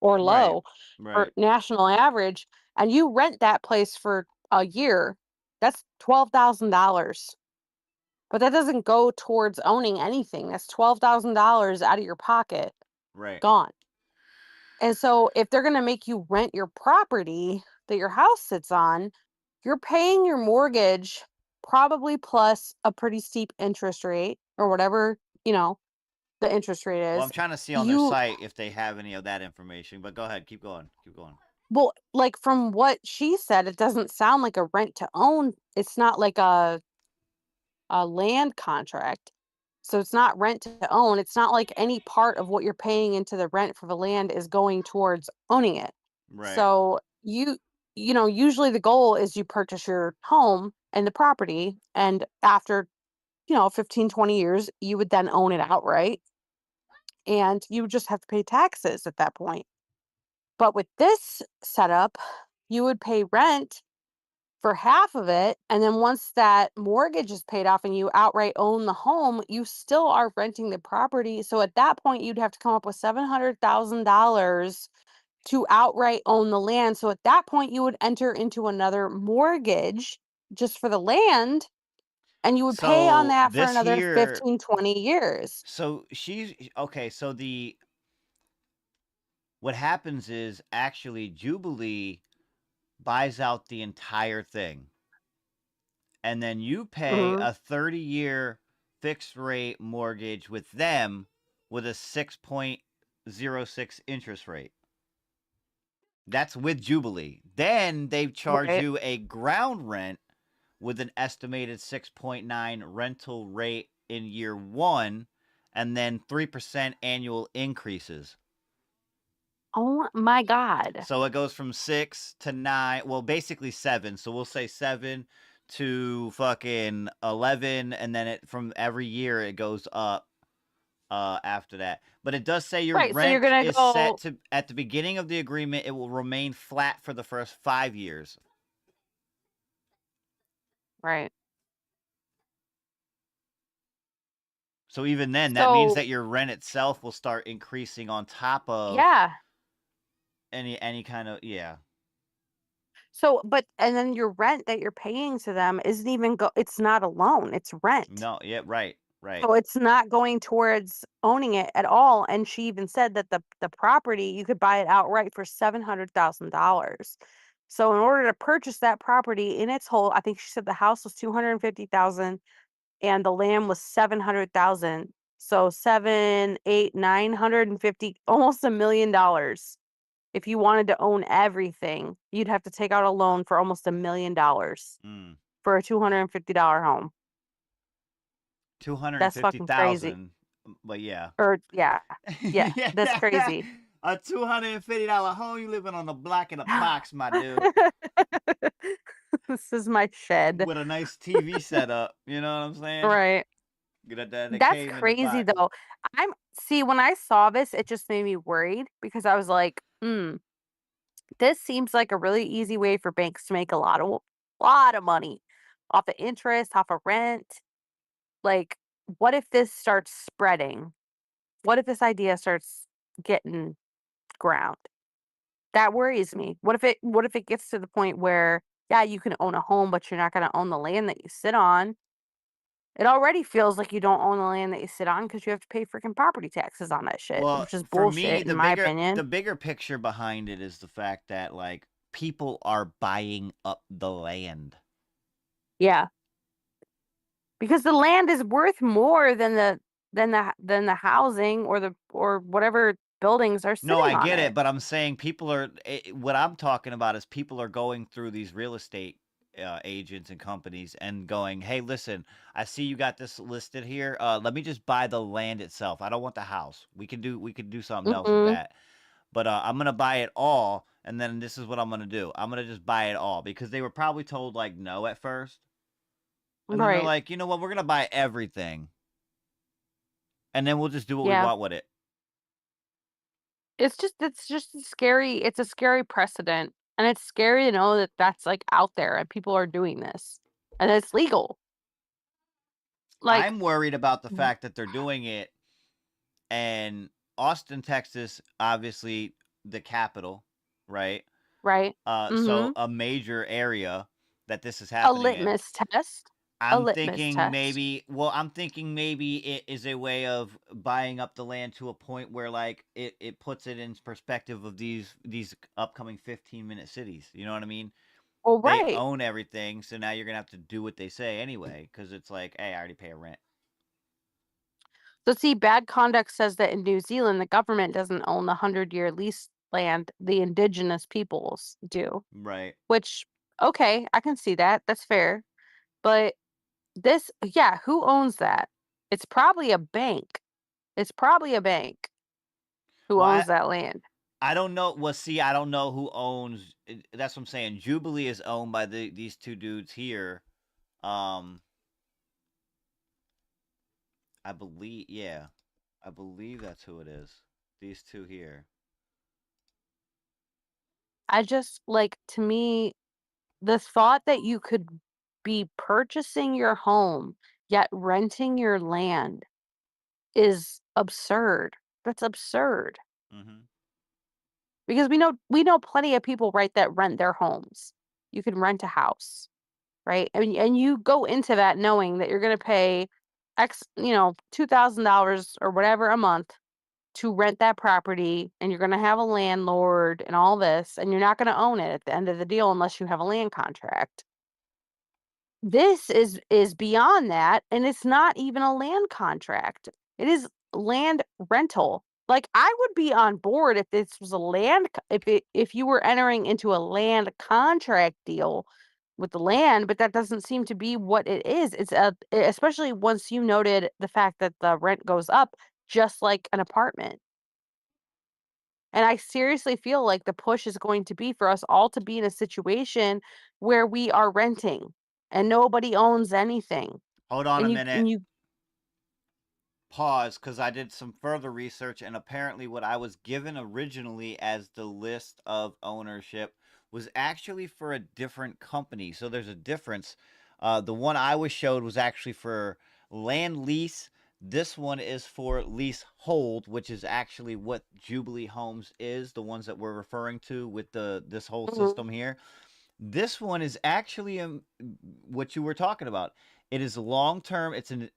or Right. low or Right. national average, and you rent that place for a year. That's $12,000. But that doesn't go towards owning anything. That's $12,000 out of your pocket, Right. gone. And so if they're going to make you rent your property that your house sits on, you're paying your mortgage probably plus a pretty steep interest rate or whatever, the interest rate Well, is. I'm trying to see on their You site if they have any of that information, but go ahead, keep going. Keep going. Well, like from what she said, it doesn't sound like a rent to own. It's not like a land contract. So it's not rent to own. It's not like any part of what you're paying into the rent for the land is going towards owning it. Right. So usually the goal is you purchase your home and the property, and after, 15, 20 years, you would then own it outright, and you would just have to pay taxes at that point. But with this setup, you would pay rent for half of it, and then once that mortgage is paid off and you outright own the home, you still are renting the property. So at that point, you'd have to come up with $700,000 to outright own the land. So at that point, you would enter into another mortgage just for the land, and you would pay on So that for this another here, 15, 20 years. so she's okay. So what happens is actually Jubilee buys out the entire thing, and then you pay Mhm. a 30-year fixed rate mortgage with them with a 6.06 interest rate. That's with Jubilee. Then they charge Right. you a ground rent with an estimated 6.9 rental rate in year 1 and then 3% annual increases. Oh my God. So it goes from 6 to 9, well basically 7. So we'll say 7 to fucking 11, and then from every year it goes up after that. But it does say your Right. So you're rent gonna is set go to at the beginning of the agreement it will remain flat for the first 5 years. right. So even then that means So that your rent itself will start increasing on top of yeah. any kind of yeah. So, but and then your rent that you're paying to them isn't even it's not a loan, it's rent. No, yeah, right. Right. So it's not going towards owning it at all. And she even said that the property you could buy it outright for $700,000. So in order to purchase that property in its whole, I think she said the house was 250,000 and the land was 700,000. So 7, 8, 950, almost $1 million. If you wanted to own everything, you'd have to take out a loan for almost $1 million Mm. for a $250 home. 250,000, That's fucking crazy. but yeah. Or yeah, that's crazy. A $250 home, you living on the block in a box, my dude. This is my shed. With a nice TV setup, you know what I'm saying? Right. That That's came in the crazy box. though. When I saw this, it just made me worried because I was like, this seems like a really easy way for banks to make a lot of money off of interest, off of rent. Like, what if this starts spreading? What if this idea starts getting ground? That worries me. What if it gets to the point where, yeah, you can own a home, but you're not going to own the land that you sit on? It already feels like you don't own the land that you sit on because you have to pay freaking property taxes on that shit, Well, which is for me, bullshit in my opinion. the bigger picture behind it is the fact that like people are buying up the land. Yeah. Because the land is worth more than the housing or whatever buildings are No, sitting I on get it, it. but I'm saying what I'm talking about is people are going through these real estate agents and companies and going, "Hey, listen, I see you got this listed here. Let me just buy the land itself. I don't want the house. We could do something else with Mhm. that. But I'm gonna buy it all, and then this is what I'm gonna do. I'm gonna just buy it all because they were probably told like no at first, and then they're Right. like, you know what, we're gonna buy everything, and then we'll just do what we Yeah. want with it. It's just scary. It's a scary precedent, and it's scary to know that that's like out there and people are doing this, and it's legal. Like, I'm worried about the fact that they're doing it, and Austin, Texas, obviously the capital, right? right? So Mm-hmm. a major area that this is A happening in. litmus test. A I'm litmus thinking test. maybe, well, I'm thinking maybe it is a way of buying up the land to a point where like it puts it in perspective of these upcoming 15-minute cities. You know what I mean? Well, They right. own everything, so now you're gonna have to do what they say anyway, because it's like, hey, I already pay a rent. So see, bad conduct says that in New Zealand, the government doesn't own the 100-year lease land. The indigenous peoples do. Right. Which, okay, I can see that. That's fair. But this, yeah, who owns that? It's probably a bank. It's probably a bank who Well, owns that land. I don't know. Well, see, I don't know who owns. That's what I'm saying. Jubilee is owned by these two dudes here. Um, I believe, yeah, I believe that's who it is. These two here. I just like, to me, the thought that you could be purchasing your home yet renting your land is absurd. That's absurd. Mm-hmm. Because we know plenty of people, right, that rent their homes. You can rent a house, right? And you go into that knowing that you're going to pay X, $2,000 or whatever a month to rent that property, and you're going to have a landlord and all this, and you're not going to own it at the end of the deal unless you have a land contract. This is beyond that, and it's not even a land contract. It is land rental. Like, I would be on board if this was a if you were entering into a land contract deal with the land, but that doesn't seem to be what it is. Especially once you noted the fact that the rent goes up just like an apartment. And I seriously feel like the push is going to be for us all to be in a situation where we are renting and nobody owns anything. Hold on a And minute. you Pause, because I did some further research, and apparently, what I was given originally as the list of ownership was actually for a different company. So there's a difference. The one I was showed was actually for land lease. This one is for leasehold, which is actually what Jubilee Homes is, the ones that we're referring to with this whole Mhm. system here. This one is actually what you were talking about. It is long term. It's an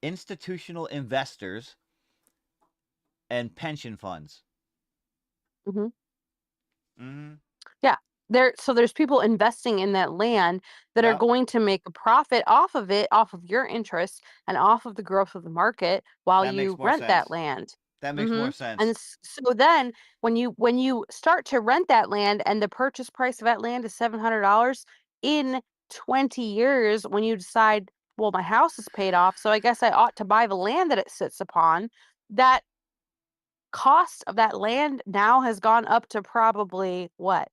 institutional investors and pension funds. Mhm. Mm-hmm. Yeah. There's people investing in that land that are Yep. going to make a profit off of it, off of your interest and off of the growth of the market while That makes you more rent that sense. land. That makes more Mhm. And sense. so then when you start to rent that land and the purchase price of that land is $700 in 20 years, when you decide, well, my house is paid off, so I guess I ought to buy the land that it sits upon, that cost of that land now has gone up to probably what?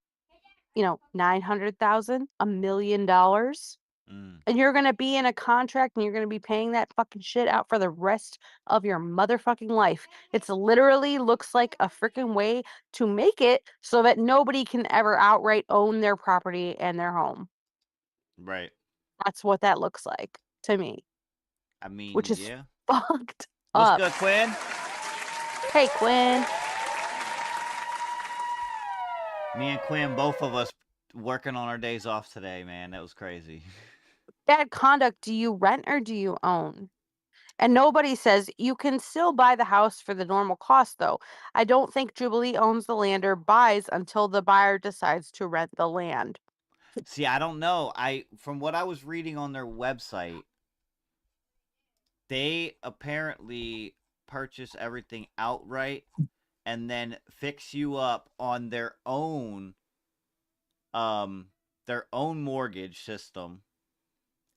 900,000, $1 million. Mm. And you're going to be in a contract and you're going to be paying that fucking shit out for the rest of your motherfucking life. It's literally looks like a freaking way to make it so that nobody can ever outright own their property and their home. Right. That's what that looks like to me, I mean, which is yeah. fucked What's up. good, Quinn? Hey, Quinn. Me and Quinn, both of us working on our days off today, man. That was crazy. Bad conduct, do you rent or do you own? And nobody says you can still buy the house for the normal cost, though. I don't think Jubilee owns the land or buys until the buyer decides to rent the land. See, I don't know. From what I was reading on their website, they apparently purchase everything outright and then fix you up on their own mortgage system,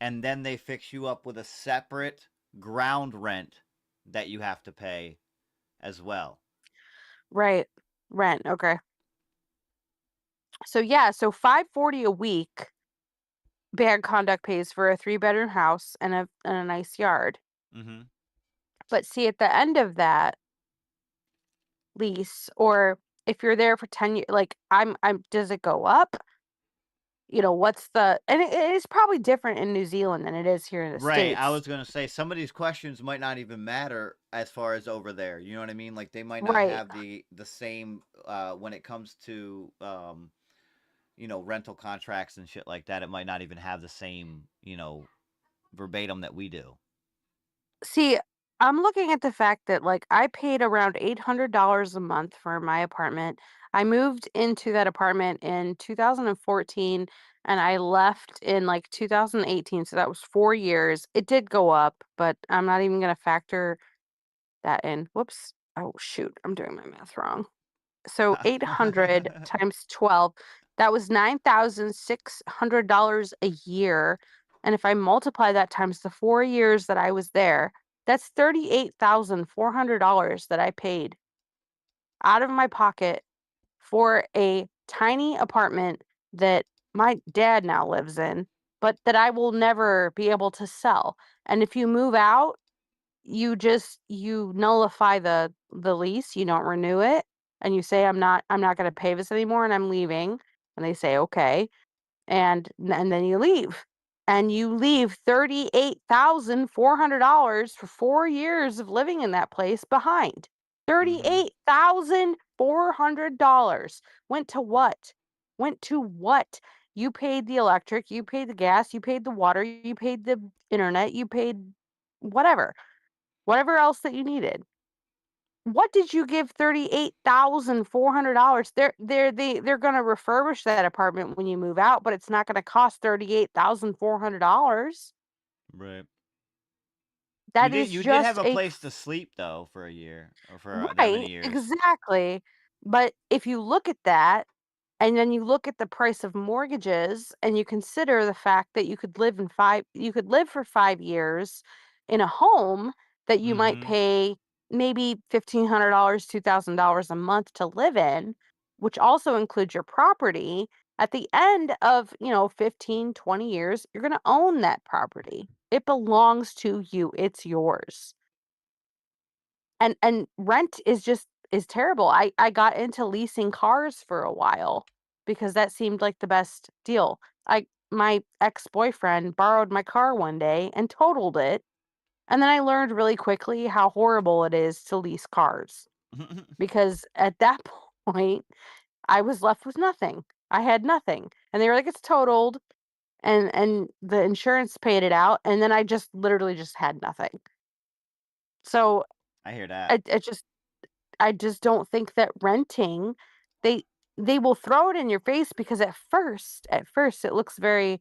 and then they fix you up with a separate ground rent that you have to pay as well. Right. Rent. Okay. So yeah, so $540 a week bad conduct pays for a 3-bedroom house and a nice yard. Mm-hmm. But see, at the end of that, lease, or if you're there for 10 years, like I'm does it go up? What's the and it is probably different in New Zealand than it is here in the Right. I States. was gonna say some of these questions might not even matter as far as over there. You know what I mean? Like they might not Right. have the same when it comes to rental contracts and shit like that. It might not even have the same verbatim that we do. See, I'm looking at the fact that like I paid around $800 a month for my apartment. I moved into that apartment in 2014 and I left in like 2018, so that was 4 years. It did go up, but I'm not even going to factor that in. Whoops. Oh shoot, I'm doing my math wrong. So 800 times 12, that was $9,600 a year. And if I multiply that times the 4 years that I was there, that's $38,400 that I paid out of my pocket for a tiny apartment that my dad now lives in, but that I will never be able to sell. And if you move out, you nullify the lease, you don't renew it, and you say I'm not going to pay this anymore and I'm leaving, and they say okay, and then you leave, and you leave $38,400 for 4 years of living in that place behind. $38,400 went to what? Went to what? You paid the electric, you paid the gas, you paid the water, you paid the internet, you paid whatever else that you needed. What did you give $38,400? They're gonna refurbish that apartment when you move out, but it's not gonna cost $38,400. Right. That is You did have just a a place to sleep though for a year or for that many right, years. exactly. But if you look at that, and then you look at the price of mortgages, and you consider the fact that you could live for 5 years in a home that you might Mm-hmm. pay maybe $1,500, $2,000 a month to live in, which also includes your property. At the end of 15, 20 years, you're going to own that property. It belongs to you. It's yours. And rent is terrible. I got into leasing cars for a while because that seemed like the best deal. My ex-boyfriend borrowed my car one day and totaled it, and then I learned really quickly how horrible it is to lease cars, because at that point I was left with nothing. I had nothing. And they were like, it's totaled, and the insurance paid it out, and then I just literally just had nothing. So I hear that. I just don't think that renting, they they will throw it in your face because at first it looks very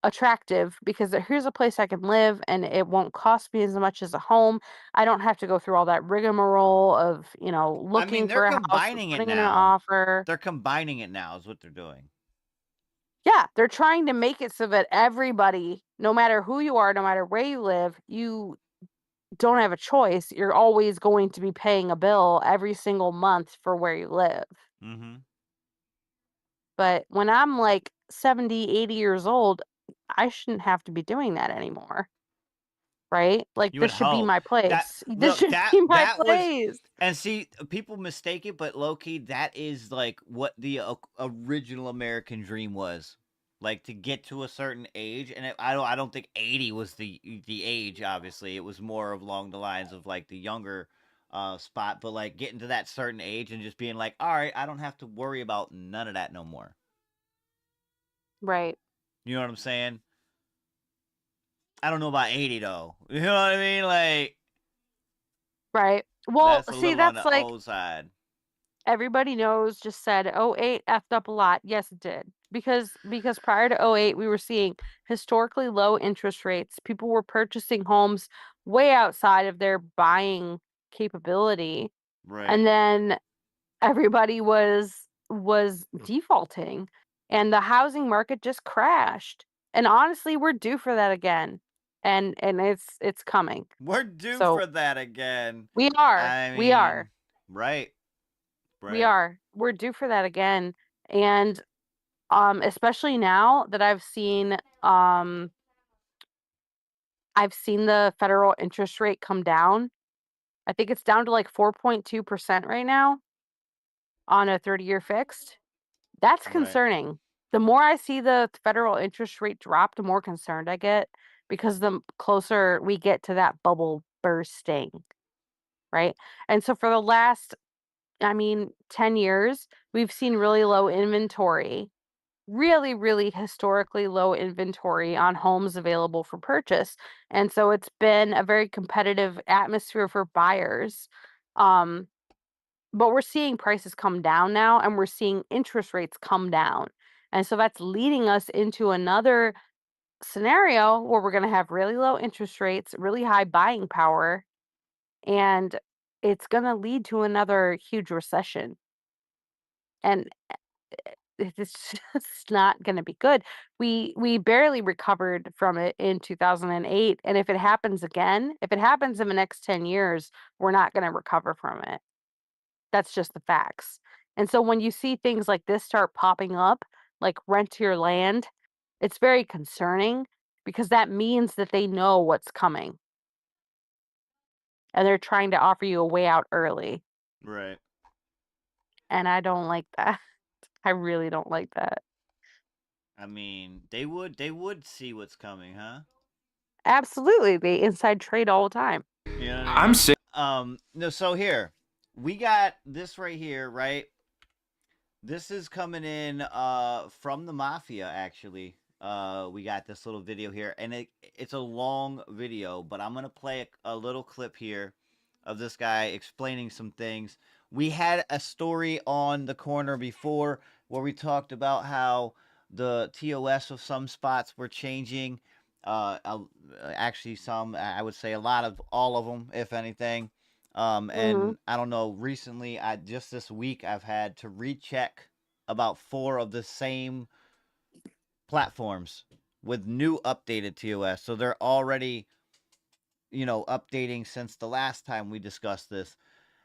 attractive because here's a place I can live and it won't cost me as much as a home. I don't have to go through all that rigmarole of, I mean, looking they're for a house or combining it putting in an now. offer. They're combining it now is what they're doing. Yeah, they're trying to make it so that everybody, no matter who you are, no matter where you live, you don't have a choice. You're always going to be paying a bill every single month for where you live. Mm-hmm. But when I'm like 70, 80 years old, I shouldn't have to be doing that anymore. Right? Like, You would this should be hope my that place. This look should be my that was, place. and see, people mistake it, but low key, that is like what the original American dream was, like to get to a certain age, and I don't think 80 was the age. Obviously, it was more of along the lines of like the younger spot, but like getting to that certain age and just being like, all right, I don't have to worry about none of that no more. Right. You know what I'm saying? I don't know about 80 though. You know what I mean? Like Right. Well, that's a see, little on that's the like old side. everybody knows just said oh 08 effed up a lot. Yes, it did. Because prior to 08, we were seeing historically low interest rates. People were purchasing homes way outside of their buying capability. Right. And then everybody was defaulting and the housing market just crashed. And honestly, we're due for that again. And it's coming. We're due So for that again. we are. I We mean, are. right. We Right. are. We're due for that again. And especially now that I've seen the federal interest rate come down, I think it's down to like 4.2% right now on a 30-year fixed. That's Right. concerning. The more I see the federal interest rate drop, the more concerned I get, because the closer we get to that bubble bursting, right? And so for the last, 10 years, we've seen really low inventory, really, really historically low inventory on homes available for purchase. And so it's been a very competitive atmosphere for buyers. But we're seeing prices come down now, and we're seeing interest rates come down. And so that's leading us into another scenario where we're going to have really low interest rates, really high buying power, and it's going to lead to another huge recession. And it's just not going to be good. We barely recovered from it in 2008, and if it happens again, if it happens in the next 10 years, we're not going to recover from it. That's just the facts. And so when you see things like this start popping up, like rent to your land, it's very concerning, because that means that they know what's coming. And they're trying to offer you a way out early. Right. And I don't like that. I really don't like that. I mean, they would see what's coming, huh? Absolutely. They inside trade all the time. You know what I mean? I'm sick. No, so here, we got this right here, right? This is coming in from the mafia, actually. We got this little video here, and it's a long video, but I'm gonna play a little clip here of this guy explaining some things. We had a story on the Korner before where we talked about how the TOS of some spots were changing. Actually, some, I would say a lot of, all of them, if anything. And I don't know, recently, just this week, I've had to recheck about 4 of the same platforms with new updated TOS. So they're already, updating since the last time we discussed this.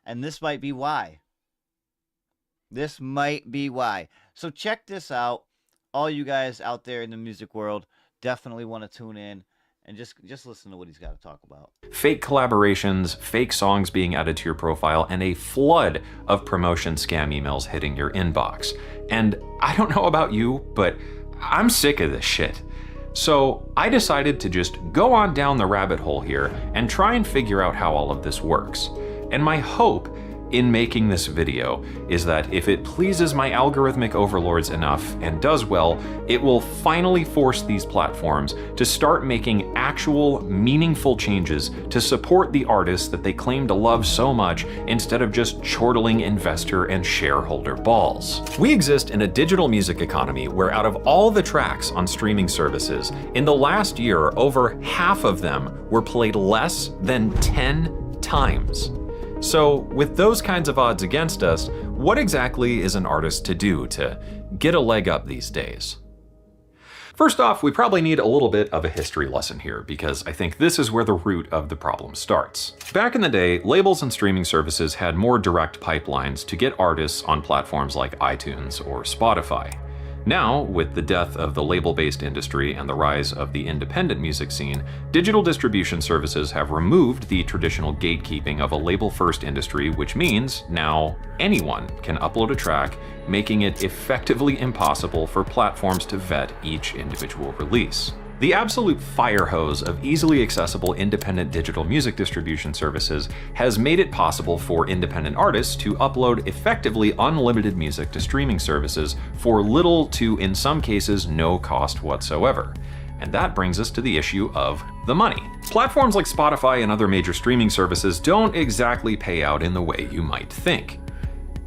And this might be why. This might be why. So check this out. All you guys out there in the music world definitely want to tune in and just listen to what he's got to talk about. Fake collaborations, fake songs being added to your profile, and a flood of promotion scam emails hitting your inbox. And I don't know about you, but I'm sick of this shit. So I decided to just go on down the rabbit hole here and try and figure out how all of this works. And my hope in making this video is that if it pleases my algorithmic overlords enough and does well, it will finally force these platforms to start making actual meaningful changes to support the artists that they claim to love so much, instead of just chortling investor and shareholder balls. We exist in a digital music economy where out of all the tracks on streaming services, in the last year, over half of them were played less than 10 times. So with those kinds of odds against us, what exactly is an artist to do to get a leg up these days? First off, we probably need a little bit of a history lesson here, because I think this is where the root of the problem starts. Back in the day, labels and streaming services had more direct pipelines to get artists on platforms like iTunes or Spotify. Now, with the death of the label-based industry and the rise of the independent music scene, digital distribution services have removed the traditional gatekeeping of a label-first industry, which means now anyone can upload a track, making it effectively impossible for platforms to vet each individual release. The absolute fire hose of easily accessible independent digital music distribution services has made it possible for independent artists to upload effectively unlimited music to streaming services for little to, in some cases, no cost whatsoever. And that brings us to the issue of the money. Platforms like Spotify and other major streaming services don't exactly pay out in the way you might think.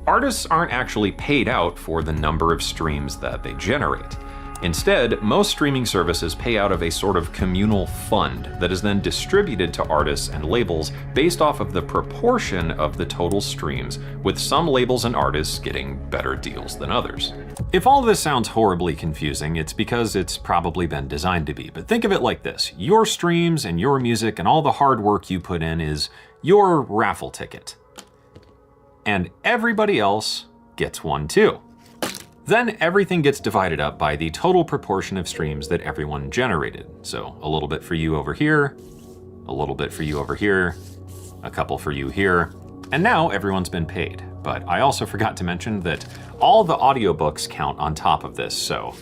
Artists aren't actually paid out for the number of streams that they generate. Instead, most streaming services pay out of a sort of communal fund that is then distributed to artists and labels based off of the proportion of the total streams, with some labels and artists getting better deals than others. If all of this sounds horribly confusing, it's because it's probably been designed to be. But think of it like this: your streams and your music and all the hard work you put in is your raffle ticket. And everybody else gets one too. Then everything gets divided up by the total proportion of streams that everyone generated. So a little bit for you over here, a little bit for you over here, a couple for you here, and now everyone's been paid. But I also forgot to mention that all the audiobooks count on top of this, so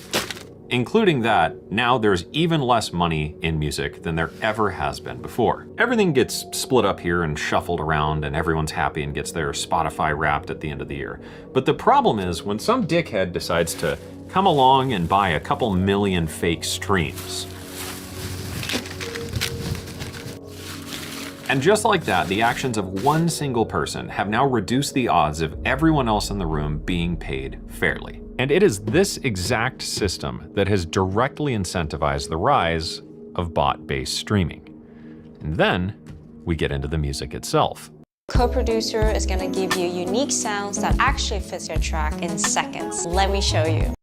including that, now there's even less money in music than there ever has been before. Everything gets split up here and shuffled around, and everyone's happy and gets their Spotify Wrapped at the end of the year. But the problem is when some dickhead decides to come along and buy a couple million fake streams. And just like that, the actions of one single person have now reduced the odds of everyone else in the room being paid fairly. And it is this exact system that has directly incentivized the rise of bot-based streaming. And then we get into the music itself. Co-producer is going to give you unique sounds that actually fits your track in seconds. Let me show you.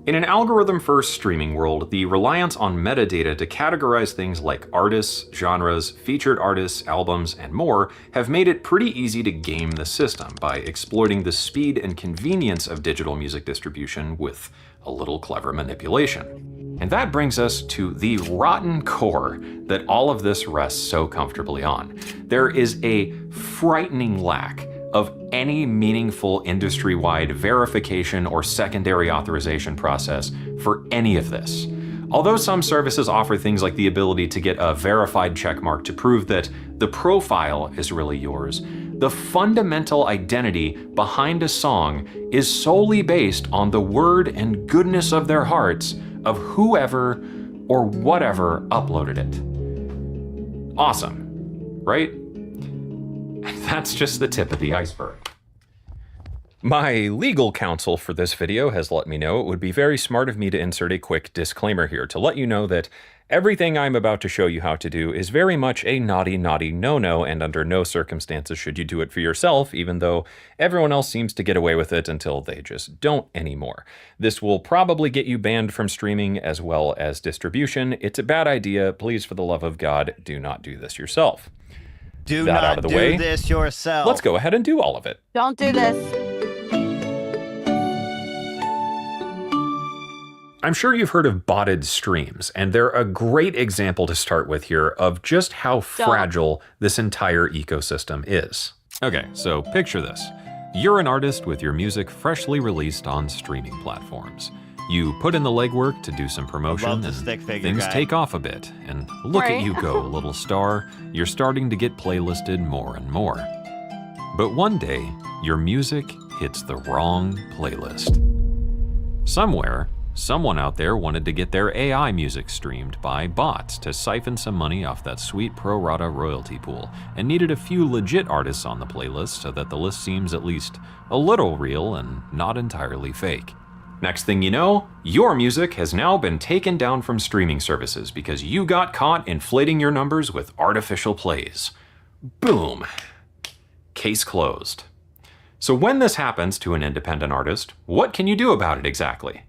In an algorithm-first streaming world, the reliance on metadata to categorize things like artists, genres, featured artists, albums, and more have made it pretty easy to game the system by exploiting the speed and convenience of digital music distribution with a little clever manipulation. And that brings us to the rotten core that all of this rests so comfortably on. There is a frightening lack of any meaningful industry-wide verification or secondary authorization process for any of this. Although some services offer things like the ability to get a verified checkmark to prove that the profile is really yours, the fundamental identity behind a song is solely based on the word and goodness of their hearts of whoever or whatever uploaded it. Awesome, right? That's just the tip of the iceberg. My legal counsel for this video has let me know it would be very smart of me to insert a quick disclaimer here to let you know that everything I'm about to show you how to do is very much a naughty, naughty no-no, and under no circumstances should you do it for yourself, even though everyone else seems to get away with it until they just don't anymore. This will probably get you banned from streaming as well as distribution. It's a bad idea. Please, for the love of God, do not do this yourself. Do that not out of the do way, this yourself. let's go ahead and do all of it. Don't do this. I'm sure you've heard of botted streams, and they're a great example to start with here of just how fragile this entire ecosystem is. Okay, so picture this. You're an artist with your music freshly released on streaming platforms. You put in the legwork to do some promotion, and things take off a bit. And look at you go, little star. You're starting to get playlisted more and more. But one day, your music hits the wrong playlist. Somewhere, someone out there wanted to get their AI music streamed by bots to siphon some money off that sweet pro rata royalty pool, and needed a few legit artists on the playlist so that the list seems at least a little real and not entirely fake. Next thing you know, your music has now been taken down from streaming services because you got caught inflating your numbers with artificial plays. Boom. Case closed. So when this happens to an independent artist, what can you do about it exactly?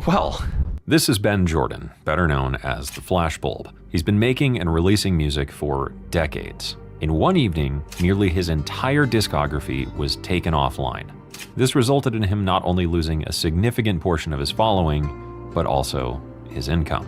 Well, this is Ben Jordan, better known as the Flashbulb. He's been making and releasing music for decades. In one evening, nearly his entire discography was taken offline. This resulted in him not only losing a significant portion of his following, but also his income.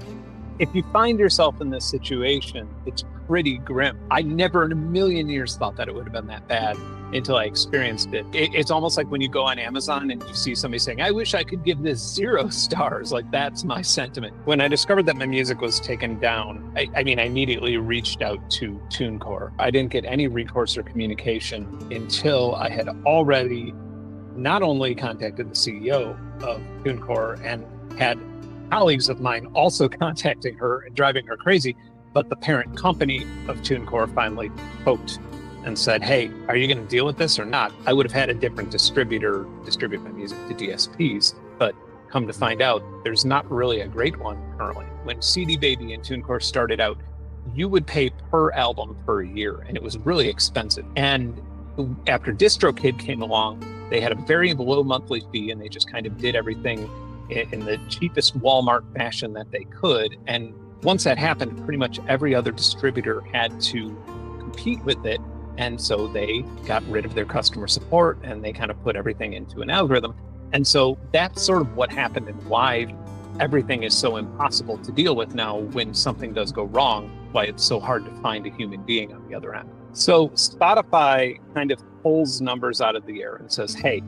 If you find yourself in this situation, it's pretty grim. I never in a million years thought that it would have been that bad until I experienced it. It's almost like when you go on Amazon and you see somebody saying, I wish I could give this 0 stars. Like, that's my sentiment. When I discovered that my music was taken down, I immediately reached out to TuneCore. I didn't get any recourse or communication until I had already not only contacted the CEO of TuneCore and had colleagues of mine also contacting her and driving her crazy, but the parent company of TuneCore finally poked and said, hey, are you going to deal with this or not? I would have had a different distributor distribute my music to DSPs, but come to find out, there's not really a great one currently. When CD Baby and TuneCore started out, you would pay per album per year, and it was really expensive. And after DistroKid came along, they had a very low monthly fee, and they just kind of did everything in the cheapest Walmart fashion that they could. And once that happened, pretty much every other distributor had to compete with it. And so they got rid of their customer support and they kind of put everything into an algorithm. And so that's sort of what happened and why everything is so impossible to deal with now when something does go wrong, why it's so hard to find a human being on the other end. So Spotify kind of pulls numbers out of the air and says, hey,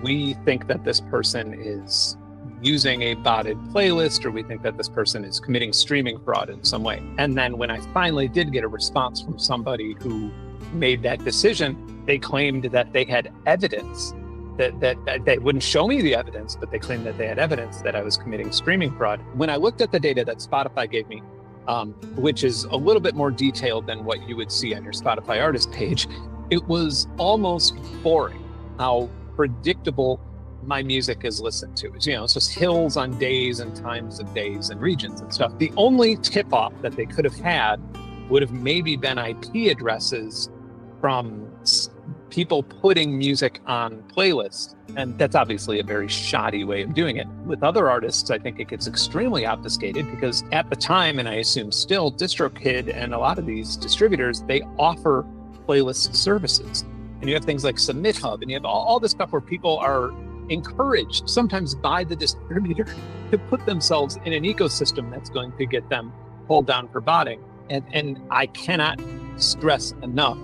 we think that this person is using a botted playlist, or we think that this person is committing streaming fraud in some way. And then when I finally did get a response from somebody who made that decision, they claimed that they had evidence that they wouldn't show me the evidence, but they claimed that they had evidence that I was committing streaming fraud. When I looked at the data that Spotify gave me, which is a little bit more detailed than what you would see on your Spotify artist page, it was almost boring how predictable my music is listened to. It's just hills on days and times of days and regions and stuff. The only tip-off that they could have had would have maybe been IP addresses from people putting music on playlists. And that's obviously a very shoddy way of doing it. With other artists, I think it gets extremely obfuscated because at the time, and I assume still, DistroKid and a lot of these distributors, they offer playlist services. And you have things like Submit Hub, and you have all this stuff where people are encouraged, sometimes by the distributor, to put themselves in an ecosystem that's going to get them pulled down for botting. And I cannot stress enough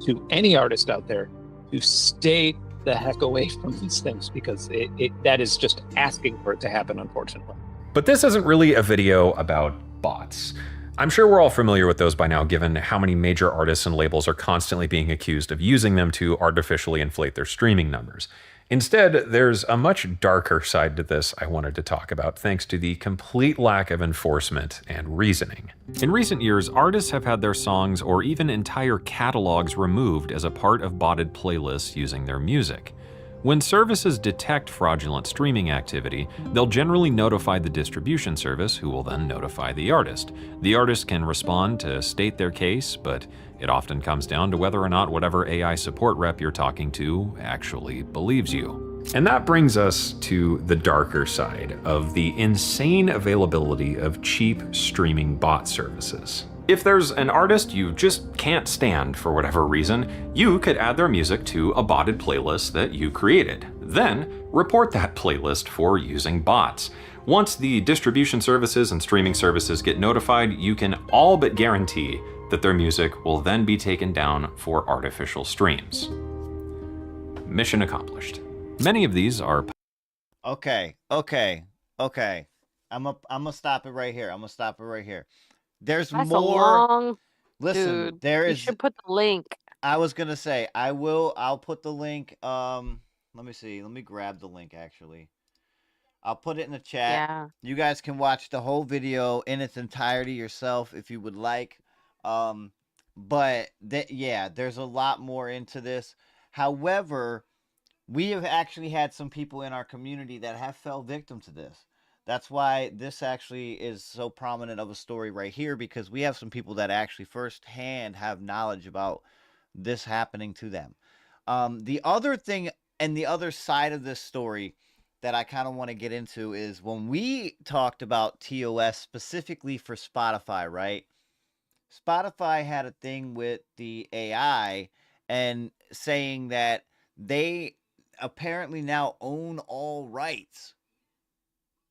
to any artist out there to stay the heck away from these things, because that is just asking for it to happen, unfortunately. But this isn't really a video about bots. I'm sure we're all familiar with those by now, given how many major artists and labels are constantly being accused of using them to artificially inflate their streaming numbers. Instead, there's a much darker side to this I wanted to talk about, thanks to the complete lack of enforcement and reasoning. In recent years, artists have had their songs or even entire catalogs removed as a part of botted playlists using their music. When services detect fraudulent streaming activity, they'll generally notify the distribution service, who will then notify the artist. The artist can respond to state their case, but it often comes down to whether or not whatever AI support rep you're talking to actually believes you. And that brings us to the darker side of the insane availability of cheap streaming bot services. If there's an artist you just can't stand for whatever reason, you could add their music to a botted playlist that you created. Then report that playlist for using bots. Once the distribution services and streaming services get notified, you can all but guarantee that their music will then be taken down for artificial streams. Mission accomplished. Many of these are... Okay. I'm gonna stop it right here. There's That's more. a long. Listen, Dude, there you is. should put the link. I was gonna say I'll put the link. Let me see. Let me grab the link. Actually, I'll put it in the chat. Yeah. You guys can watch the whole video in its entirety yourself if you would like. But there's a lot more into this. However, we have actually had some people in our community that have fell victim to this. That's why this actually is so prominent of a story right here, because we have some people that actually firsthand have knowledge about this happening to them. The other thing and the other side of this story that I kind of want to get into is when we talked about TOS specifically for Spotify, right? Spotify had a thing with the AI and saying that they apparently now own all rights.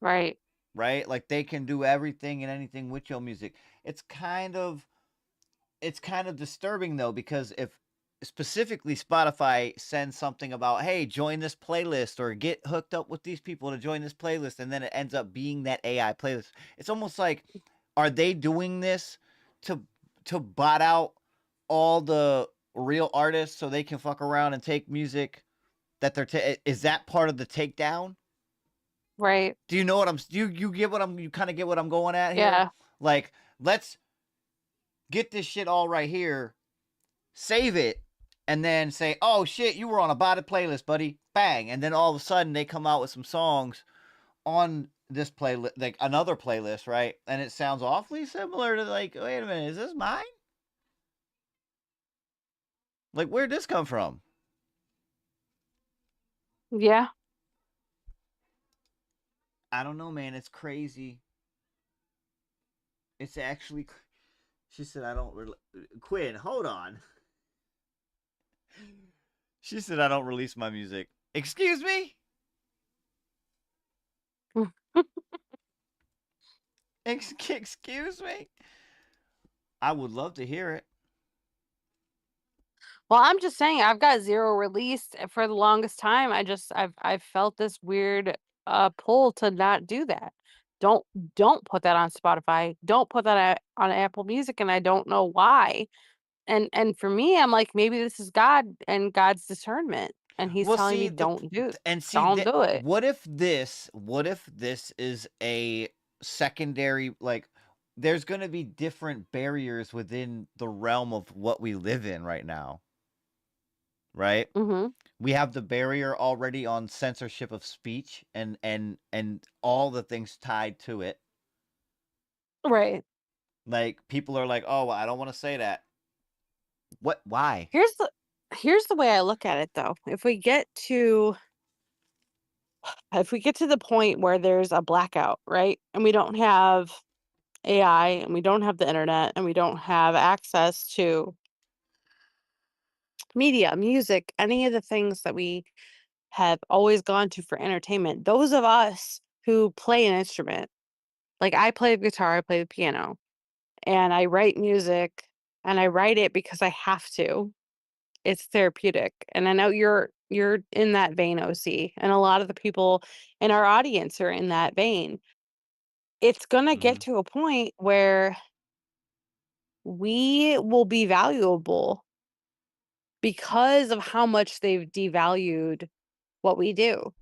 Right. Right? Like they can do everything and anything with your music. It's kind of disturbing though, because if specifically Spotify sends something about, hey, join this playlist or get hooked up with these people to join this playlist, and then it ends up being that AI playlist. It's almost like, are they doing this to bot out all the real artists so they can fuck around and take music that they're is that part of the takedown? Right. Do you know what you get what you kind of get what I'm going at here? Yeah. Like, let's get this shit all right here, save it, and then say, oh shit, you were on a botted playlist, buddy. Bang. And then all of a sudden they come out with some songs on this playlist, like another playlist, right? And it sounds awfully similar to, like, wait a minute, is this mine? Like, where'd this come from? Yeah. I don't know, man. It's crazy. It's actually... She said, I don't... Quinn, hold on. She said, I don't release my music. Excuse me? Excuse me? I would love to hear it. Well, I'm just saying I've got zero release for the longest time. I've felt this weird pull to not do that. Don't don't put that on Spotify. Don't put that on Apple Music, and I don't know why. And for me, I'm like, maybe this is God and God's discernment, and He's Well, telling me see don't do it. what if this is a secondary, like, there's going to be different barriers within the realm of what we live in right now, right? Mm-hmm. We have the barrier already on censorship of speech and all the things tied to it. Right. Like, people are like, "Oh, I don't want to say that." What? Why? Here's the way I look at it, though. If we get to the point where there's a blackout, right, and we don't have AI, and we don't have the internet, and we don't have access to media, music, any of the things that we have always gone to for entertainment, those of us who play an instrument, like I play the guitar, I play the piano, and I write music, and I write it because I have to. It's therapeutic. And I know you're in that vein, OC, and a lot of the people in our audience are in that vein. It's gonna get to a point where we will be valuable because of how much they've devalued what we do.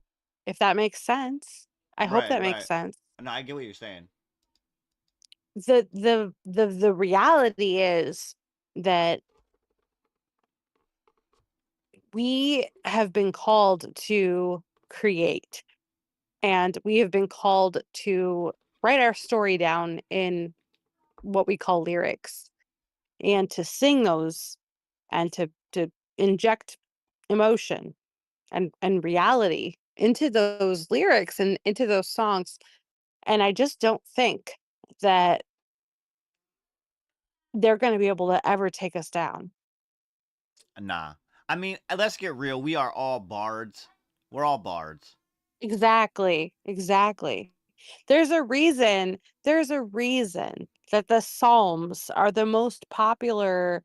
If that makes sense. I hope Right, that makes right. sense. No, I get what you're saying. The reality is that we have been called to create, and we have been called to write our story down in what we call lyrics, and to sing those, and to inject emotion and reality into those lyrics and into those songs. And I just don't think that they're going to be able to ever take us down. Nah. I mean, let's get real. We are all bards. We're all bards. Exactly. Exactly. There's a reason that the Psalms are the most popular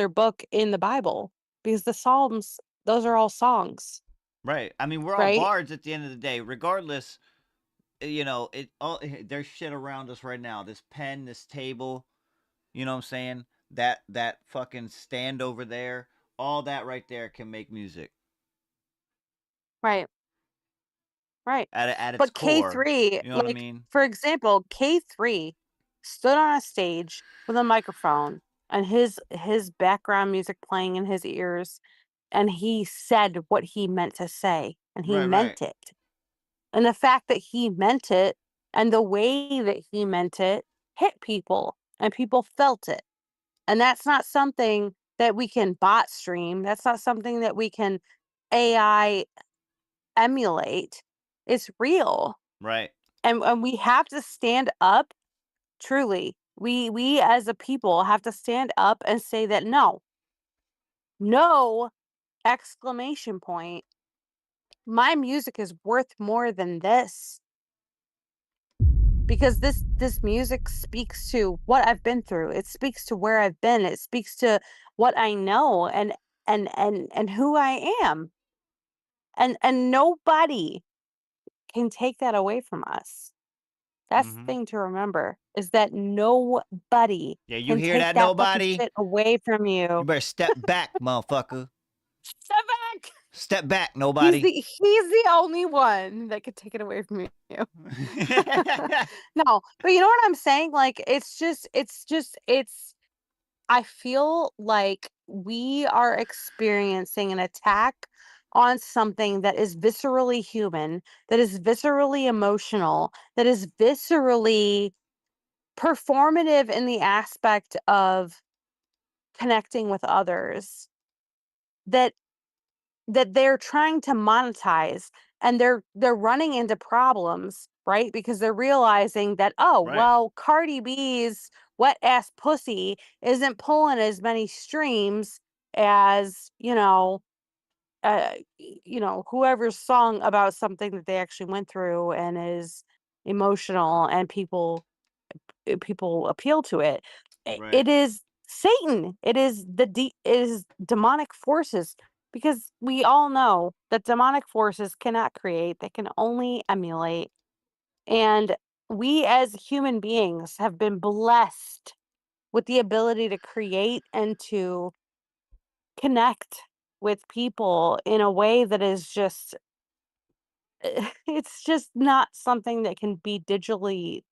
book in the Bible, because the Psalms, those are all songs, Right. I mean, we're all right? bards at the end of the day. Regardless, there's shit around us right now. This pen, this table, you know what I'm saying? That fucking stand over there, all that right there can make music Right. Right. at its But core. K3, You know what I like, mean? for example, K3 stood on a stage with a microphone and his background music playing in his ears, and he said what he meant to say, and he Right, right. meant it. And the fact that he meant it and the way that he meant it hit people, and people felt it. And that's not something that we can bot stream. That's not something that we can AI emulate. It's real. Right. And we have to stand up, truly. We as a people have to stand up and say that no. No, exclamation point. My music is worth more than this. Because this music speaks to what I've been through. It speaks to where I've been. It speaks to what I know and who I am. And nobody can take that away from us. That's the Mm-hmm. thing to remember, is that nobody Yeah, you can hear take that, that fucking nobody? shit away from You you. better step back, motherfucker. Step back. Step back, He's nobody. the only one that could take it away from you. No, but you know what I'm saying? Like, it's I feel like we are experiencing an attack on something that is viscerally human, that is viscerally emotional, that is viscerally performative in the aspect of connecting with others, that they're trying to monetize, and they're running into problems, right? Because they're realizing that, oh, Right. well, Cardi B's wet ass pussy isn't pulling as many streams as, whoever's song about something that they actually went through and is emotional, and people appeal to it. Right. It is Satan. It is it is demonic forces, because we all know that demonic forces cannot create, they can only emulate. And we as human beings have been blessed with the ability to create and to connect with people in a way that is just it's just not something that can be digitally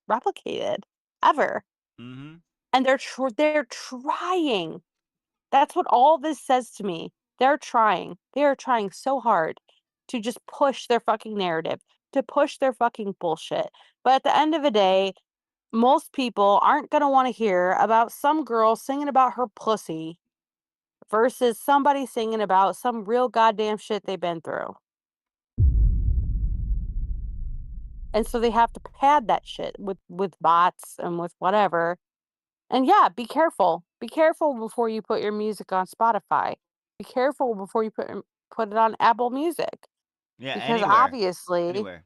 replicated ever. Mm-hmm. And they're trying. That's what all this says to me. They're trying. They are trying so hard to just push their fucking narrative, to push their fucking bullshit. But at the end of the day, most people aren't going to want to hear about some girl singing about her pussy versus somebody singing about some real goddamn shit they've been through. And so they have to pad that shit with bots and with whatever. And yeah, be careful. Be careful before you put your music on Spotify. Be careful before you put it on Apple Music, Yeah, because anywhere. obviously Anywhere.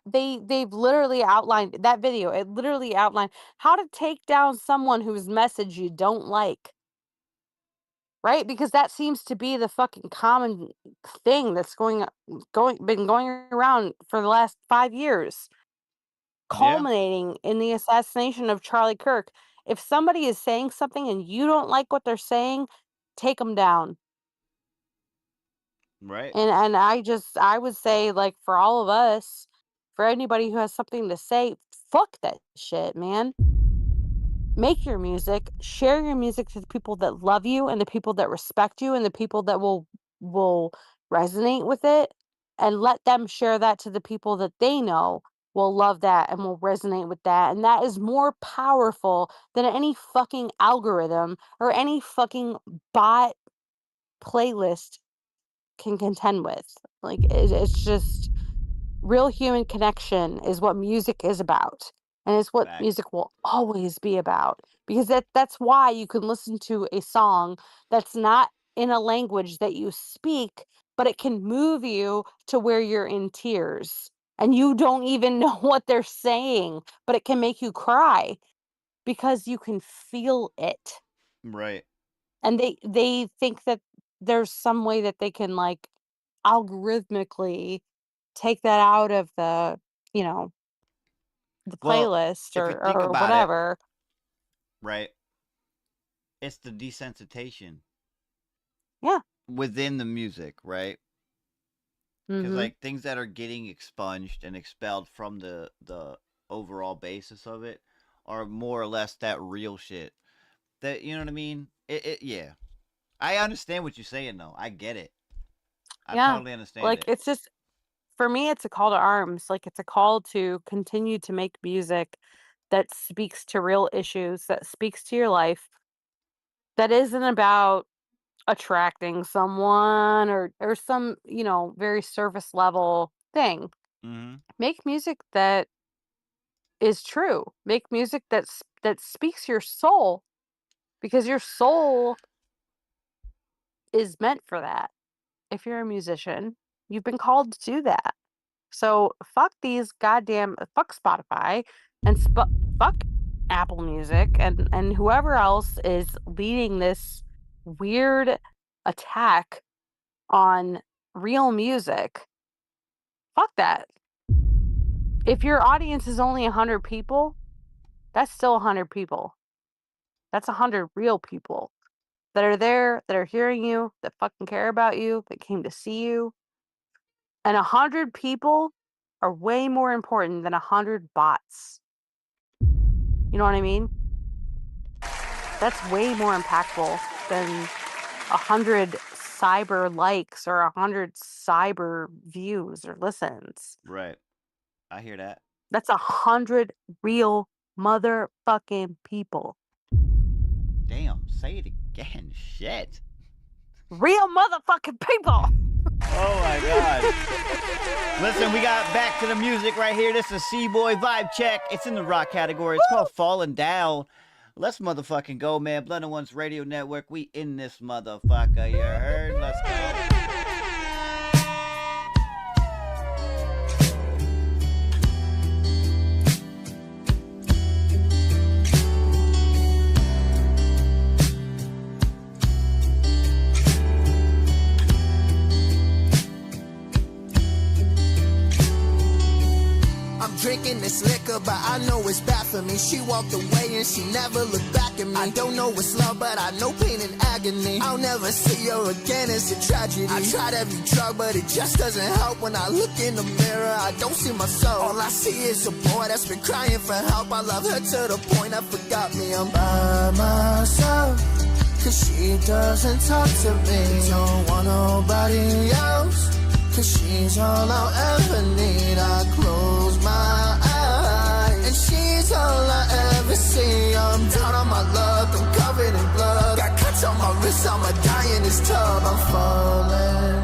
they've literally outlined that video. It literally outlined how to take down someone whose message you don't like. Right? Because that seems to be the fucking common thing that's been going around for the last 5 years, Yeah. culminating in the assassination of Charlie Kirk. If somebody is saying something and you don't like what they're saying, take them down. Right. And I would say, like, for all of us, for anybody who has something to say, fuck that shit, man. Make your music, share your music to the people that love you and the people that respect you and the people that will resonate with it, and let them share that to the people that they know will love that and will resonate with that. And that is more powerful than any fucking algorithm or any fucking bot playlist can contend with. Like, it's just real human connection is what music is about. And it's what Facts. music will always be about. Because that's why you can listen to a song that's not in a language that you speak, but it can move you to where you're in tears. And you don't even know what they're saying, but it can make you cry because you can feel it. Right. And they think that there's some way that they can, like, algorithmically take that out of the, you know, the Well, playlist if you think or about it, whatever. right, it's the desensitization Yeah. within the music, right? Because Mhm. like things that are getting expunged and expelled from the overall basis of it are more or less that real shit. That, you know what I mean? Yeah. I understand what you're saying though. I get it. I Yeah. totally understand Like, it. it's just, for me, it's a call to arms. Like, it's a call to continue to make music that speaks to real issues, that speaks to your life, that isn't about attracting someone or some, you know, very surface level thing. Mhm. Make music that is true. Make music that speaks your soul, because your soul is meant for that. If you're a musician, you've been called to do that. So fuck these goddamn fuck Spotify and fuck Apple Music and whoever else is leading this weird attack on real music. Fuck that. If your audience is only 100 people, that's still 100 people. That's 100 real people that are there, that are hearing you, that fucking care about you, that came to see you. And 100 people are way more important than 100 bots. You know what I mean? That's way more impactful than 100 cyber likes or 100 cyber views or listens. Right. I hear that. That's 100 real motherfucking people. Damn, say it again. Shit. Real motherfucking people. Oh my god. Listen, we got back to the music right here. This is C-Boy Vibe Check. It's in the rock category. It's called Falling Down. Let's motherfucking go, man. Blood and One's Radio Network. We in this motherfucker. You heard? Let's go. drinking this liquor, but I know it's bad for me. She walked away and she never looked back at me. I don't know what's love, but I know pain and agony. I'll never see her again, it's a tragedy. I tried every drug, but it just doesn't help. When I look in the mirror, I don't see myself. All I see is a boy that's been crying for help. I love her to the point I forgot me. I'm by myself, cause she doesn't talk to me. Don't want nobody else, cause she's all I'll ever need. I close my eyes, and she's all I ever see. I'm down on my luck, I'm covered in blood. Got cuts on my wrist, I'ma die in this tub. I'm falling,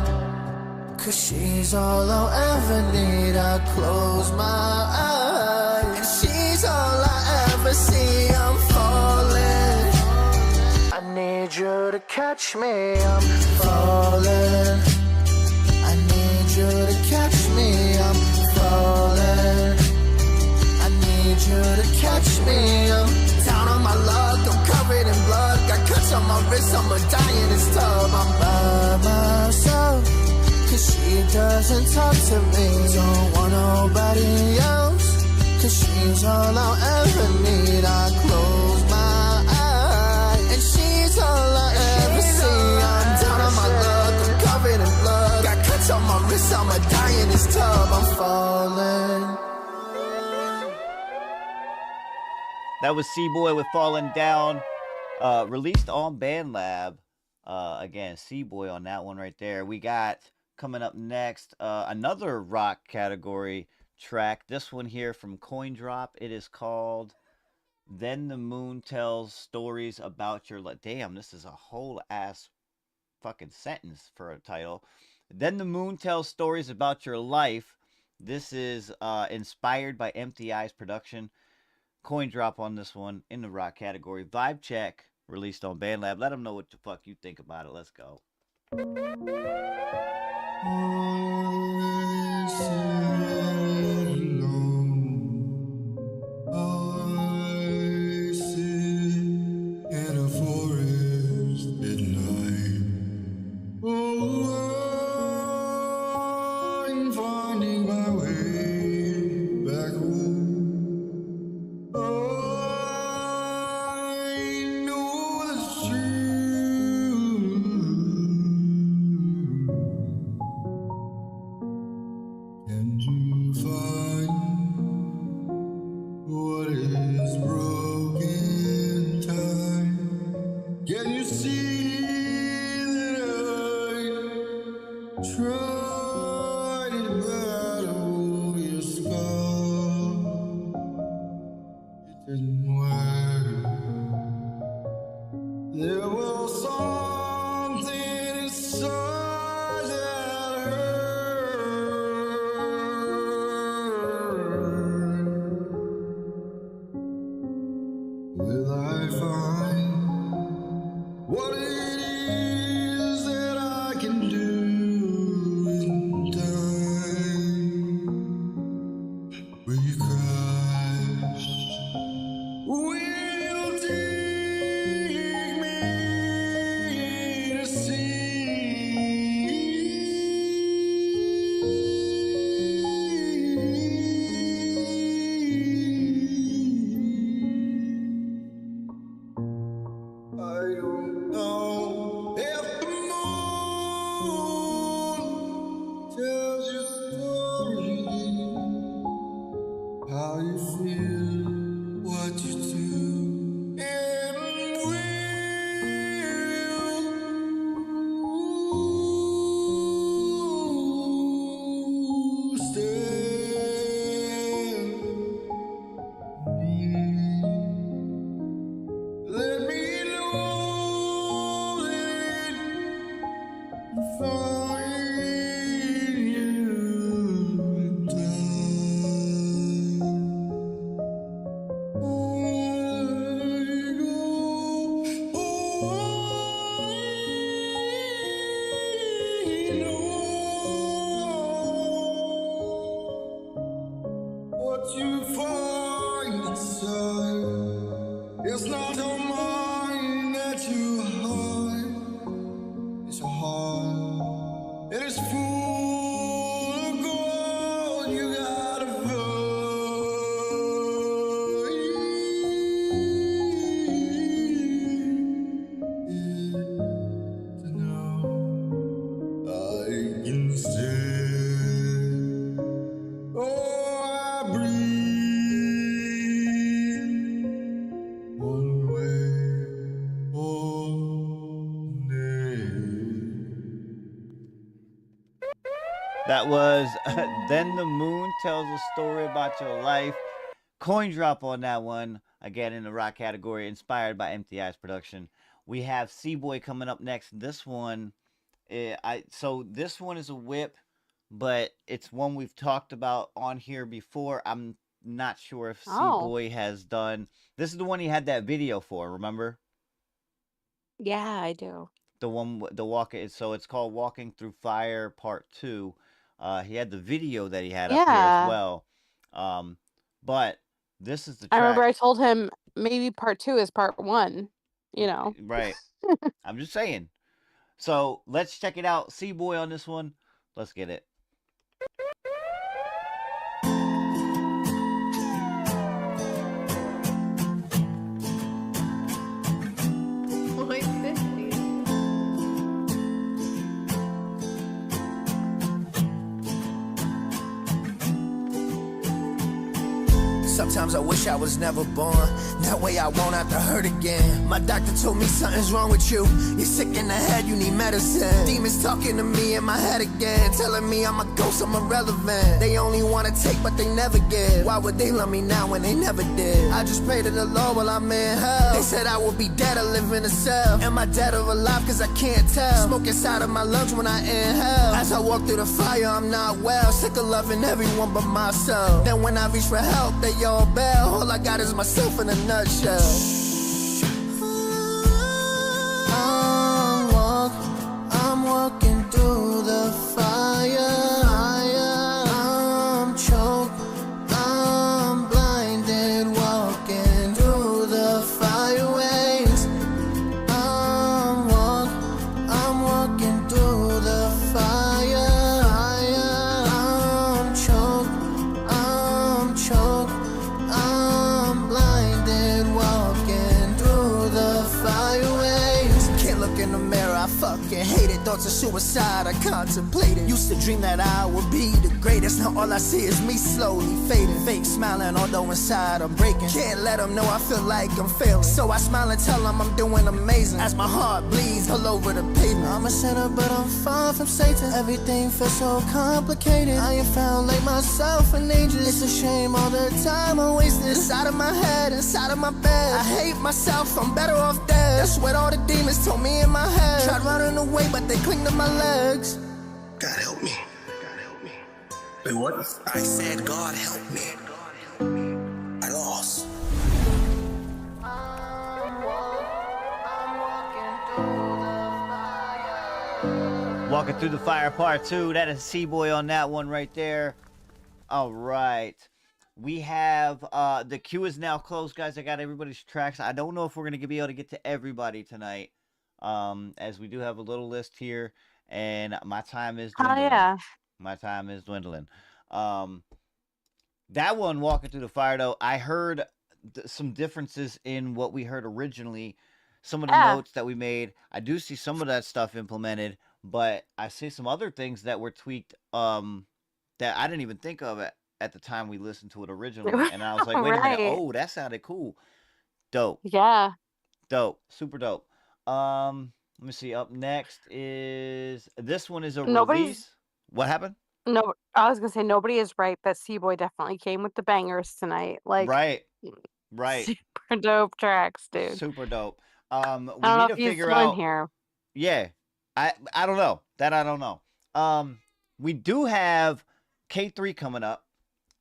cause she's all I'll ever need. I close my eyes, and she's all I ever see. I'm falling, I need you to catch me. I'm falling, I need you to catch me. I'm falling, I need you to catch me. I'm down on my luck, I'm covered in blood. Got cuts on my wrist, I'ma die in this tub. I'm by myself, cause she doesn't talk to me. Don't want nobody else, cause she's all I'll ever need. I close my eyes, and she's all I ever see. I'm down on my luck, I'm covered in blood. Got cuts on my wrist, I'ma die in this tub. I'm falling. That was C-Boy with Falling Down, released on BandLab. Again, C-Boy on that one right there. We got coming up next another rock category track. This one here from Coin Drop. It is called Then the Moon Tells Stories About Your Life. Damn, this is a whole ass fucking sentence for a title. Then the Moon Tells Stories About Your Life. This is inspired by Empty Eyes production. Coin Drop on this one in the rock category. Vibe Check, released on BandLab. Let them know what the fuck you think about it. Let's go. In a forest at night, I'm finding my way back home. I know it's true. Can you find what is broken time? Can you see that I tried to battle your scar? It didn't work. There was something inside that hurt. Will I find what it is that I can do in time? Will you crash? Will you take me to I don't know if the moon tells your story, how you feel, what you do, and will stand near. Let me know that I find you in time. I go what you find inside is not a mind that you hide. It's a heart. It is full of gold. You gotta find. That was Then the Moon Tells a Story About Your Life. Coin drop on that one. Again, in the rock category, inspired by MTI's production. We have C-Boy coming up next. This one, so this one is a whip, but it's one we've talked about on here before. I'm not sure if C-Boy has done. This is the one he had that video for, remember? Yeah, I do. The one, so it's called Walking Through Fire Part 2. He had the video that he had up here as well. But this is the track. I remember I told him maybe part 2 is part 1, you know. Right. I'm just saying. So let's check it out. C-Boy on this one. Let's get it. Sometimes I wish I was never born. That way I won't have to hurt again. My doctor told me something's wrong with you. You're sick in the head, you need medicine. Demons talking to me in my head again, telling me I'm a ghost, I'm irrelevant. They only want to take but they never give. Why would they love me now when they never did? I just pray to the Lord while I'm in hell. They said I would be dead or live in a cell. Am I dead or alive cause I can't tell? Smoke inside of my lungs when I inhale. As I walk through the fire I'm not well. Sick of loving everyone but myself. Then when I reach for help they all bail. All I got is myself in a nutshell. I'm walking through the fire. I'm choked, I'm blinded, walking through the fireways. I'm walking through the fire. I'm choked, I'm blinded, walking through the fireways. Can't look in the mirror, I fucking hate it. Thoughts of suicide, I contemplated. Used to dream that I would be the greatest. Now all I see is me slowly fading. Fake smiling, although inside I'm breaking. Can't let them know I feel like I'm failing. So I smile and tell them I'm doing amazing. As my heart bleeds all over the pavement. I'm a sinner, but I'm far from Satan. Everything feels so complicated. I ain't found like myself in ages. It's a shame all the time I wasted. Inside of my head, inside of my bed. I hate myself, I'm better off dead. That's what all the demons told me in my head. Tried running away, but they cling to my legs. God help me. Wait, what? I said God help me. I lost. Walking Through the Fire Part 2. That is C-Boy on that one right there. All right. We have, the queue is now closed, guys. I got everybody's tracks. I don't know if we're going to be able to get to everybody tonight, as we do have a little list here, and my time is dwindling. Oh, yeah. My time is dwindling. That one, Walking Through the Fire, though, I heard some differences in what we heard originally. Some of the notes that we made, I do see some of that stuff implemented, but I see some other things that were tweaked that I didn't even think of at the time we listened to it originally. And I was like, wait a minute. Oh, that sounded cool. Dope. Yeah. Dope. Super dope. Let me see. Up next is, this one is a release. What happened? No, I was gonna say nobody is right, but C-Boy definitely came with the bangers tonight. Like, right. super dope tracks, dude. Super dope. We I don't need know to if he's figure still in out. here. Yeah, I don't know. That I don't know. We do have K3 coming up.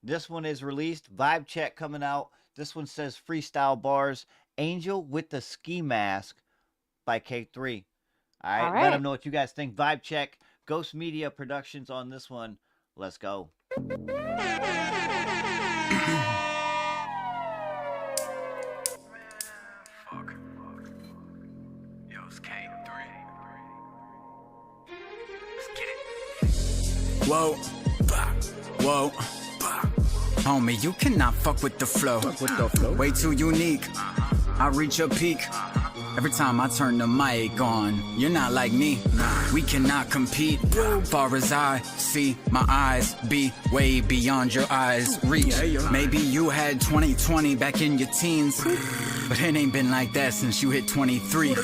This one is released. Vibe Check coming out. This one says Freestyle Bars. Angel with the Ski Mask by K3. All right. Let them know what you guys think. Vibe Check. Ghost Media Productions on this one. Let's go. Whoa, whoa, homie, you cannot fuck with the flow. Way too unique. I reach a peak every time I turn the mic on. You're not like me. We cannot compete. Far as I see, my eyes be way beyond your eyes' reach. Maybe you had 20/20 back in your teens, but it ain't been like that since you hit 23.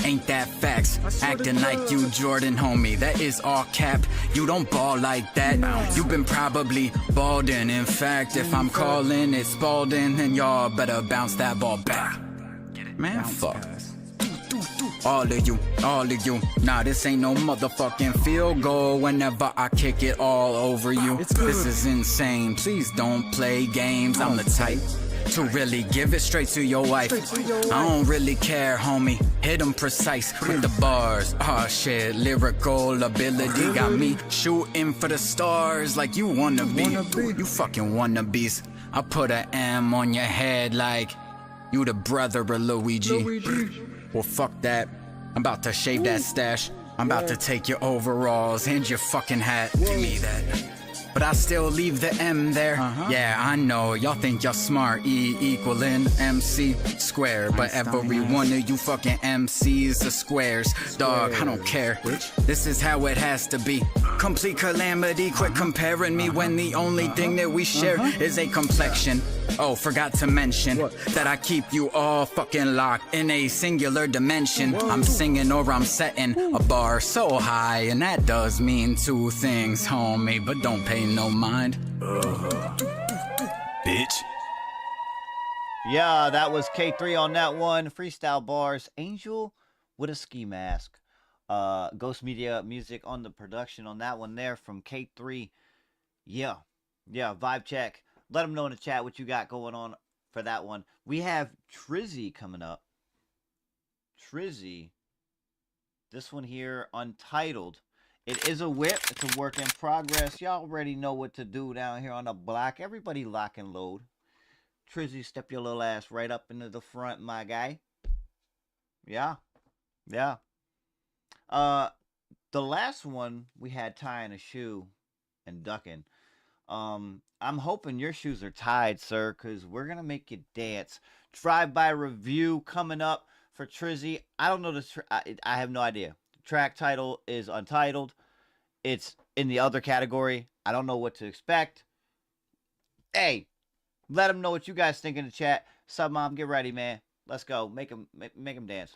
Ain't that facts? Acting like you Jordan, homie, that is all cap. You don't ball like that. You've been probably balding. In fact, if I'm calling it Spalding, then y'all better bounce that ball back. Man, fuck. All of you. Nah, this ain't no motherfucking field goal whenever I kick it all over you. This is insane. Please don't play games. I'm the type to really give it straight to your wife. I don't really care, homie. Hit 'em precise with the bars. Oh shit, lyrical ability got me shooting for the stars like you wanna be. You fucking wannabes. I put a M on your head like you the brother of Luigi. Well, fuck that. I'm about to shave that stash. I'm about to take your overalls and your fucking hat. Give me that. But I still leave the M there. Yeah, I know, y'all think y'all smart. E equaling MC square. But every one of you fucking MCs are squares. Dog, I don't care. This is how it has to be. Complete calamity, quit comparing me when the only thing that we share is a complexion. Oh, forgot to mention that I keep you all fucking locked in a singular dimension. I'm singing or I'm setting a bar so high, and that does mean two things, homie, but don't pay no mind. Bitch. Yeah, that was K3 on that one. Freestyle bars. Angel with a ski mask. Ghost Media Music on the production on that one there from K3. Yeah, vibe check. Let them know in the chat what you got going on for that one. We have Trizzy coming up. Trizzy. This one here, Untitled. It is a whip. It's a work in progress. Y'all already know what to do down here on the block. Everybody lock and load. Trizzy, step your little ass right up into the front, my guy. Yeah. The last one, we had tying a shoe and ducking. I'm hoping your shoes are tied, sir, because we're going to make you dance. Drive-by review coming up for Trizzy. I don't know I have no idea. The track title is Untitled. It's in the other category. I don't know what to expect. Hey, let them know what you guys think in the chat. Sub Mom, get ready, man. Let's go. Make them dance.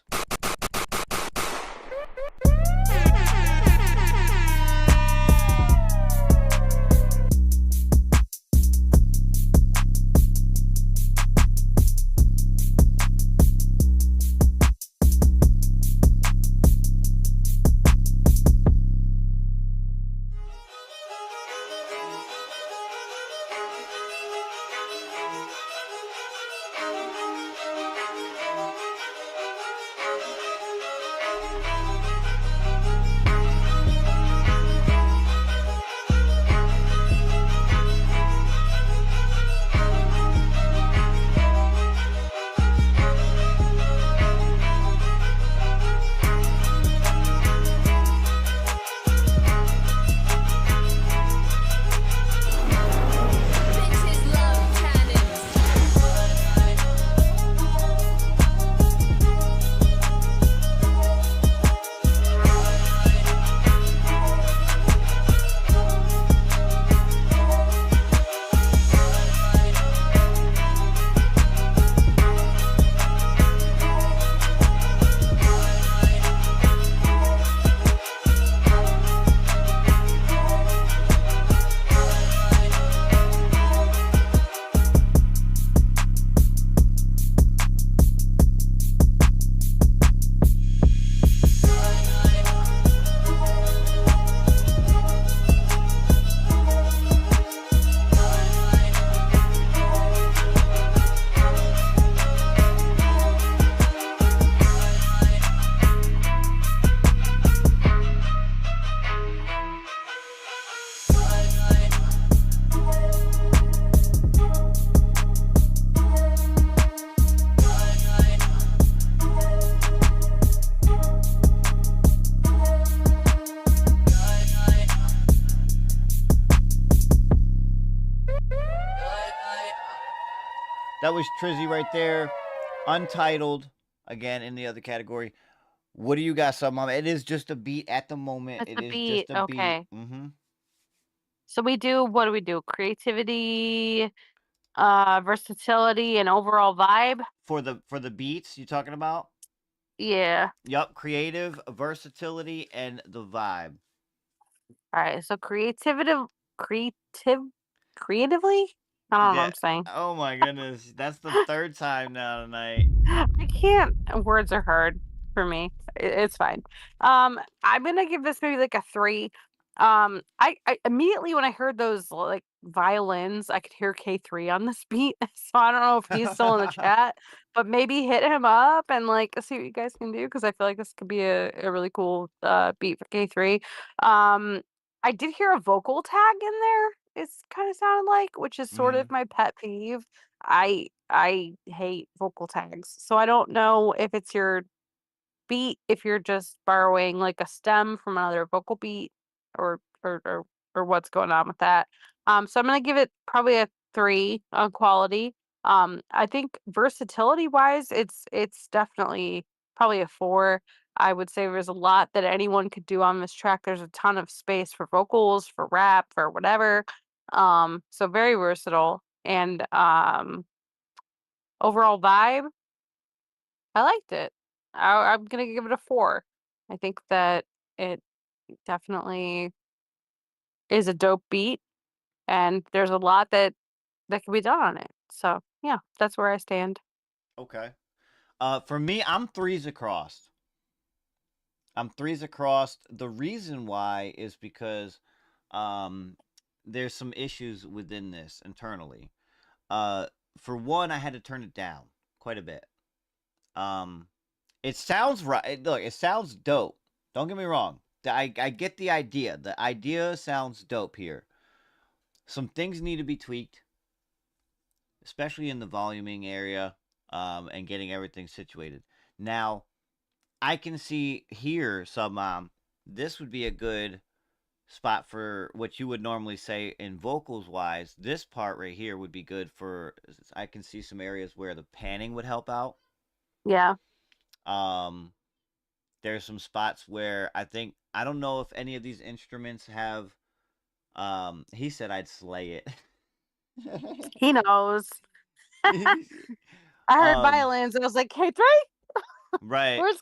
That was Trizzy right there. Untitled. Again, in the other category. What do you got, Sub Mom? It is just a beat at the moment. It's It a is beat. just a Okay. beat. Mm-hmm. So what do we do? Creativity, versatility, and overall vibe. For the beats you talking about? Yeah. Yup, creative, versatility, and the vibe. All right. So creatively. I don't know what Yeah. I'm saying. Oh my goodness, that's the third time now tonight. I can't. Words are hard for me. It's fine. I'm gonna give this maybe like a 3. I immediately when I heard those like violins, I could hear K3 on this beat. So I don't know if he's still in the chat, but maybe hit him up and like see what you guys can do because I feel like this could be a really cool beat for K3. I did hear a vocal tag in there. It's kind of sounded like, which is sort of Mhm. my pet peeve. I hate vocal tags. So I don't know if it's your beat, if you're just borrowing like a stem from another vocal beat or what's going on with that. So I'm gonna give it probably a 3 on quality. I think versatility wise, it's definitely probably a 4. I would say there's a lot that anyone could do on this track. There's a ton of space for vocals, for rap, for whatever. So very versatile. And overall vibe, I liked it. I'm gonna give it a 4. I think that it definitely is a dope beat, and there's a lot that can be done on it. So yeah, that's where I stand. Okay. For me, I'm threes across. I'm threes across. The reason why is because um, there's some issues within this internally. Uh, for one, I had to turn it down quite a bit. Um, it sounds right. Look, it sounds dope. Don't get me wrong. I get the idea. The idea sounds dope here. Some things need to be tweaked, especially in the voluming area, and getting everything situated. Now, I can see here, this would be a good spot for what you would normally say in vocals wise. This part right here would be good for. I can see some areas where the panning would help out. Yeah. Um, there's some spots where I don't know if any of these instruments have. He said I'd slay it. He knows. I heard um, violins, and I was like, K3? right. Where's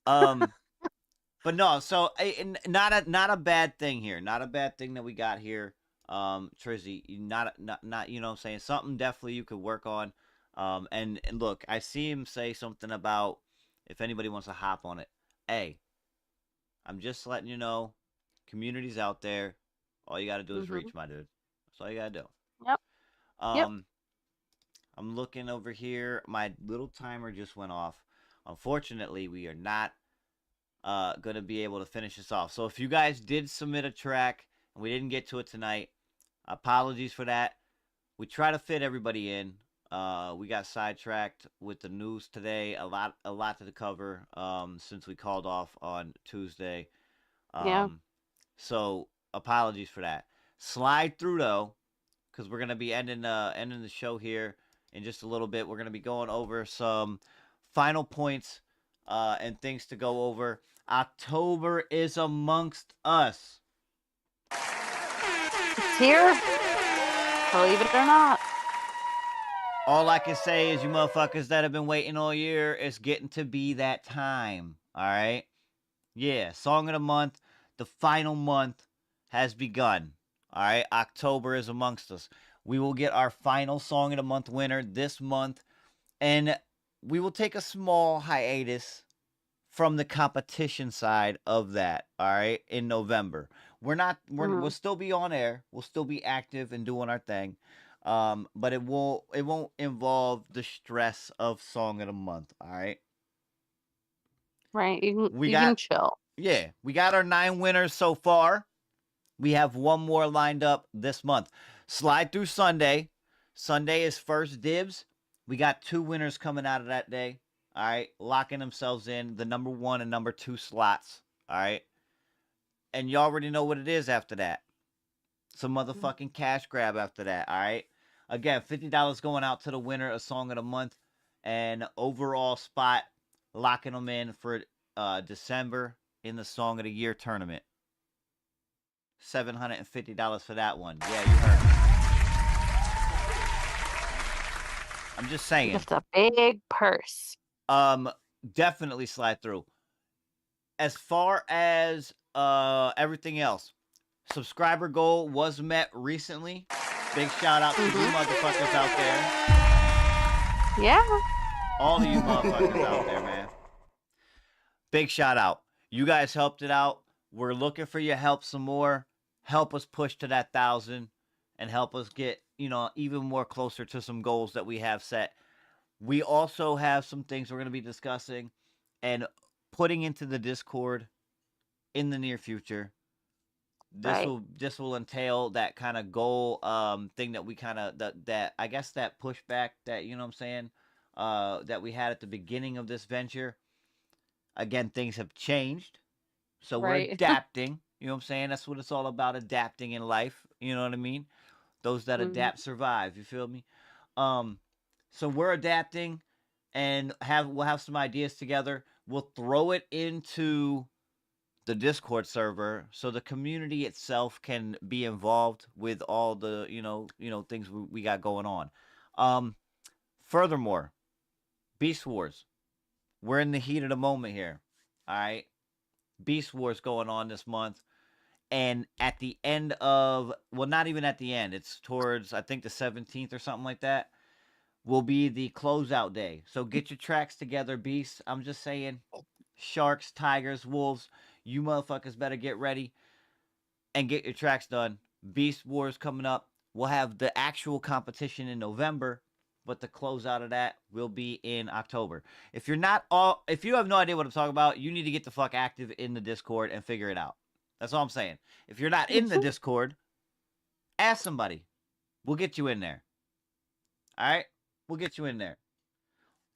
K3? But no, so not a bad thing here. Not a bad thing that we got here. Trizzy, not you know what I'm saying, something definitely you could work on. And look, I see him say something about if anybody wants to hop on it. Hey, I'm just letting you know, community's out there. All you got to do is reach, my dude. That's all you got to do. Yep. Yep. I'm looking over here. My little timer just went off. Unfortunately, we are not going to be able to finish this off. So if you guys did submit a track and we didn't get to it tonight, apologies for that. We try to fit everybody in. We got sidetracked with the news today. A lot to cover since we called off on Tuesday. Yeah. So apologies for that. Slide through though, because we're gonna be ending the show here in just a little bit. We're gonna be going over some final points and things to go over. October is amongst us. It's here. Believe it or not. All I can say is you motherfuckers that have been waiting all year, it's getting to be that time. All right? Yeah, Song of the Month, the final month has begun. All right? October is amongst us. We will get our final Song of the Month winner this month, and we will take a small hiatus from the competition side of that, all right, in November. We'll still be on air. We'll still be active and doing our thing. But it won't involve the stress of Song of the Month, all right? Right. You can chill. Yeah, we got our 9 winners so far. We have one more lined up this month. Slide through Sunday. Sunday is first dibs. We got 2 winners coming out of that day. All right, locking themselves in the number 1 and number 2 slots. All right, and you already know what it is after that. Some motherfucking cash grab after that. All right, again, $50 going out to the winner of Song of the Month, and overall spot locking them in for December in the Song of the Year tournament. $750 for that one. Yeah, you heard me. I'm just saying. Just a big purse. definitely slide through. As far as everything else, subscriber goal was met recently. Big shout out to you motherfuckers out there. Yeah. All of you motherfuckers out there, man. Big shout out. You guys helped it out. We're looking for your help some more. Help us push to that 1,000 and help us get, even more closer to some goals that we have set. We also have some things we're going to be discussing and putting into the Discord in the near future. This will entail that kind of goal thing that we kind of that I guess that pushback that that we had at the beginning of this venture. Again, things have changed, so we're adapting. You know what I'm saying? That's what it's all about, adapting in life. You know what I mean? Those that adapt survive. You feel me? So we're adapting, and we'll have some ideas together. We'll throw it into the Discord server so the community itself can be involved with all the things we got going on. Furthermore, Beast Wars. We're in the heat of the moment here. All right, Beast Wars going on this month, and at the end of not even at the end. It's towards I think the 17th or something like that. Will be the closeout day. So get your tracks together, Beasts. I'm just saying, sharks, tigers, wolves. You motherfuckers better get ready and get your tracks done. Beast Wars coming up. We'll have the actual competition in November, but the closeout of that will be in October. If you have no idea what I'm talking about, you need to get the fuck active in the Discord and figure it out. That's all I'm saying. If you're not in the Discord, ask somebody. We'll get you in there. All right? We'll get you in there.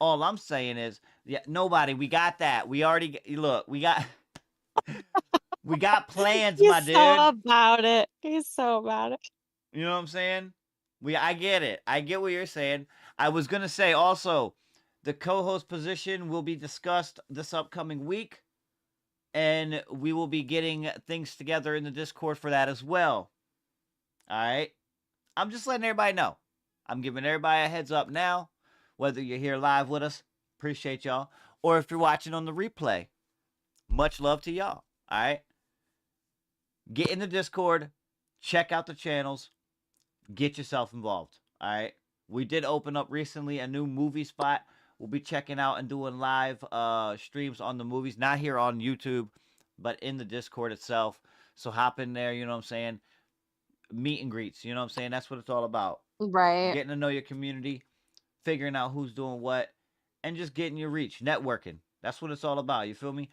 All I'm saying is, nobody. We got that. We already look. We got plans, my dude. He's so about it. He's so about it. You know what I'm saying? I get it. I get what you're saying. I was gonna say also, the co-host position will be discussed this upcoming week, and we will be getting things together in the Discord for that as well. All right. I'm just letting everybody know. I'm giving everybody a heads up now, whether you're here live with us, appreciate y'all, or if you're watching on the replay, much love to y'all, all right? Get in the Discord, check out the channels, get yourself involved, all right? We did open up recently a new movie spot. We'll be checking out and doing live streams on the movies, not here on YouTube, but in the Discord itself. So hop in there, you know what I'm saying? Meet and greets, you know what I'm saying? That's what it's all about. Right. Getting to know your community, figuring out who's doing what, and just getting your reach, networking. That's what it's all about. You feel me?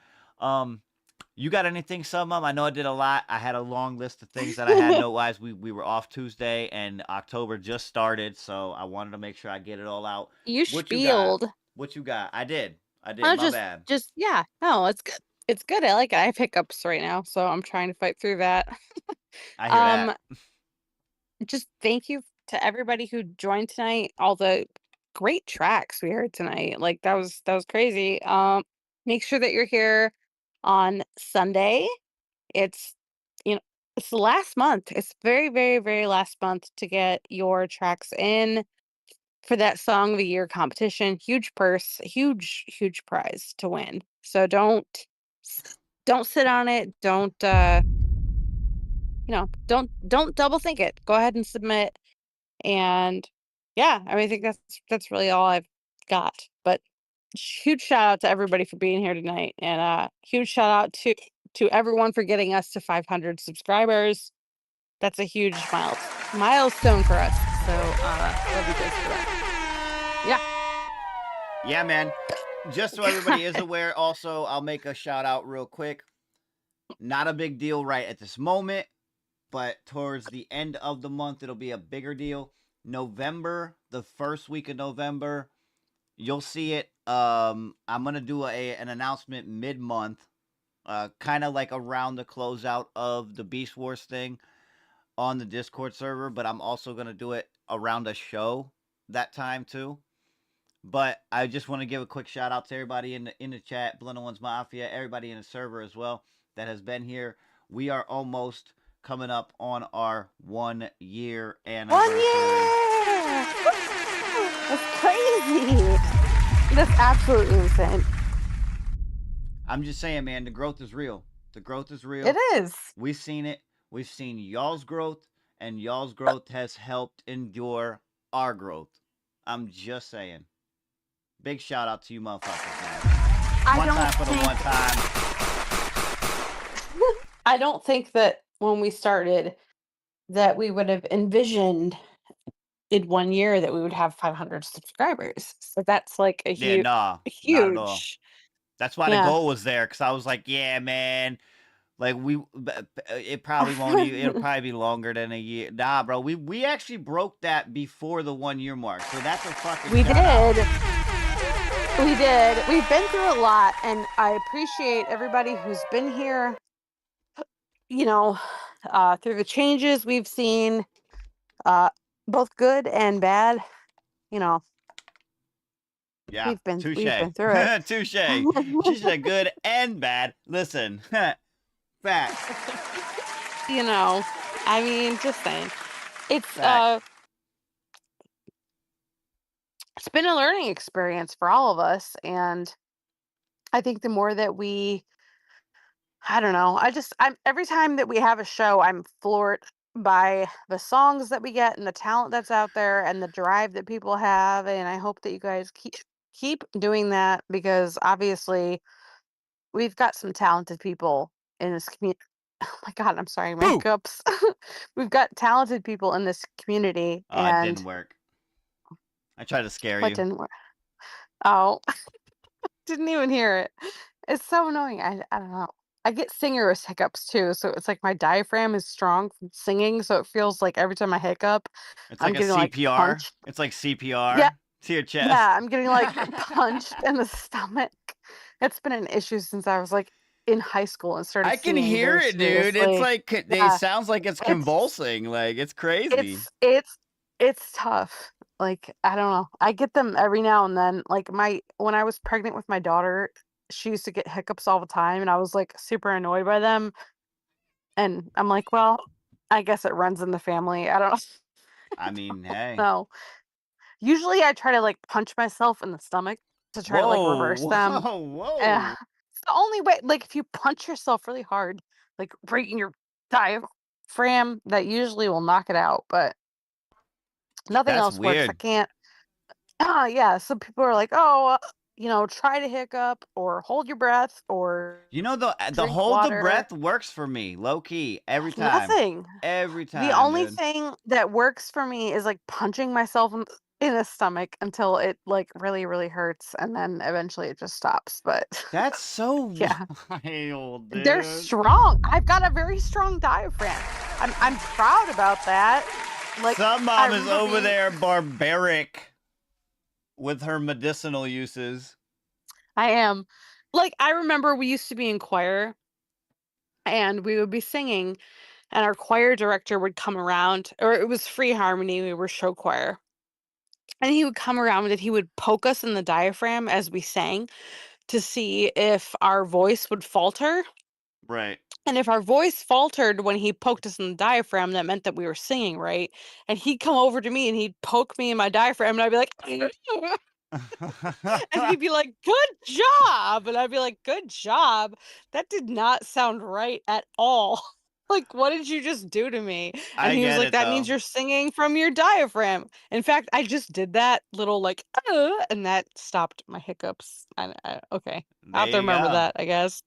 You got anything, Mom? I know I did a lot. I had a long list of things that I had note-wise. We were off Tuesday, and October just started, so I wanted to make sure I get it all out. You spieled. What you got? I did. My bad. Yeah. No, it's good. It's good. I like it. I have hiccups right now, so I'm trying to fight through that. I hear that. Just thank you to everybody who joined tonight. All the great tracks we heard tonight. Like that was crazy. Make sure that you're here on Sunday. It's it's the last month. It's very, very, very last month to get your tracks in for that Song of the Year competition. Huge purse, huge prize to win. So don't sit on it. Don't don't double think it. Go ahead and submit. And yeah, I think that's really all I've got. But huge shout out to everybody for being here tonight, and huge shout out to everyone for getting us to 500 subscribers. That's a huge milestone for us. So love you guys for that. Yeah, man. Just so everybody is aware, also I'll make a shout out real quick. Not a big deal right at this moment, but towards the end of the month it'll be a bigger deal. November, the first week of November, you'll see it. I'm gonna do an announcement mid-month, kind of like around the closeout of the Beast Wars thing on the Discord server, but I'm also gonna do it around a show that time too. But I just want to give a quick shout out to everybody in the chat, Blunt Ones Mafia, everybody in the server as well that has been here. We are almost coming up on our 1 year anniversary. 1 year! That's crazy. That's absolutely insane. I'm just saying, man, the growth is real. The growth is real. It is. We've seen it. We've seen y'all's growth, and y'all's growth has helped endure our growth. I'm just saying. Big shout out to you motherfuckers, man. One time for the one time. I don't think that when we started that we would have envisioned in 1 year that we would have 500 subscribers. So that's like a Yeah, nah, not at all. huge. That's why the Yeah. goal was there, because I was like, yeah, man. Like it probably won't even, it'll probably be longer than a year. Nah, bro, we actually broke that before the 1 year mark. So that's a fucking We shout out. did. We did. We've been through a lot, and I appreciate everybody who's been here, you know, through the changes we've seen, both good and bad, you know. Yeah, We've been touche. through it. Touche. She said good and bad. Listen, fact. You know, I mean, just saying. It's been a learning experience for all of us, and I think the more that I don't know, I'm every time that we have a show, I'm floored by the songs that we get and the talent that's out there and the drive that people have, and I hope that you guys keep doing that, because obviously we've got some talented people in this community. Oh my god, I'm sorry, my hiccups. We've got talented people in this community, Oh, it and didn't work. I tried to scare what you. didn't work? Oh, didn't even hear it. It's so annoying. I don't know. I get singer's hiccups too, so it's like my diaphragm is strong from singing, so it feels like every time I hiccup, It's I'm like a getting like CPR. punched. It's like CPR Yeah, to your chest. yeah, I'm getting like punched in the stomach. It's been an issue since I was like in high school and started I can singing hear very it, dude. It's seriously. like it Yeah, sounds like it's convulsing. Like it's crazy. it's tough. Like, I don't know. I get them every now and then. Like when I was pregnant with my daughter, she used to get hiccups all the time, and I was like super annoyed by them. And I'm like, well, I guess it runs in the family. I don't I mean, hey. know. Usually I try to like punch myself in the stomach to try to like reverse them. Whoa. It's the only way. Like, if you punch yourself really hard, like right in your diaphragm, that usually will knock it out, but nothing That's else works. I weird. can't. Yeah. So people are like, oh, try to hiccup or hold your breath or You know, the drink hold the water. breath works for me, low key, every time. Nothing. Every time. The only dude. thing that works for me is like punching myself in the stomach until it like really, really hurts, and then eventually it just stops. But That's so yeah, wild, dude. they're strong. I've got a very strong diaphragm. I'm proud about that. Like, Some I mom is remember over being- there barbaric with her medicinal uses. I am. Like, I remember we used to be in choir, and we would be singing, and our choir director would come around, or it was free harmony. We were show choir. And he would come around and he would poke us in the diaphragm as we sang to see if our voice would falter. Right. And if our voice faltered when he poked us in the diaphragm, that meant that we were singing right. And he'd come over to me and he'd poke me in my diaphragm, and I'd be like, and he'd be like, good job. And I'd be like, good job. That did not sound right at all. Like, what did you just do to me? And I he was get like, it, that means though. you're singing from your diaphragm. In fact, I just did that little like, and that stopped my hiccups. Okay. I'll have to There you remember go. that, I guess.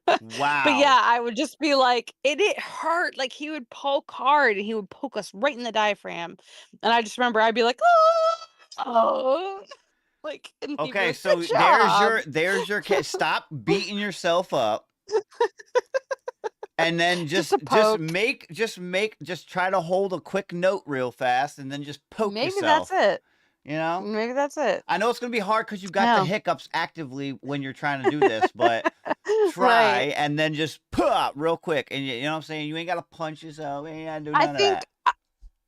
Wow. But yeah, I would just be like, it hurt. Like, he would poke hard and he would poke us right in the diaphragm. And I just remember I'd be like, oh. Like, and he'd be Okay, like, so good job. there's your stop beating yourself up. And then just try to hold a quick note real fast, and then just poke Maybe yourself. that's it. You know? Maybe that's it. I know it's gonna be hard because you got the hiccups actively when you're trying to do this, but try Right. and then just pop real quick, and you know what I'm saying? You ain't gotta punch yourself. You ain't gotta do none I of think that.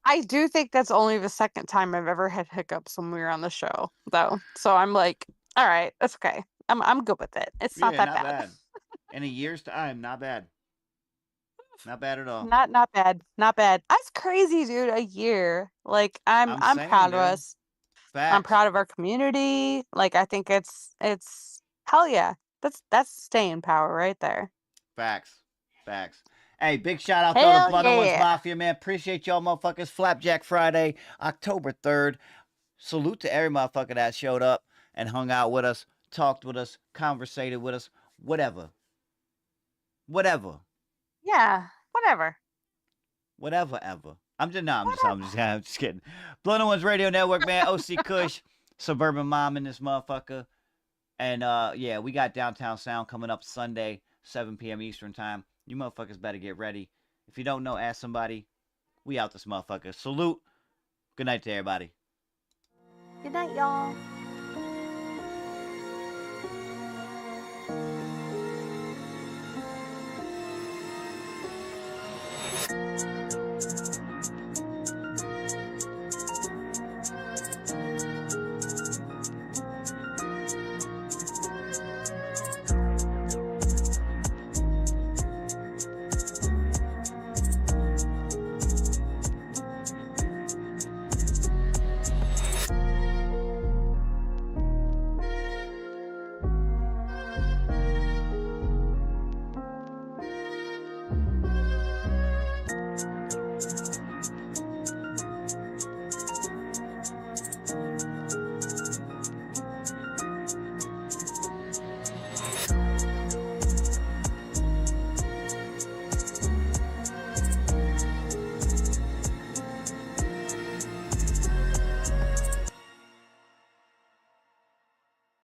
I do think that's only the second time I've ever had hiccups when we were on the show, though. So I'm like, all right, that's okay. I'm good with it. It's not Yeah, that not bad. bad. In a year's time, not bad. Not bad at all. Not bad. Not bad. That's crazy, dude. A year. Like, I'm saying, proud of dude. us. I'm Facts. proud of our community. Like, I think it's hell yeah. That's staying power right there. Facts. Facts. Hey, big shout out though to Hell Blood Onez yeah. Mafia, man. Appreciate y'all motherfuckers. Flapjack Friday, October 3rd. Salute to every motherfucker that showed up and hung out with us, talked with us, conversated with us, whatever. Whatever. Yeah, whatever. Whatever ever. I'm just kidding. Blood Onez Radio Network, man. OC Kush, Suburban Mom in this motherfucker. And yeah, we got Downtown Sound coming up Sunday, 7 p.m. Eastern time. You motherfuckers better get ready. If you don't know, ask somebody. We out this motherfucker. Salute. Good night to everybody. Good night, y'all.